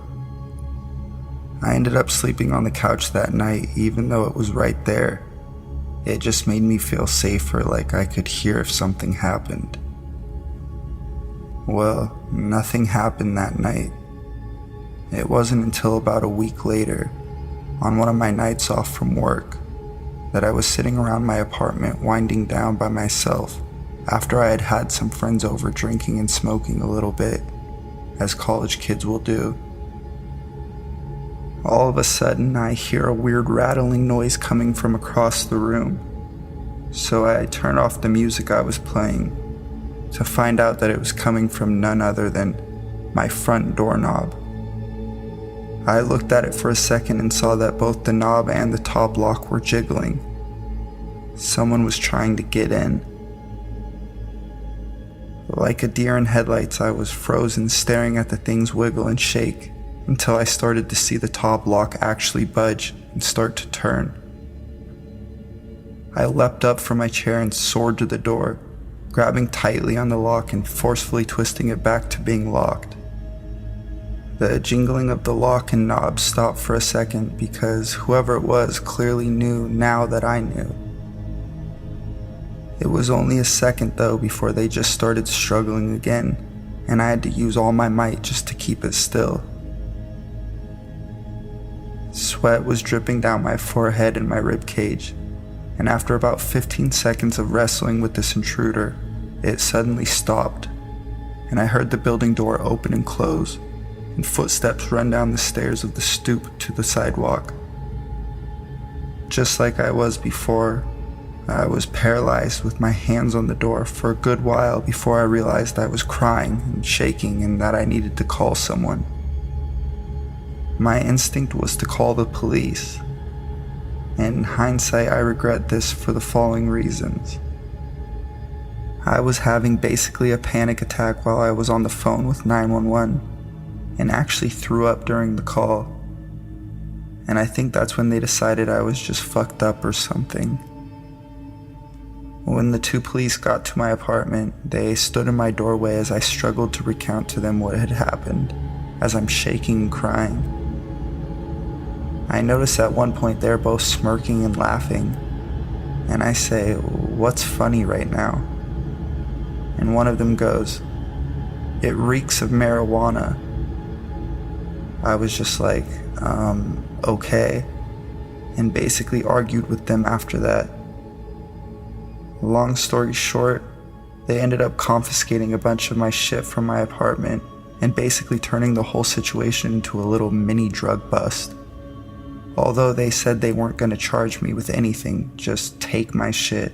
I ended up sleeping on the couch that night, even though it was right there. It just made me feel safer, like I could hear if something happened. Well, nothing happened that night. It wasn't until about a week later, on one of my nights off from work, that I was sitting around my apartment winding down by myself after I had had some friends over drinking and smoking a little bit, as college kids will do. All of a sudden, I hear a weird rattling noise coming from across the room, so I turned off the music I was playing to find out that it was coming from none other than my front doorknob. I looked at it for a second and saw that both the knob and the top lock were jiggling. Someone was trying to get in. Like a deer in headlights, I was frozen staring at the things wiggle and shake until I started to see the top lock actually budge and start to turn. I leapt up from my chair and soared to the door, grabbing tightly on the lock and forcefully twisting it back to being locked. The jingling of the lock and knob stopped for a second because whoever it was clearly knew now that I knew. It was only a second though before they just started struggling again, and I had to use all my might just to keep it still. Sweat was dripping down my forehead and my rib cage, and after about 15 seconds of wrestling with this intruder, it suddenly stopped, and I heard the building door open and close, and footsteps run down the stairs of the stoop to the sidewalk. Just like I was before, I was paralyzed with my hands on the door for a good while before I realized I was crying and shaking and that I needed to call someone. My instinct was to call the police, and in hindsight I regret this for the following reasons. I was having basically a panic attack while I was on the phone with 911 and actually threw up during the call, and I think that's when they decided I was just fucked up or something. When the two police got to my apartment, they stood in my doorway as I struggled to recount to them what had happened, as I'm shaking and crying. I noticed at one point they're both smirking and laughing, and I say, "What's funny right now?" And one of them goes, "It reeks of marijuana." I was just like, okay, and basically argued with them after that. Long story short, they ended up confiscating a bunch of my shit from my apartment and basically turning the whole situation into a little mini drug bust. Although they said they weren't going to charge me with anything, just take my shit.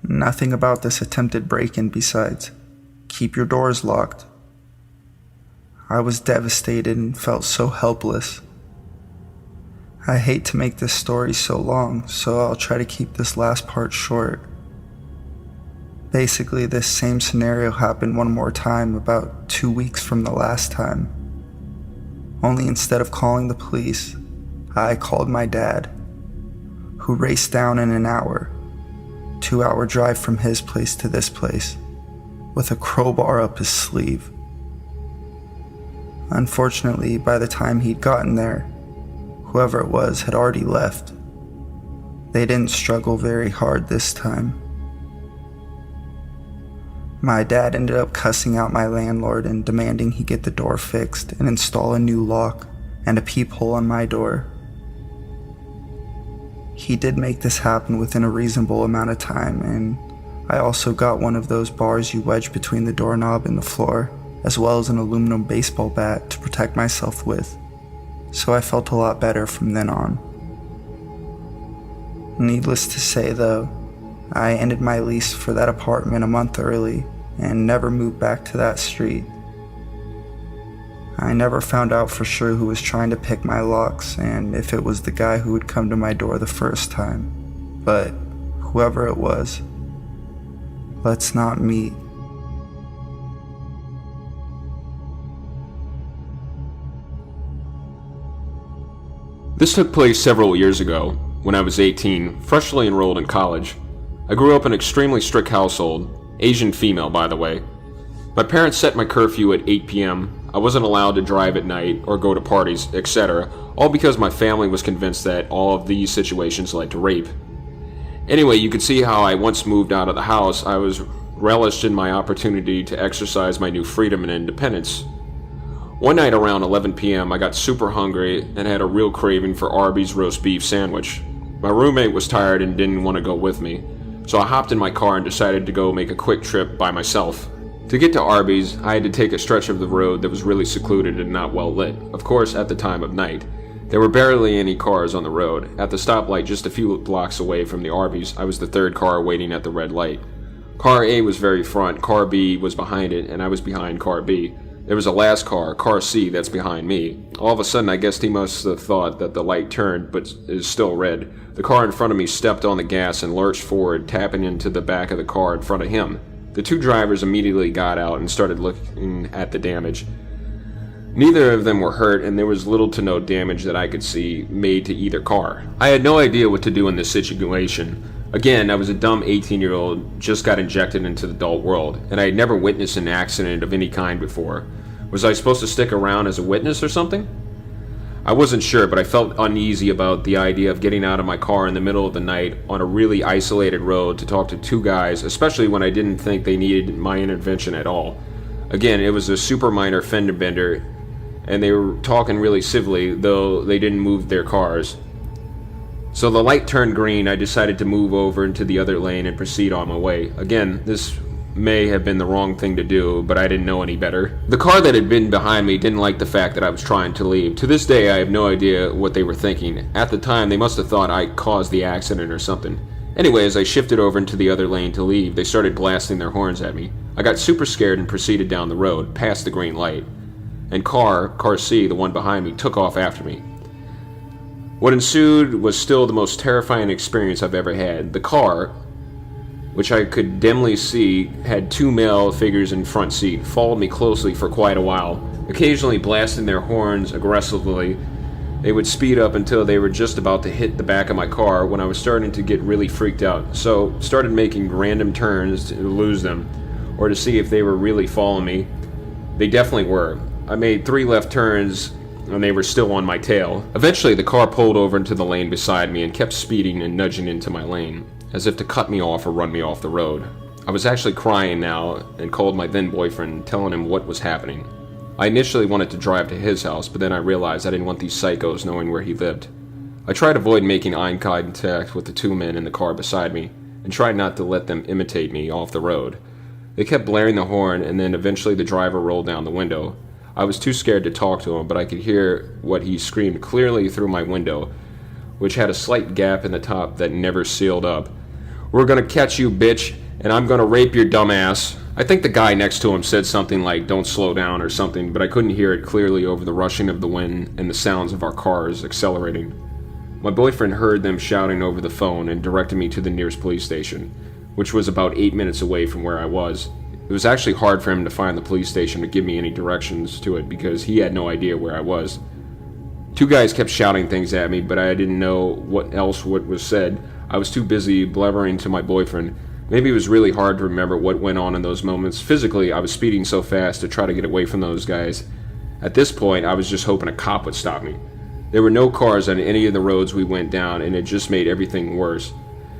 Nothing about this attempted break-in besides, keep your doors locked. I was devastated and felt so helpless. I hate to make this story so long, so I'll try to keep this last part short. Basically, this same scenario happened one more time about 2 weeks from the last time. Only instead of calling the police, I called my dad, who raced down in an hour, 2-hour drive from his place to this place, with a crowbar up his sleeve. Unfortunately, by the time he'd gotten there, whoever it was had already left. They didn't struggle very hard this time. My dad ended up cussing out my landlord and demanding he get the door fixed and install a new lock and a peephole on my door. He did make this happen within a reasonable amount of time, and I also got one of those bars you wedge between the doorknob and the floor, as well as an aluminum baseball bat to protect myself with. So I felt a lot better from then on. Needless to say though, I ended my lease for that apartment a month early and never moved back to that street. I never found out for sure who was trying to pick my locks and if it was the guy who would come to my door the first time, but whoever it was, let's not meet. This took place several years ago, when I was 18, freshly enrolled in college. I grew up in an extremely strict household, Asian female by the way. My parents set my curfew at 8 p.m. I wasn't allowed to drive at night or go to parties, etc., all because my family was convinced that all of these situations led to rape. Anyway, you could see how I once moved out of the house, I was relished in my opportunity to exercise my new freedom and independence. One night around 11 p.m. I got super hungry and had a real craving for Arby's roast beef sandwich. My roommate was tired and didn't want to go with me, so I hopped in my car and decided to go make a quick trip by myself. To get to Arby's, I had to take a stretch of the road that was really secluded and not well lit, of course at the time of night. There were barely any cars on the road. At the stoplight just a few blocks away from the Arby's, I was the third car waiting at the red light. Car A was very front, car B was behind it, and I was behind car B. There was a last car, car C, that's behind me. All of a sudden I guess he must have thought that the light turned but is still red. The car in front of me stepped on the gas and lurched forward, tapping into the back of the car in front of him. The two drivers immediately got out and started looking at the damage. Neither of them were hurt, and there was little to no damage that I could see made to either car. I had no idea what to do in this situation. Again, I was a dumb 18-year-old, just got injected into the adult world, and I had never witnessed an accident of any kind before. Was I supposed to stick around as a witness or something? I wasn't sure, but I felt uneasy about the idea of getting out of my car in the middle of the night on a really isolated road to talk to two guys, especially when I didn't think they needed my intervention at all. Again, it was a super minor fender bender, and they were talking really civilly, though they didn't move their cars. So the light turned green, I decided to move over into the other lane and proceed on my way. Again, this may have been the wrong thing to do, but I didn't know any better. The car that had been behind me didn't like the fact that I was trying to leave. To this day, I have no idea what they were thinking. At the time, they must have thought I caused the accident or something. Anyway, as I shifted over into the other lane to leave, they started blasting their horns at me. I got super scared and proceeded down the road, past the green light. And car C, the one behind me, took off after me. What ensued was still the most terrifying experience I've ever had. The car, which I could dimly see had 2 male figures in front seat, followed me closely for quite a while, occasionally blasting their horns aggressively. They would speed up until they were just about to hit the back of my car when I was starting to get really freaked out, so started making random turns to lose them, or to see if they were really following me. They definitely were. I made 3 left turns and they were still on my tail. Eventually the car pulled over into the lane beside me and kept speeding and nudging into my lane, as if to cut me off or run me off the road. I was actually crying now and called my then boyfriend, telling him what was happening. I initially wanted to drive to his house, but then I realized I didn't want these psychos knowing where he lived. I tried to avoid making eye contact with the 2 men in the car beside me, and tried not to let them imitate me off the road. They kept blaring the horn, and then eventually the driver rolled down the window. I was too scared to talk to him, but I could hear what he screamed clearly through my window, which had a slight gap in the top that never sealed up. "We're gonna catch you, bitch, and I'm gonna rape your dumb ass." I think the guy next to him said something like, "Don't slow down" or something, but I couldn't hear it clearly over the rushing of the wind and the sounds of our cars accelerating. My boyfriend heard them shouting over the phone and directed me to the nearest police station, which was about 8 minutes away from where I was. It was actually hard for him to find the police station to give me any directions to it because he had no idea where I was. 2 guys kept shouting things at me, but I didn't know what was said. I was too busy blabbering to my boyfriend. Maybe it was really hard to remember what went on in those moments. Physically, I was speeding so fast to try to get away from those guys. At this point, I was just hoping a cop would stop me. There were no cars on any of the roads we went down, and it just made everything worse.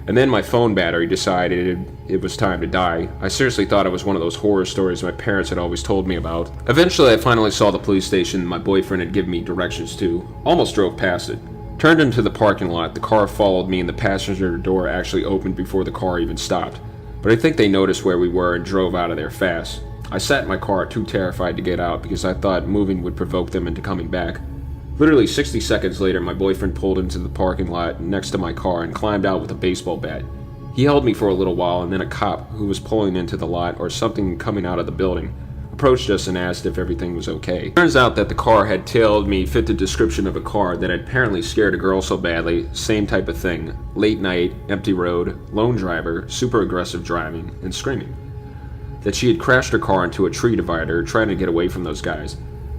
And then my phone battery decided it was time to die. I seriously thought it was one of those horror stories my parents had always told me about. Eventually, I finally saw the police station my boyfriend had given me directions to. Almost drove past it. Turned into the parking lot, the car followed me and the passenger door actually opened before the car even stopped. But I think they noticed where we were and drove out of there fast. I sat in my car too terrified to get out because I thought moving would provoke them into coming back. Literally 60 seconds later, my boyfriend pulled into the parking lot next to my car and climbed out with a baseball bat. He held me for a little while and then a cop who was pulling into the lot or something coming out of the building approached us and asked if everything was okay. Turns out that the car had tailed me fit the description of a car that had apparently scared a girl so badly, same type of thing. Late night, empty road, lone driver, super aggressive driving, and screaming. That she had crashed her car into a tree divider trying to get away from those guys.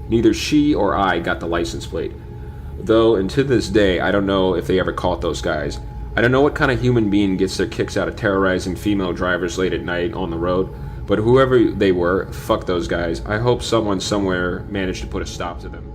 Neither she or I got the license plate. Though, and to this day, I don't know if they ever caught those guys. I don't know what kind of human being gets their kicks out of terrorizing female drivers late at night on the road, but whoever they were, fuck those guys. I hope someone somewhere managed to put a stop to them.